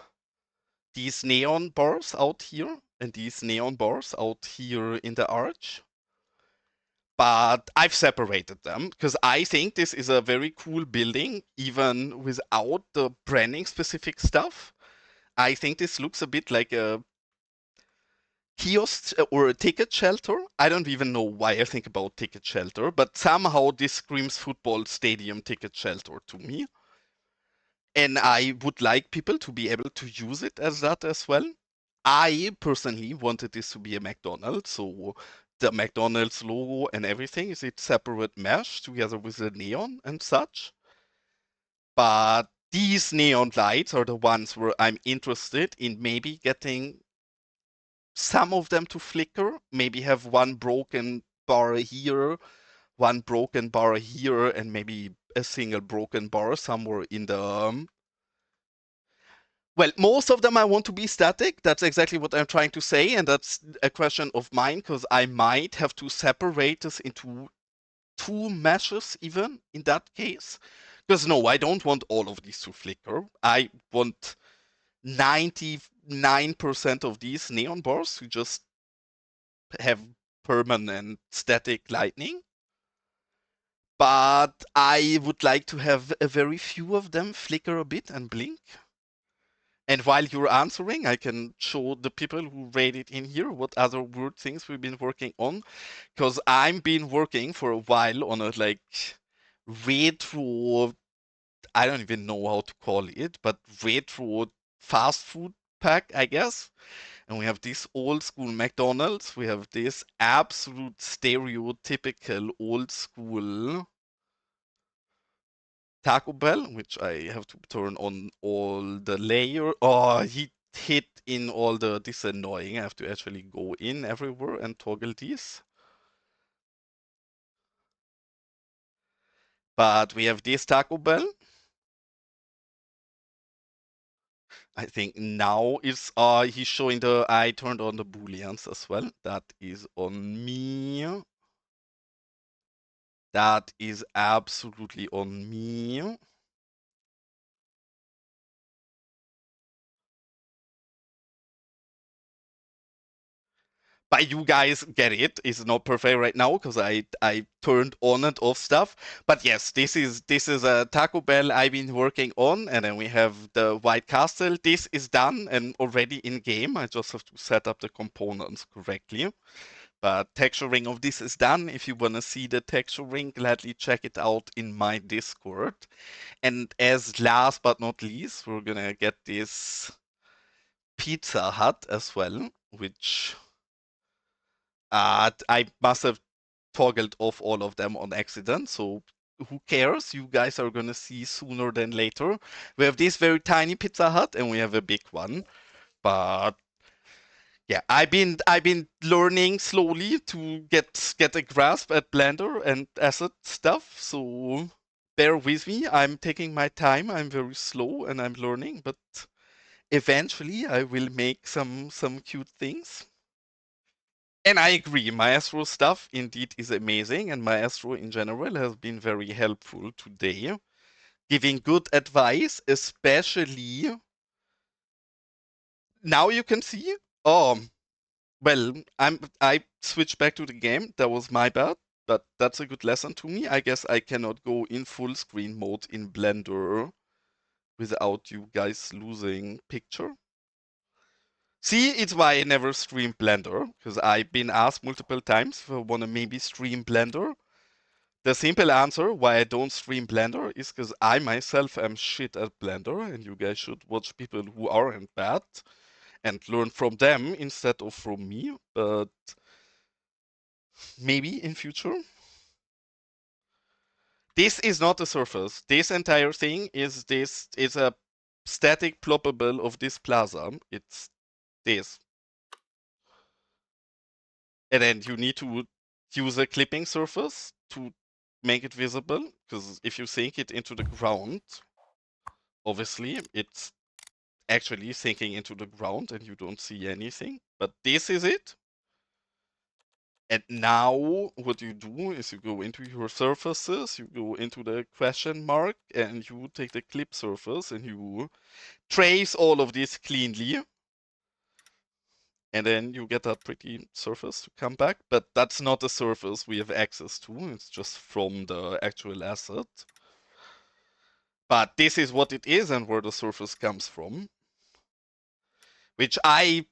these neon bars out here and these neon bars out here in the arch. But I've separated them because I think this is a very cool building, even without the branding specific stuff. I think this looks a bit like a kiosk or a ticket shelter. I don't even know why I think about ticket shelter, but somehow this screams football stadium ticket shelter to me. And I would like people to be able to use it as that as well. I personally wanted this to be a McDonald's, so the McDonald's logo and everything is its separate mesh together with the neon and such. But these neon lights are the ones where I'm interested in maybe getting some of them to flicker, maybe have one broken bar here, one broken bar here, and maybe a single broken bar somewhere in the well, most of them I want to be static. That's exactly what I'm trying to say, and that's a question of mine because I might have to separate this into two meshes even in that case. Because no, I don't want all of these to flicker. I want 99% of these neon bars to just have permanent static lightning. But I would like to have a very few of them flicker a bit and blink. And while you're answering, I can show the people who rated in here what other weird things we've been working on. Because I've been working for a while on a like retro, I don't even know how to call it, but retro fast food pack, I guess. And we have this old school McDonald's. We have this absolute stereotypical old school Taco Bell, which I have to turn on all the layer. Oh, he hit in all the. This is annoying. I have to actually go in everywhere and toggle these. But we have this Taco Bell. I think now is he's showing the. I turned on the booleans as well. That is on me. That is absolutely on me. But you guys get it. It's not perfect right now because I turned on and off stuff. But yes, this is a Taco Bell I've been working on, and then we have the White Castle. This is done and already in game. I just have to set up the components correctly. But texturing of this is done. If you want to see the texturing, gladly check it out in my Discord. And as last but not least, we're gonna get this Pizza Hut as well, which I must have toggled off all of them on accident, so who cares? You guys are gonna see sooner than later. We have this very tiny Pizza Hut and we have a big one. But yeah, I've been learning slowly to get a grasp at Blender and asset stuff, so bear with me. I'm taking my time. I'm very slow and I'm learning, but eventually I will make some cute things. And I agree, Maestro stuff indeed is amazing, and Maestro in general has been very helpful today, giving good advice, especially now you can see. Oh, well, I switched back to the game. That was my bad, but that's a good lesson to me. I guess I cannot go in full screen mode in Blender without you guys losing picture. See, it's why I never stream Blender, because I've been asked multiple times if I want to maybe stream Blender. The simple answer why I don't stream Blender is because I myself am shit at Blender, and you guys should watch people who aren't bad and learn from them instead of from me. But maybe in future. This is not a surface. This entire thing is a static ploppable of this plaza. It's this. And then you need to use a clipping surface to make it visible, because if you sink it into the ground, obviously it's actually sinking into the ground and you don't see anything. But this is it. And now what you do is you go into your surfaces, you go into the question mark, and you take the clip surface and you trace all of this cleanly. And then you get a pretty surface to come back, but that's not a surface we have access to. It's just from the actual asset. But this is what it is and where the surface comes from. Which I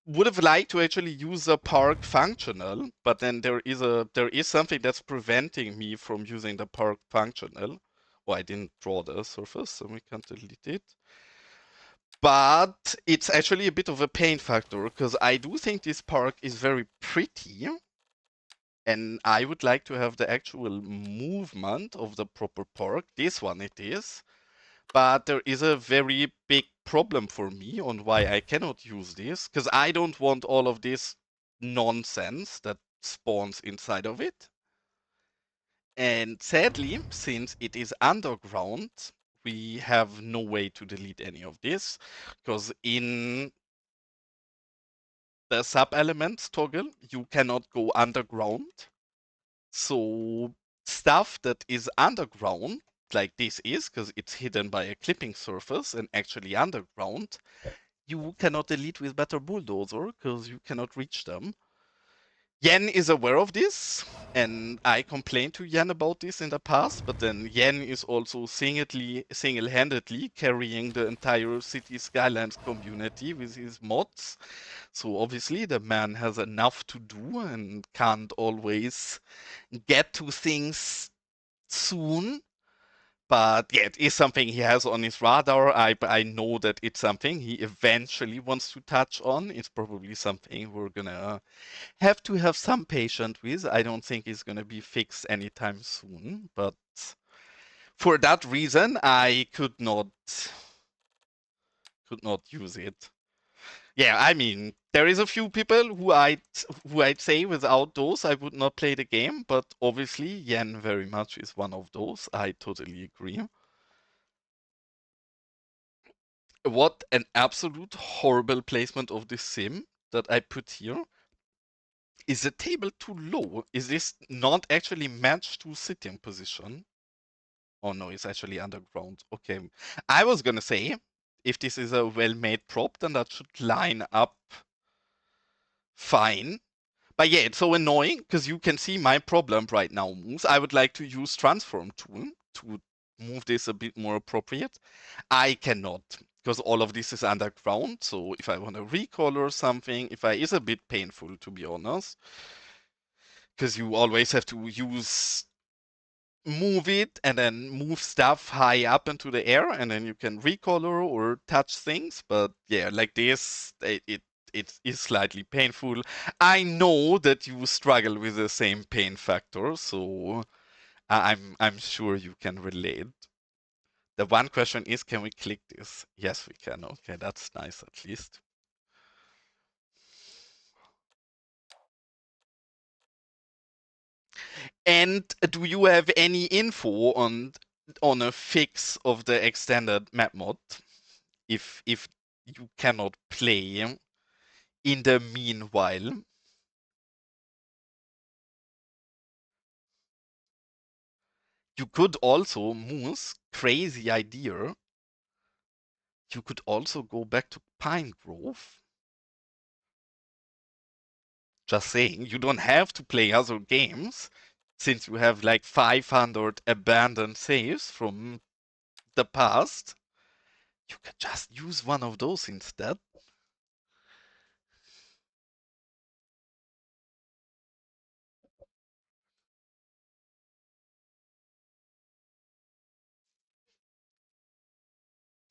would have liked to actually use a park functional, but then there is something that's preventing me from using the park functional. Oh, I didn't draw the surface, so we can't delete it. But it's actually a bit of a pain factor, because I do think this park is very pretty, and I would like to have the actual movement of the proper park. This one it is. But there is a very big problem for me on why I cannot use this, because I don't want all of this nonsense that spawns inside of it. And sadly, since it is underground, we have no way to delete any of this, because in the sub-elements toggle, you cannot go underground. So stuff that is underground, like this is, because it's hidden by a clipping surface and actually underground, you cannot delete with Better Bulldozer because you cannot reach them. Yen is aware of this, and I complained to Yen about this in the past, but then Yen is also single-handedly carrying the entire Cities Skylines community with his mods. So obviously the man has enough to do and can't always get to things soon. But yeah, it is something he has on his radar. I know that it's something he eventually wants to touch on. It's probably something we're gonna have to have some patience with. I don't think it's gonna be fixed anytime soon. But for that reason, I could not use it. Yeah, I mean, there is a few people who I'd say without those I would not play the game, but obviously Yen very much is one of those. I totally agree. What an absolute horrible placement of this sim that I put here. Is the table too low? Is this not actually matched to sitting position? Oh no, it's actually underground. Okay. I was gonna say, if this is a well-made prop, then that should line up fine. But yeah, it's so annoying because you can see my problem right now moves. I would like to use transform tool to move this a bit more appropriate. I cannot because all of this is underground. So if I want to recolor something, if I is a bit painful to be honest, because you always have to move it and then move stuff high up into the air and then you can recolor or touch things. But yeah, like this, it is slightly painful. I know that you struggle with the same pain factor, so I'm sure you can relate. The one question is, can we click this? Yes, we can. Okay, that's nice at least. And do you have any info on on a fix of the extended map mod. If you cannot play in the meanwhile. You could also, Moose, crazy idea, you could also go back to Pine Grove. Just saying, you don't have to play other games since you have like 500 abandoned saves from the past. You could just use one of those instead.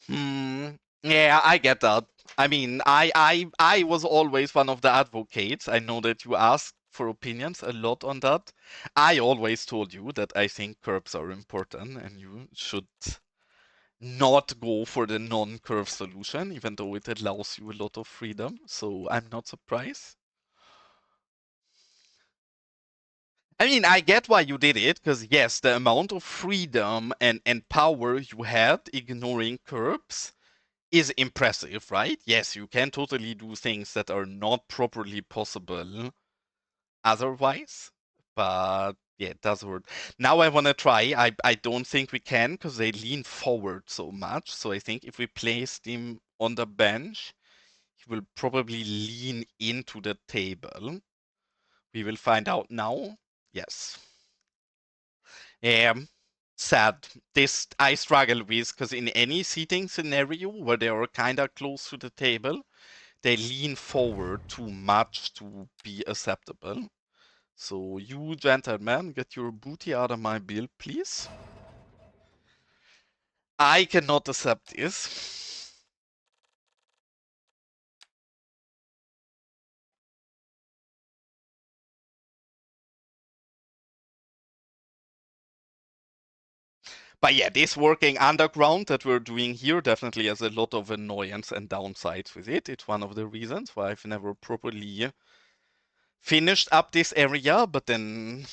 Hmm. Yeah, I get that. I mean, I was always one of the advocates. I know that you asked for opinions a lot on that. I always told you that I think curbs are important and you should not go for the non-curve solution, even though it allows you a lot of freedom. So I'm not surprised. I mean, I get why you did it, because yes, the amount of freedom and power you had ignoring curbs is impressive, right? Yes, you can totally do things that are not properly possible otherwise, but yeah, it does work. Now I want to try. I don't think we can because they lean forward so much. So I think if we place him on the bench, he will probably lean into the table. We will find out now. Yes. Sad. This I struggle with because in any seating scenario where they are kind of close to the table, they lean forward too much to be acceptable. So you gentlemen, get your booty out of my bill, please. I cannot accept this. But yeah, this working underground that we're doing here definitely has a lot of annoyance and downsides with it. It's one of the reasons why I've never properly finished up this area, but then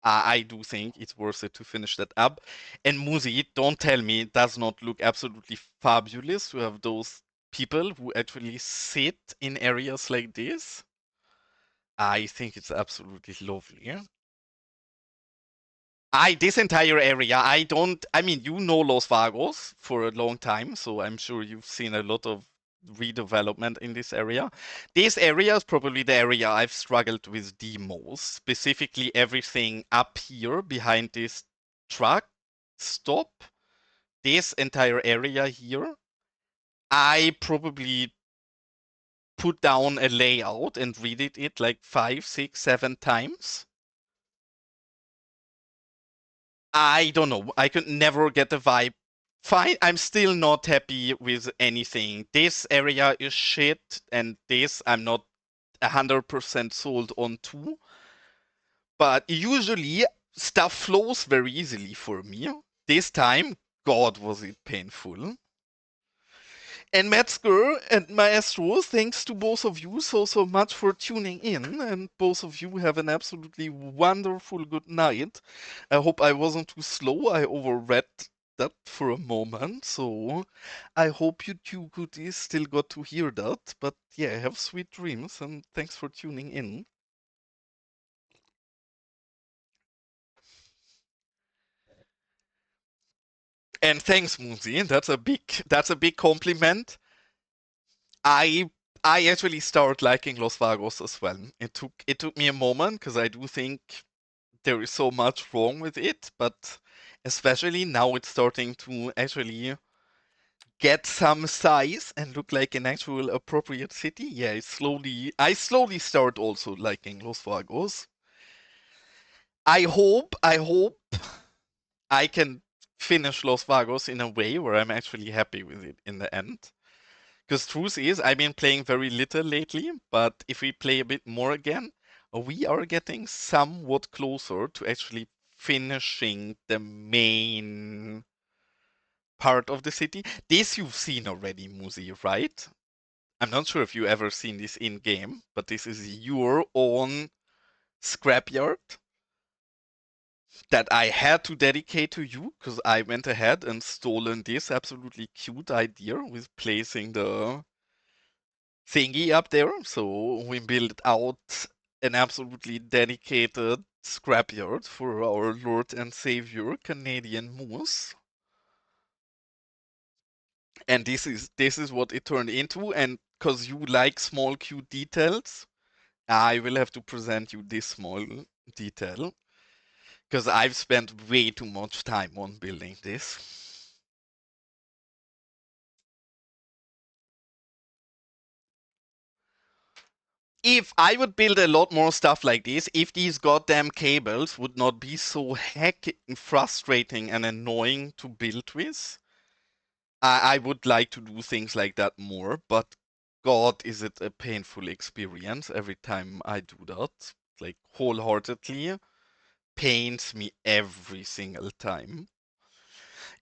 I do think it's worth it to finish that up. And Muzi, don't tell me it does not look absolutely fabulous to have those people who actually sit in areas like this. I think it's absolutely lovely. This entire area, I mean, you know Los Vagos for a long time, so I'm sure you've seen a lot of redevelopment in this area. This area is probably the area I've struggled with the most, specifically everything up here behind this truck stop. This entire area here, I probably put down a layout and read it like 5, 6, 7 times. I don't know. I could never get the vibe. Fine, I'm still not happy with anything. This area is shit, and this I'm not 100% sold on too. But usually stuff flows very easily for me. This time, God, was it painful. And Metzger and Maestro, thanks to both of you so much for tuning in. And both of you have an absolutely wonderful good night. I hope I wasn't too slow. I overread that for a moment. So I hope you two goodies still got to hear that. But yeah, have sweet dreams and thanks for tuning in. And thanks, Muzi. That's a big compliment. I I actually started liking Los Vagos as well. It took me a moment because I do think there is so much wrong with it, but especially now it's starting to actually get some size and look like an actual appropriate city. Yeah, I slowly start also liking Los Vagos. I hope I can finish Los Vagos in a way where I'm actually happy with it in the end. Because truth is, I've been playing very little lately, but if we play a bit more again, we are getting somewhat closer to actually finishing the main part of the city. This you've seen already, Muzi, right? I'm not sure if you ever seen this in game, but this is your own scrapyard. that I had to dedicate to you because I went ahead and stolen this absolutely cute idea with placing the thingy up there. So we built out an absolutely dedicated scrapyard for our Lord and Savior Canadian Moose. And this is what it turned into. And because you like small cute details, I will have to present you this small detail because I've spent way too much time on building this. If I would build a lot more stuff like this, if these goddamn cables would not be so heckin' frustrating and annoying to build with, I would like to do things like that more, but God, is it a painful experience every time I do that. Like, wholeheartedly, pains me every single time.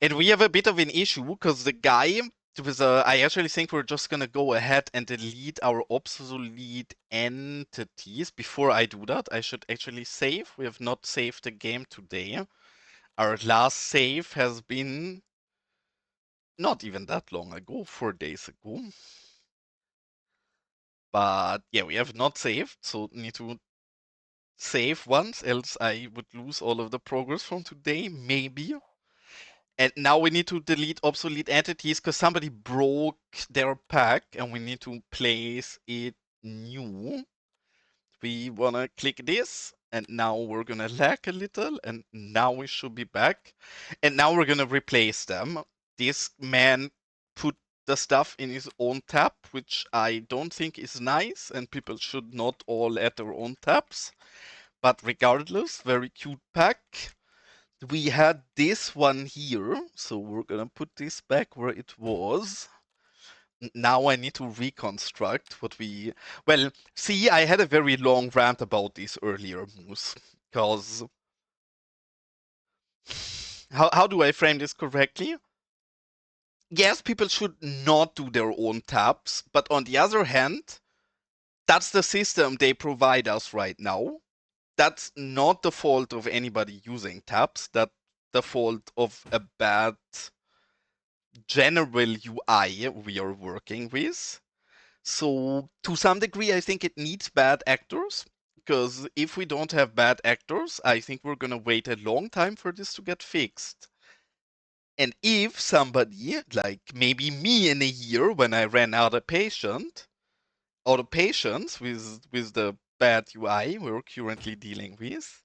And we have a bit of an issue because the guy I actually think we're just gonna go ahead and delete our obsolete entities. Before I do that, I should actually save. We have not saved the game today. Our last save has been not even that long ago, 4 days ago. But yeah, we have not saved, so need to save once, else I would lose all of the progress from today, maybe. And now we need to delete obsolete entities because somebody broke their pack and we need to place it new. We want to click this and now we're going to lag a little and now we should be back. And now we're going to replace them. This man put the stuff in his own tab, which I don't think is nice and people should not all add their own tabs. But regardless, very cute pack. We had this one here, so we're gonna put this back where it was. Now I need to reconstruct what we... Well, see, I had a very long rant about this earlier, Moose, because... How do I frame this correctly? Yes, people should not do their own tabs, but on the other hand, that's the system they provide us right now. That's not the fault of anybody using tabs, that's the fault of a bad general UI we are working with. So to some degree, I think it needs bad actors, because if we don't have bad actors, I think we're gonna wait a long time for this to get fixed. And if somebody, like maybe me in a year when I ran out of patience with the bad UI we're currently dealing with,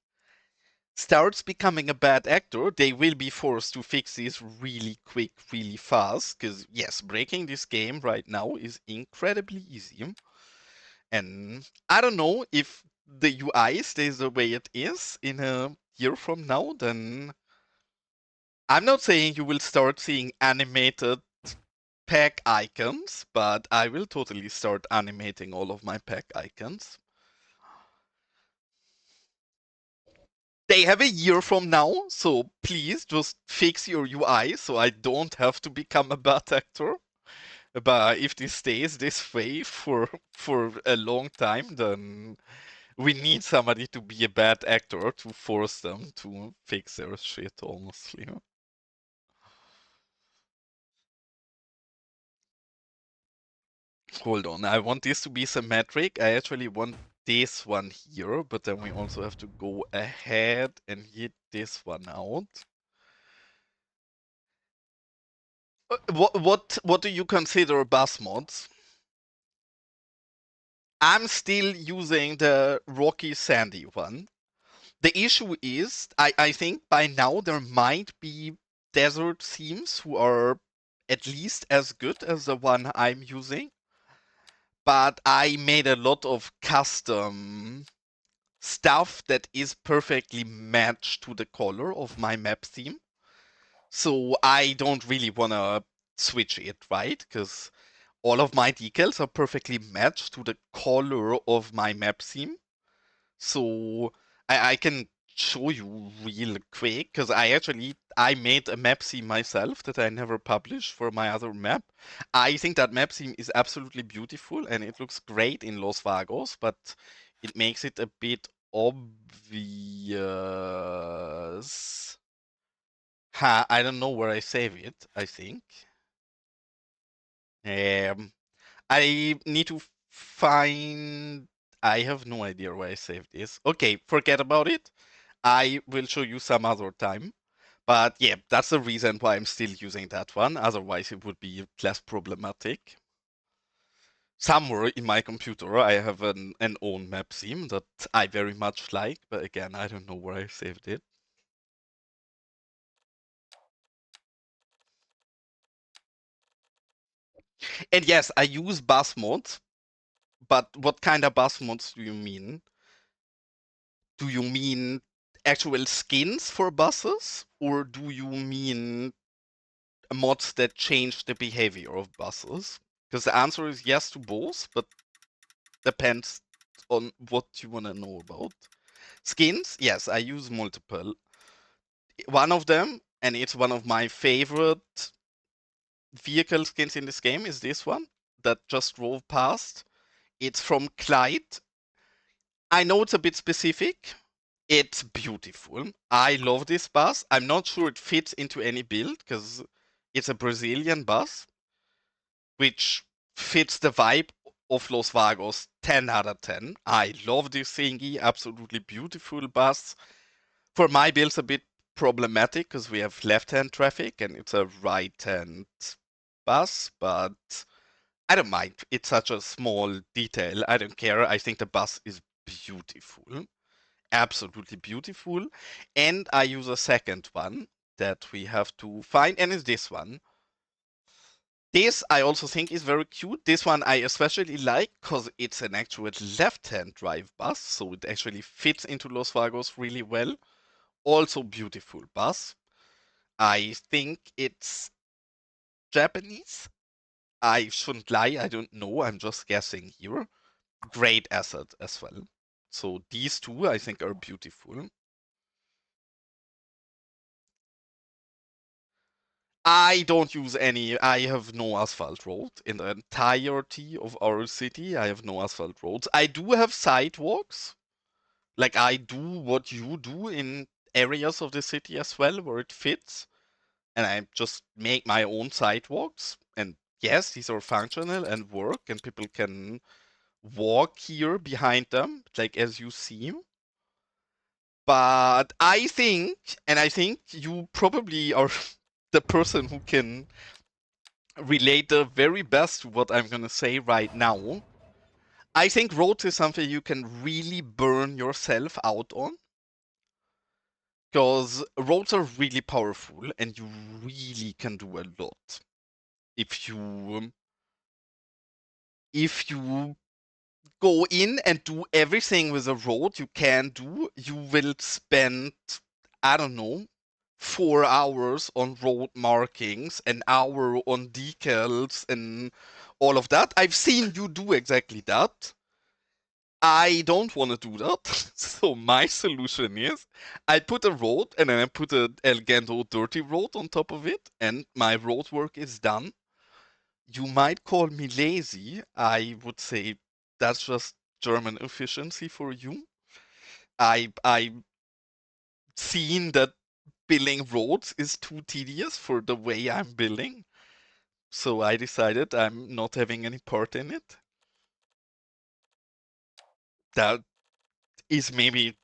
starts becoming a bad actor, they will be forced to fix this really quick, really fast. Because, yes, breaking this game right now is incredibly easy. And I don't know if the UI stays the way it is in a year from now, then I'm not saying you will start seeing animated pack icons, but I will totally start animating all of my pack icons. They have a year from now, so please just fix your UI so I don't have to become a bad actor. But if this stays this way for a long time, then we need somebody to be a bad actor to force them to fix their shit, honestly. Hold on, I want this to be symmetric. I actually want this one here, but then we also have to go ahead and hit this one out. What do you consider bus mods? I'm still using the Rocky Sandy one. The issue is, I think by now there might be desert themes who are at least as good as the one I'm using, but I made a lot of custom stuff that is perfectly matched to the color of my map theme. So I don't really want to switch it, right? Because all of my decals are perfectly matched to the color of my map theme. So I can show you real quick because I made a map theme myself that I never published for my other map. I think that map theme is absolutely beautiful and it looks great in Los Vagos, but it makes it a bit obvious. Ha, I don't know where I save it, I think. Um, I need to find. I have no idea where I saved this. Okay, forget about it. I will show you some other time. But yeah, that's the reason why I'm still using that one. Otherwise, it would be less problematic. Somewhere in my computer, I have an own map theme that I very much like, but again, I don't know where I saved it. And yes, I use bus mods, but what kind of bus mods do you mean? Do you mean actual skins for buses, or do you mean mods that change the behavior of buses? Because the answer is yes to both, but depends on what you want to know about. Skins, yes, I use multiple. One of them, and it's one of my favorite vehicle skins in this game, is this one that just drove past. It's from Clyde. I know it's a bit specific. It's beautiful. I love this bus. I'm not sure it fits into any build because it's a Brazilian bus, which fits the vibe of Los Vagos 10 out of 10. I love this thingy. Absolutely beautiful bus. For my build's a bit problematic because we have left-hand traffic and it's a right-hand bus, but I don't mind. It's such a small detail. I don't care. I think the bus is beautiful. Absolutely beautiful. And I use a second one that we have to find, and it's this one. This I also think is very cute. This one I especially like because it's an actual left-hand drive bus, so it actually fits into Los Vagos really well. Also beautiful bus. I think it's Japanese. I shouldn't lie, I don't know, I'm just guessing here. Great asset as well. So these two I think are beautiful. I don't use any, I have no asphalt road. In the entirety of our city, I have no asphalt roads. I do have sidewalks. Like I do what you do in areas of the city as well where it fits. And I just make my own sidewalks. And yes, these are functional and work, and people can walk here behind them, like as you see. But I think you probably are the person who can relate the very best to what I'm gonna say right now. I think roads is something you can really burn yourself out on. Because roads are really powerful and you really can do a lot. If you if you go in and do everything with a road you can do, you will spend, I don't know, 4 hours on road markings, an hour on decals, and all of that. I've seen you do exactly that. I don't want to do that. So my solution is I put a road and then I put a El Gendo dirty road on top of it, and my road work is done. You might call me lazy. I would say that's just German efficiency for you. I've seen that building roads is too tedious for the way I'm building, so I decided I'm not having any part in it. That is maybe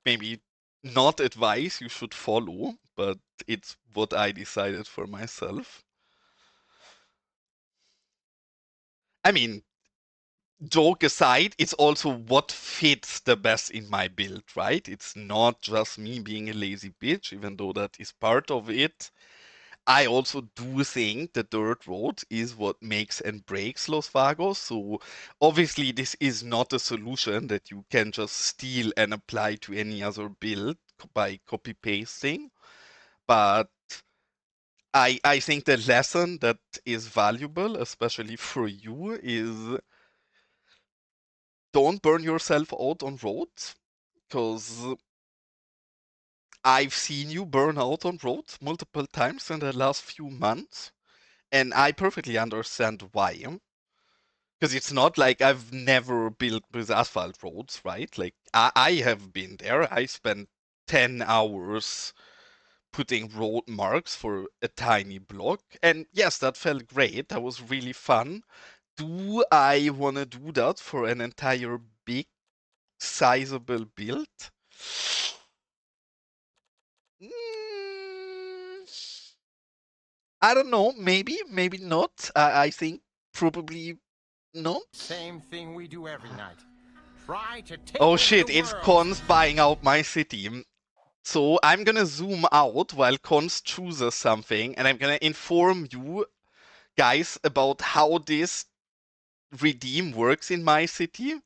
not advice you should follow, but it's what I decided for myself. I mean, joke aside, it's also what fits the best in my build, right? It's not just me being a lazy bitch, even though that is part of it. I also do think the dirt road is what makes and breaks Los Vagos. So obviously this is not a solution that you can just steal and apply to any other build by copy pasting. But I think the lesson that is valuable, especially for you, is don't burn yourself out on roads, because I've seen you burn out on roads multiple times in the last few months, and I perfectly understand why. Because it's not like I've never built with asphalt roads, right? Like I have been there. I spent 10 hours putting road marks for a tiny block. And yes, that felt great. That was really fun. Do I want to do that for an entire big, sizable build? Mm, I don't know. Maybe not. I think probably not. Same thing we do every night. Try to take Oh over the shit, it's world. Cons buying out my city. So I'm gonna zoom out while Cons chooses something, and I'm gonna inform you guys about how this redeem works in my city.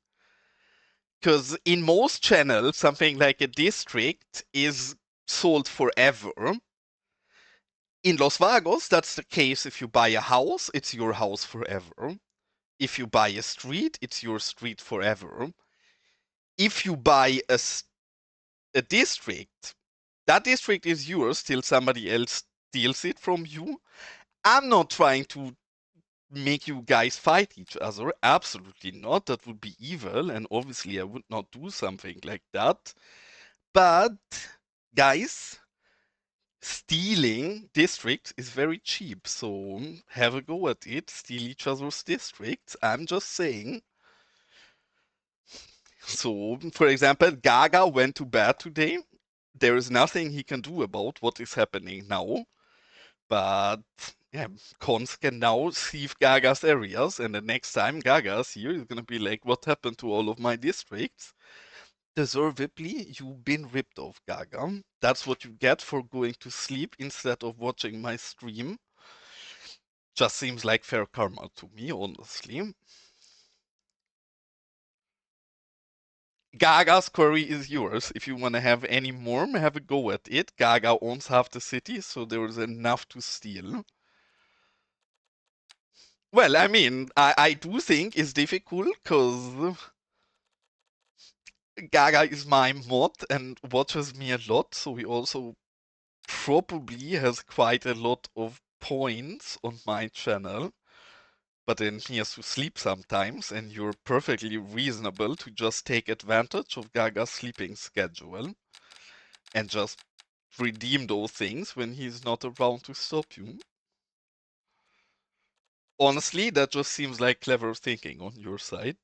Because in most channels, something like a district is sold forever. In Los Vagos, that's the case if you buy a house, it's your house forever. If you buy a street, it's your street forever. If you buy a district, that district is yours till somebody else steals it from you. I'm not trying to make you guys fight each other. Absolutely not. That would be evil, and obviously I would not do something like that. But, guys, stealing districts is very cheap, so have a go at it. Steal each other's districts. I'm just saying. So, for example, Gaga went to bed today. There is nothing he can do about what is happening now. But yeah, Cons can now sieve Gaga's areas, and the next time Gaga's here, he's gonna be like, what happened to all of my districts? Deservedly, you've been ripped off, Gaga. That's what you get for going to sleep instead of watching my stream. Just seems like fair karma to me, honestly. Gaga's quarry is yours. If you want to have any more, have a go at it. Gaga owns half the city, so there is enough to steal. Well, I mean, I do think it's difficult because Gaga is my mod and watches me a lot, so he also probably has quite a lot of points on my channel. But then he has to sleep sometimes, and you're perfectly reasonable to just take advantage of Gaga's sleeping schedule and just redeem those things when he's not around to stop you. Honestly, that just seems like clever thinking on your side.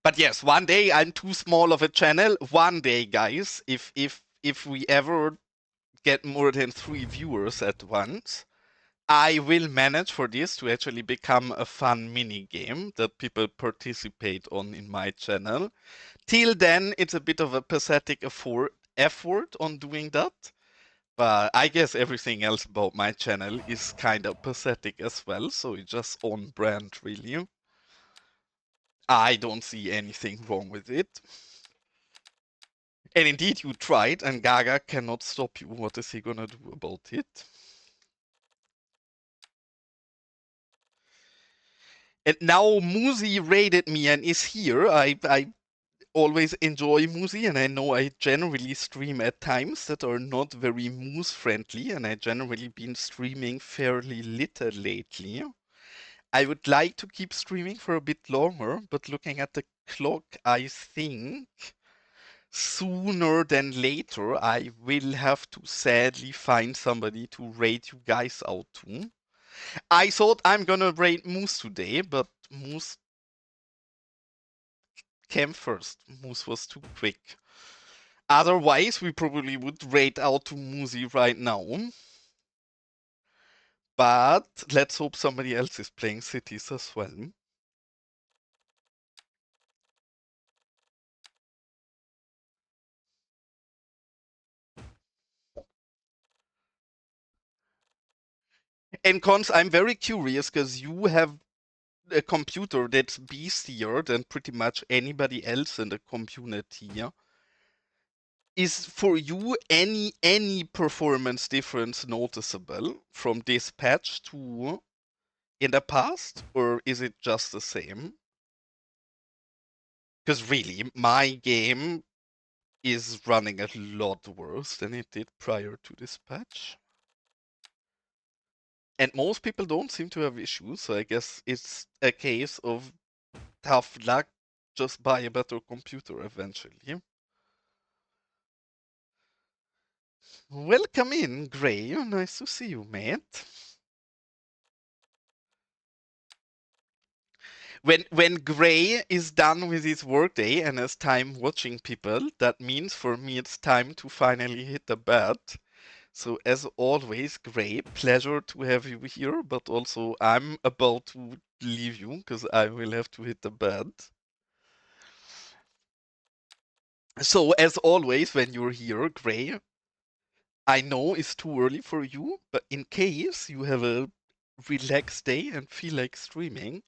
But yes, one day I'm too small of a channel. One day, guys, if we ever get more than 3 viewers at once, I will manage for this to actually become a fun mini game that people participate on in my channel. Till then, it's a bit of a pathetic effort on doing that. But I guess everything else about my channel is kind of pathetic as well, so it's just on brand, really. I don't see anything wrong with it. And indeed, you tried, and Gaga cannot stop you. What is he gonna do about it? And now Muzi raided me and is here. I always enjoy Muzi, and I know I generally stream at times that are not very Moose friendly, and I generally been streaming fairly little lately. I would like to keep streaming for a bit longer, but looking at the clock, I think sooner than later I will have to sadly find somebody to raid you guys out to. I thought I'm gonna raid Moose today, but Moose came first. Moose was too quick. Otherwise, we probably would raid out to Moosey right now. But let's hope somebody else is playing Cities as well. And Cons, I'm very curious because you have a computer that's beastier than pretty much anybody else in the community. Is for you any performance difference noticeable from this patch to in the past, or is it just the same? Because really, my game is running a lot worse than it did prior to this patch. And most people don't seem to have issues, so I guess it's a case of tough luck, just buy a better computer eventually. Welcome in, Gray. Nice to see you, mate. When Gray is done with his workday and has time watching people, that means for me it's time to finally hit the bed. So as always, Gray, pleasure to have you here, but also I'm about to leave you because I will have to hit the bed. So as always, when you're here, Gray, I know it's too early for you, but in case you have a relaxed day and feel like streaming,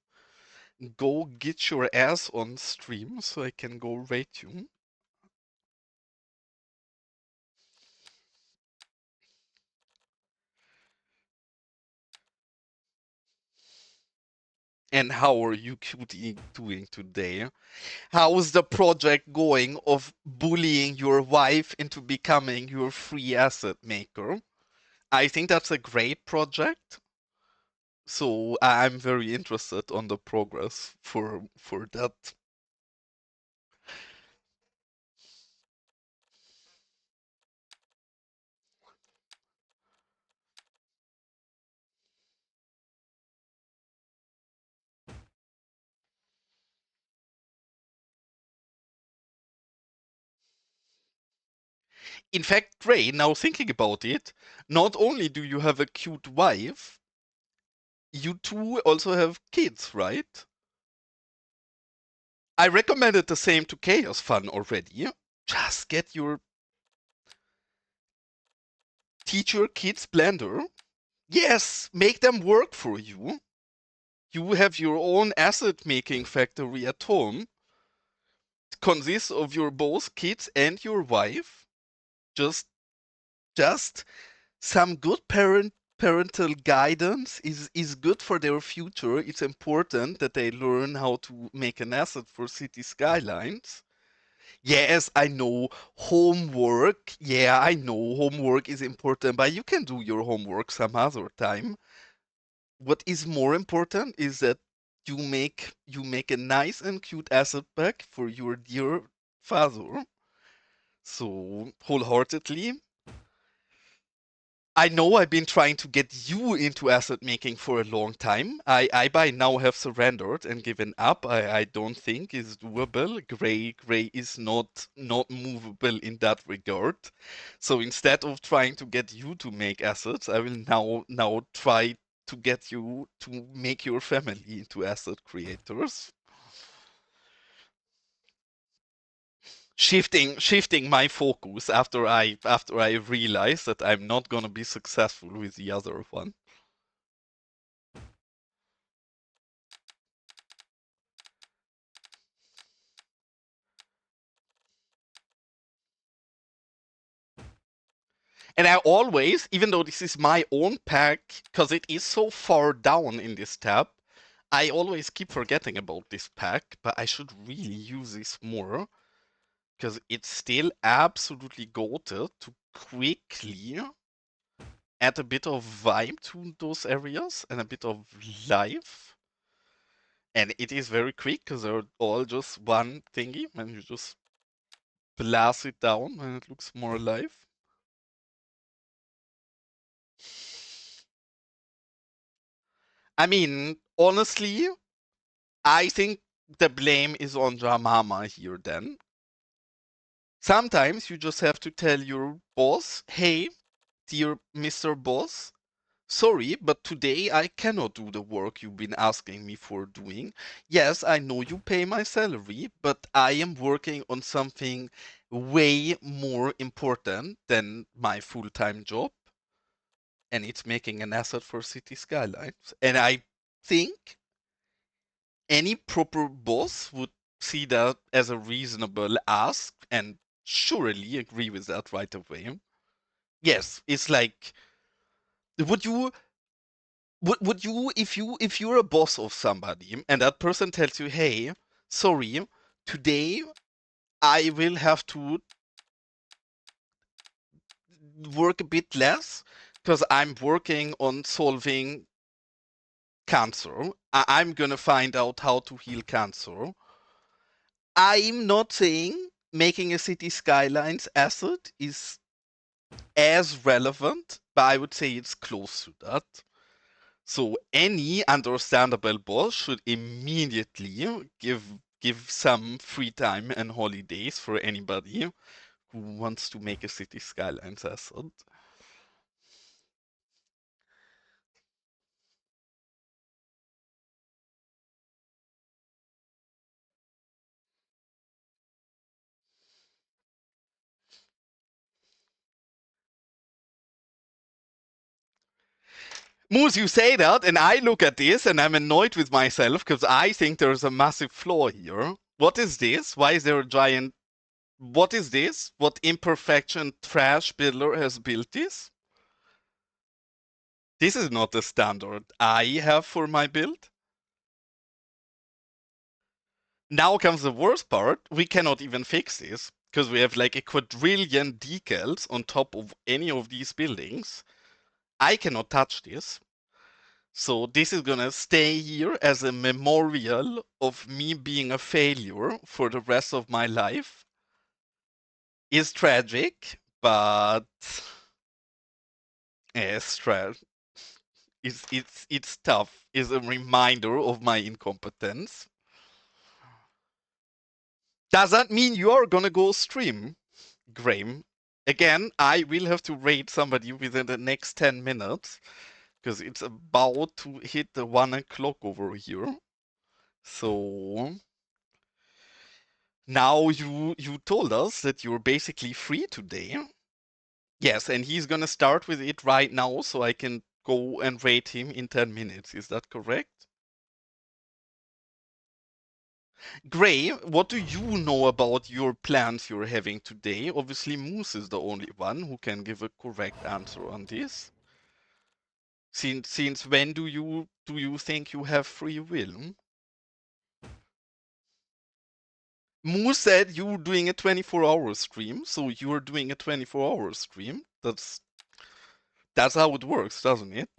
go get your ass on stream so I can go rate you. And how are you cutie doing today? How's the project going of bullying your wife into becoming your free asset maker? I think that's a great project. So I'm very interested on the progress for that. In fact, Ray, now thinking about it, not only do you have a cute wife, you two also have kids, right? I recommended the same to Chaos Fun already. Just get your teach your kids Blender. Yes, make them work for you. You have your own asset making factory at home. It consists of your both kids and your wife. Just just some good parental guidance is good for their future. It's important that they learn how to make an asset for City Skylines. Yes, I know homework. Yeah, I know homework is important, but you can do your homework some other time. What is more important is that you make a nice and cute asset pack for your dear father. So wholeheartedly, I know I've been trying to get you into asset making for a long time. I by now have surrendered and given up. I don't think is doable. Gray is not movable in that regard. So instead of trying to get you to make assets, I will now try to get you to make your family into asset creators. Shifting my focus after I realize that I'm not gonna be successful with the other one. And I always, even though this is my own pack, because it is so far down in this tab, I always keep forgetting about this pack, but I should really use this more, because it's still absolutely goated to quickly add a bit of vibe to those areas and a bit of life. And it is very quick, because they're all just one thingy, and you just blast it down and it looks more alive. I mean, honestly, I think the blame is on Jamama here then. Sometimes you just have to tell your boss, hey, dear Mr. Boss, sorry, but today I cannot do the work you've been asking me for doing. Yes, I know you pay my salary, but I am working on something way more important than my full-time job, and it's making an asset for City Skylines. And I think any proper boss would see that as a reasonable ask and surely agree with that right away. Yes, it's like would you would you if you're a boss of somebody and that person tells you, "Hey, sorry, today I will have to work a bit less because I'm working on solving cancer. I'm gonna find out how to heal cancer. I'm not saying making a City Skylines asset is as relevant, but I would say it's close to that. So any understandable boss should immediately give some free time and holidays for anybody who wants to make a City Skylines asset. Moose, you say that, and I look at this and I'm annoyed with myself because I think there's a massive flaw here. What is this? Why is there a giant. What is this? What imperfection trash builder has built this? This is not the standard I have for my build. Now comes the worst part. We cannot even fix this because we have like a quadrillion decals on top of any of these buildings. I cannot touch this. So this is gonna stay here as a memorial of me being a failure for the rest of my life. It's tragic, but it's it's tough. It's a reminder of my incompetence. Does that mean you are gonna go stream, Graham? Again, I will have to raid somebody within the next 10 minutes because it's about to hit the 1 o'clock over here. So now you told us that you're basically free today. Yes, and he's gonna start with it right now so I can go and rate him in 10 minutes. Is that correct? Gray, what do you know about your plans you're having today? Obviously, Moose is the only one who can give a correct answer on this. Since when do you think you have free will? Moose said you're doing a 24-hour stream, so you're doing a 24-hour stream. That's how it works, doesn't it?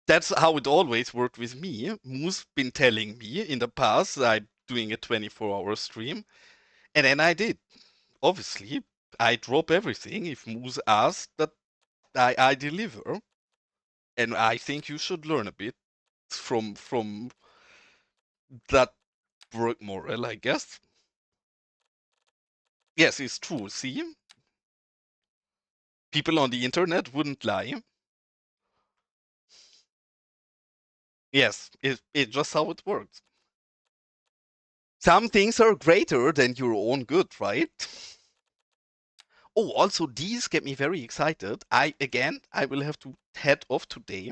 That's how it always worked with me. Moose been telling me in the past that I'm doing a 24-hour stream, and then I did. Obviously, I drop everything if Moose asks that I deliver, and I think you should learn a bit from that work moral, I guess. Yes, it's true. See, people on the internet wouldn't lie. Yes, it's just how it works. Some things are greater than your own good, right? Oh, also these get me very excited. I will have to head off today,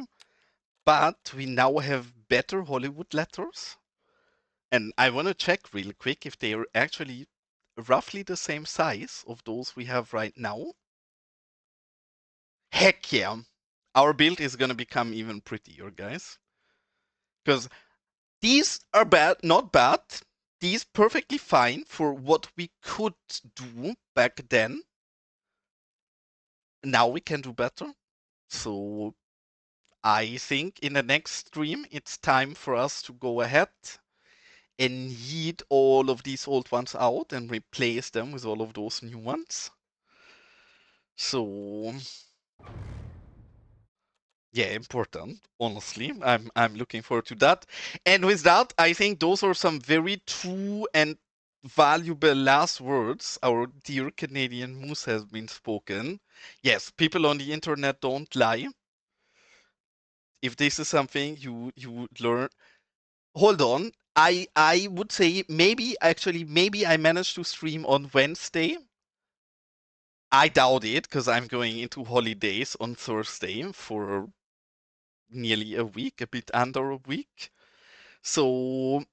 but we now have better Hollywood letters, and I want to check real quick if they are actually roughly the same size of those we have right now. Heck yeah, our build is gonna become even prettier, guys, because these are not bad. These perfectly fine for what we could do back then. Now we can do better. So I think in the next stream, it's time for us to go ahead and yeet all of these old ones out and replace them with all of those new ones. So yeah, important. Honestly, I'm looking forward to that. And with that, I think those are some very true and valuable last words our dear Canadian Moose has been spoken. Yes, people on the internet don't lie. If this is something you learn, hold on. I would say maybe I managed to stream on Wednesday. I doubt it because I'm going into holidays on Thursday for nearly a week, a bit under a week. So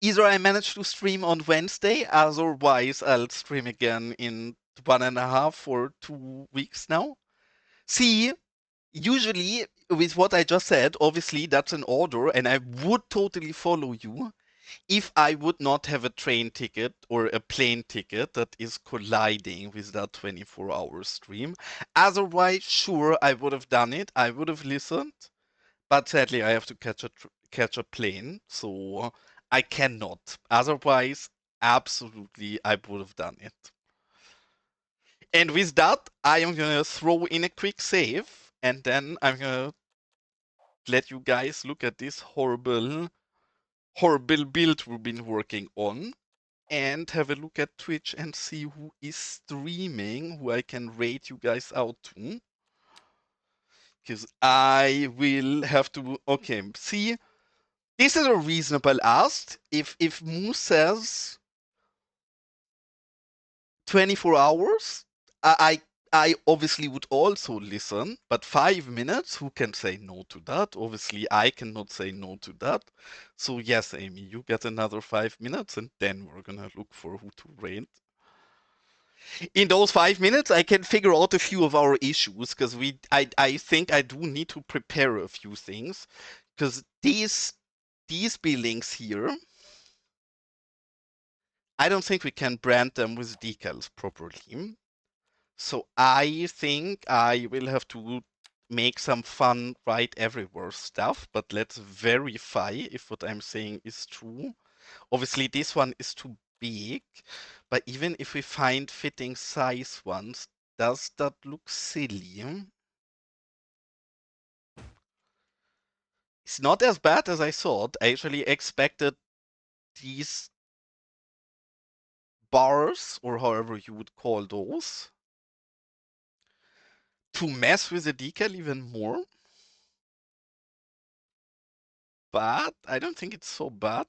either I manage to stream on Wednesday, otherwise I'll stream again in 1.5 or 2 weeks now. See, usually with what I just said, obviously that's an order, and I would totally follow you. if I would not have a train ticket or a plane ticket that is colliding with that 24-hour stream. Otherwise, sure, I would have done it. I would have listened, but sadly, I have to catch a plane, so I cannot. Otherwise, absolutely, I would have done it. And with that, I am gonna throw in a quick save, and then I'm gonna let you guys look at this horrible build we've been working on, and have a look at Twitch and see who is streaming, who I can rate you guys out to. Because I will have to. Okay, see, this is a reasonable ask. If Moose says 24 hours, I obviously would also listen, but 5 minutes, who can say no to that? Obviously, I cannot say no to that. So yes, Amy, you get another 5 minutes, and then we're gonna look for who to rate. In those 5 minutes, I can figure out a few of our issues because I think I do need to prepare a few things because these buildings here, I don't think we can brand them with decals properly. So I think I will have to make some fun right everywhere stuff, but let's verify if what I'm saying is true. Obviously, this one is too big, but even if we find fitting size ones, does that look silly? It's not as bad as I thought. I actually expected these bars, or however you would call those, to mess with the decal even more. But I don't think it's so bad.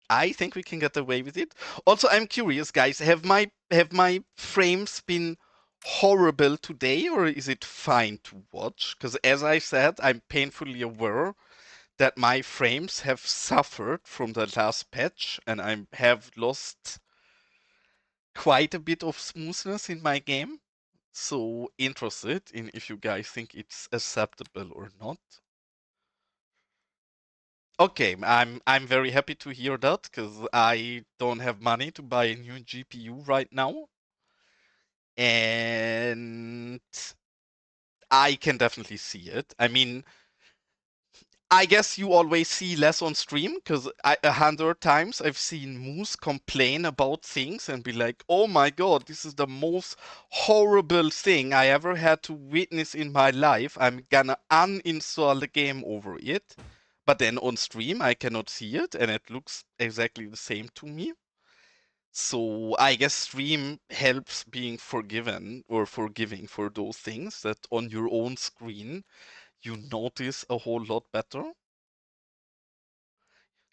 I think we can get away with it. Also, I'm curious, guys, have my frames been horrible today, or is it fine to watch? Because as I said, I'm painfully aware that my frames have suffered from the last patch, and I have lost quite a bit of smoothness in my game. So interested in if you guys think it's acceptable or not. Okay, I'm very happy to hear that because I don't have money to buy a new GPU right now, and I can definitely see it. I mean, I guess you always see less on stream because 100 times I've seen Moose complain about things and be like, "Oh my god, this is the most horrible thing I ever had to witness in my life. I'm gonna uninstall the game over it." But then on stream I cannot see it and it looks exactly the same to me. So I guess stream helps being forgiven or forgiving for those things that on your own screen you notice a whole lot better.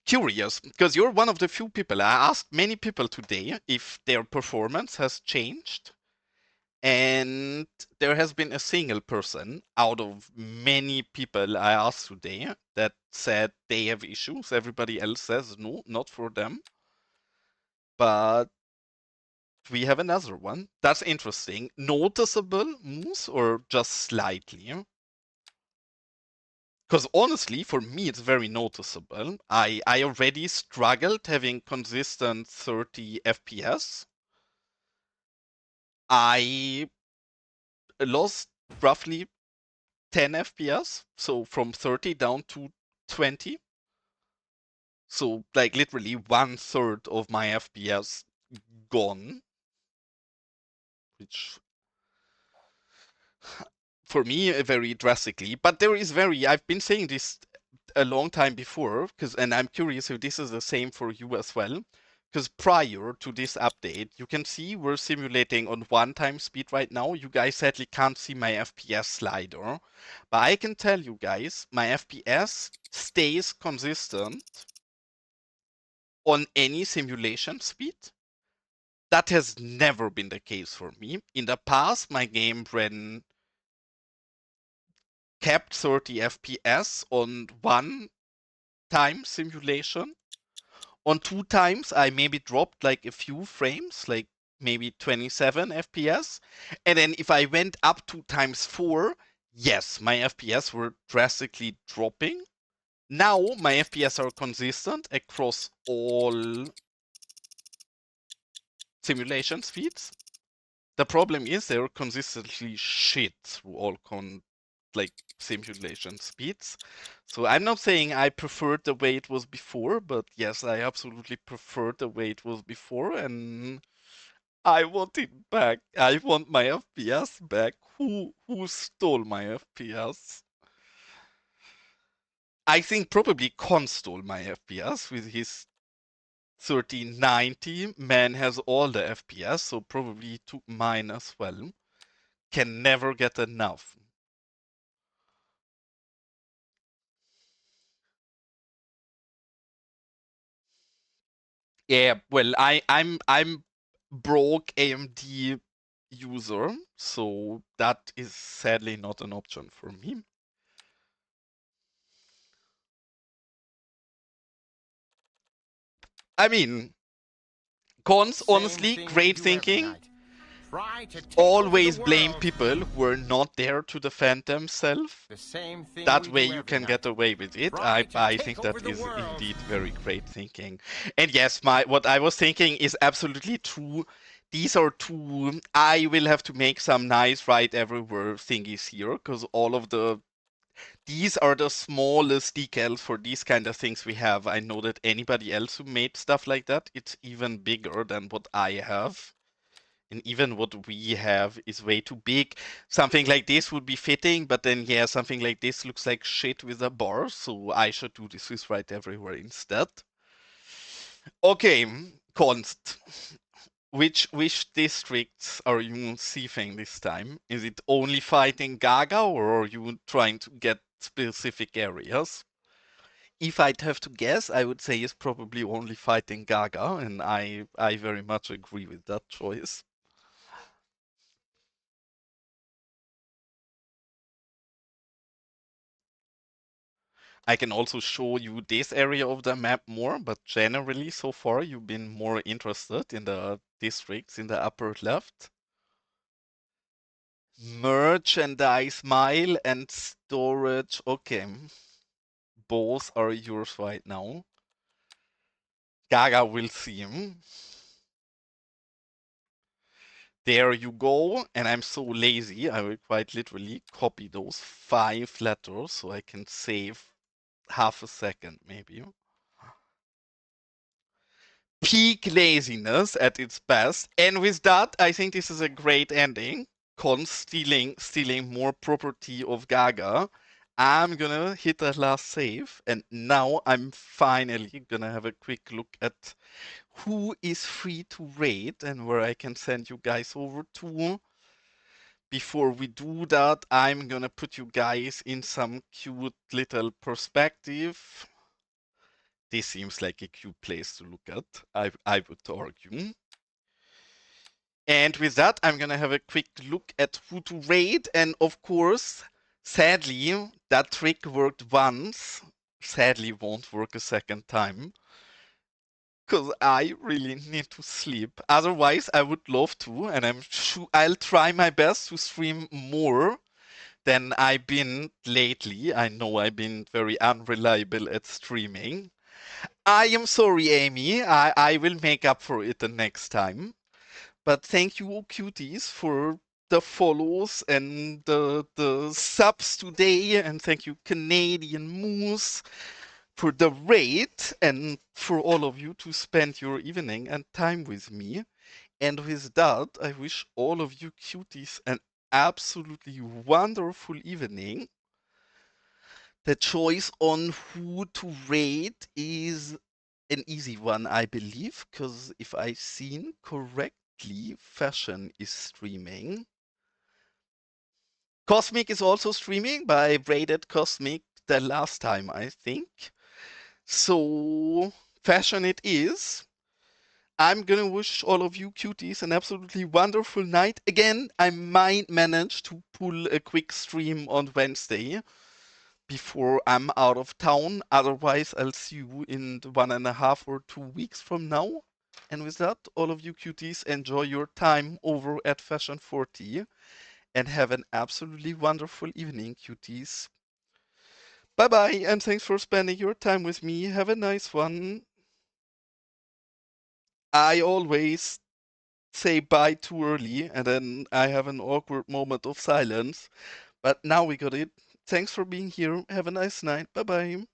Curious, because you're one of the few people. I asked many people today if their performance has changed, and there has been a single person out of many people I asked today that said they have issues. Everybody else says no, not for them. But we have another one. That's interesting. Noticeable moves or just slightly? Because honestly, for me, it's very noticeable. I already struggled having consistent 30 FPS. I lost roughly 10 FPS, so from 30 down to 20. So, like, literally 1/3 of my FPS gone, which for me very drastically. But there is I've been saying this a long time before, and I'm curious if this is the same for you as well. Because prior to this update, you can see we're simulating on 1 time speed right now. You guys sadly can't see my FPS slider, but I can tell you guys my FPS stays consistent on any simulation speed. That has never been the case for me. In the past, my game ran kept 30 FPS on 1 time simulation. On 2 times, I maybe dropped like a few frames, like maybe 27 FPS. And then if I went up to times 4, yes, my FPS were drastically dropping. Now my FPS are consistent across all simulation speeds. The problem is they're consistently shit through all like simulation speeds. So I'm not saying I preferred the way it was before, but yes, I absolutely preferred the way it was before, and I want it back. I want my FPS back. Who stole my FPS? I think probably Con stole my FPS with his 1390. Man has all the FPS, so probably took mine as well. Can never get enough. Yeah, well, I'm broke AMD user, so that is sadly not an option for me. I mean, cons, Same honestly, thing we great do every thinking. night. Try to take over the Always blame world. people who are not there to defend themselves. The same thing That we way do you every can get night. away with it. Try to I take think over that the is world. indeed very great thinking. And yes, my what I was thinking is absolutely true. These are two. I will have to make some nice right everywhere thingies here because all of these are the smallest decals for these kind of things we have. I know that anybody else who made stuff like that, it's even bigger than what I have. And even what we have is way too big. Something like this would be fitting, but then yeah, something like this looks like shit with a bar, so I should do this with right everywhere instead. Okay, Const. Which districts are you thieving this time? Is it only fighting Gaga or are you trying to get specific areas? If I'd have to guess, I would say it's probably only fighting Gaga, and I very much agree with that choice. I can also show you this area of the map more, but generally so far you've been more interested in the districts in the upper left. Merchandise mile and storage. Okay, both are yours right now. Gaga will see him. There you go. And I'm so lazy, I will quite literally copy those 5 letters so I can save half a second maybe. Peak laziness at its best. And with that, I think this is a great ending. Con stealing more property of Gaga. I'm gonna hit that last save, and now I'm finally gonna have a quick look at who is free to raid and where I can send you guys over to. Before we do that, I'm gonna put you guys in some cute little perspective. This seems like a cute place to look at, I would argue. And with that, I'm gonna have a quick look at who to raid. And of course, sadly, that trick worked once. Sadly, won't work a second time. Because I really need to sleep. Otherwise, I would love to, and I'll try my best to stream more than I've been lately. I know I've been very unreliable at streaming. I am sorry, Amy. I will make up for it the next time. But thank you, cuties, for the follows and the subs today. And thank you, Canadian Moose, for the raid and for all of you to spend your evening and time with me. And with that, I wish all of you cuties an absolutely wonderful evening. The choice on who to raid is an easy one, I believe, because if I've seen correctly, Fashion is streaming. Cosmic is also streaming, but I raided Cosmic the last time, I think. So, Fashion it is. I'm gonna wish all of you cuties an absolutely wonderful night. Again, I might manage to pull a quick stream on Wednesday before I'm out of town. Otherwise, I'll see you in 1.5 or 2 weeks from now. And with that, all of you cuties, enjoy your time over at Fashion 40 and have an absolutely wonderful evening, cuties. Bye bye, and thanks for spending your time with me. Have a nice one. I always say bye too early, and then I have an awkward moment of silence. But now we got it. Thanks for being here. Have a nice night. Bye bye.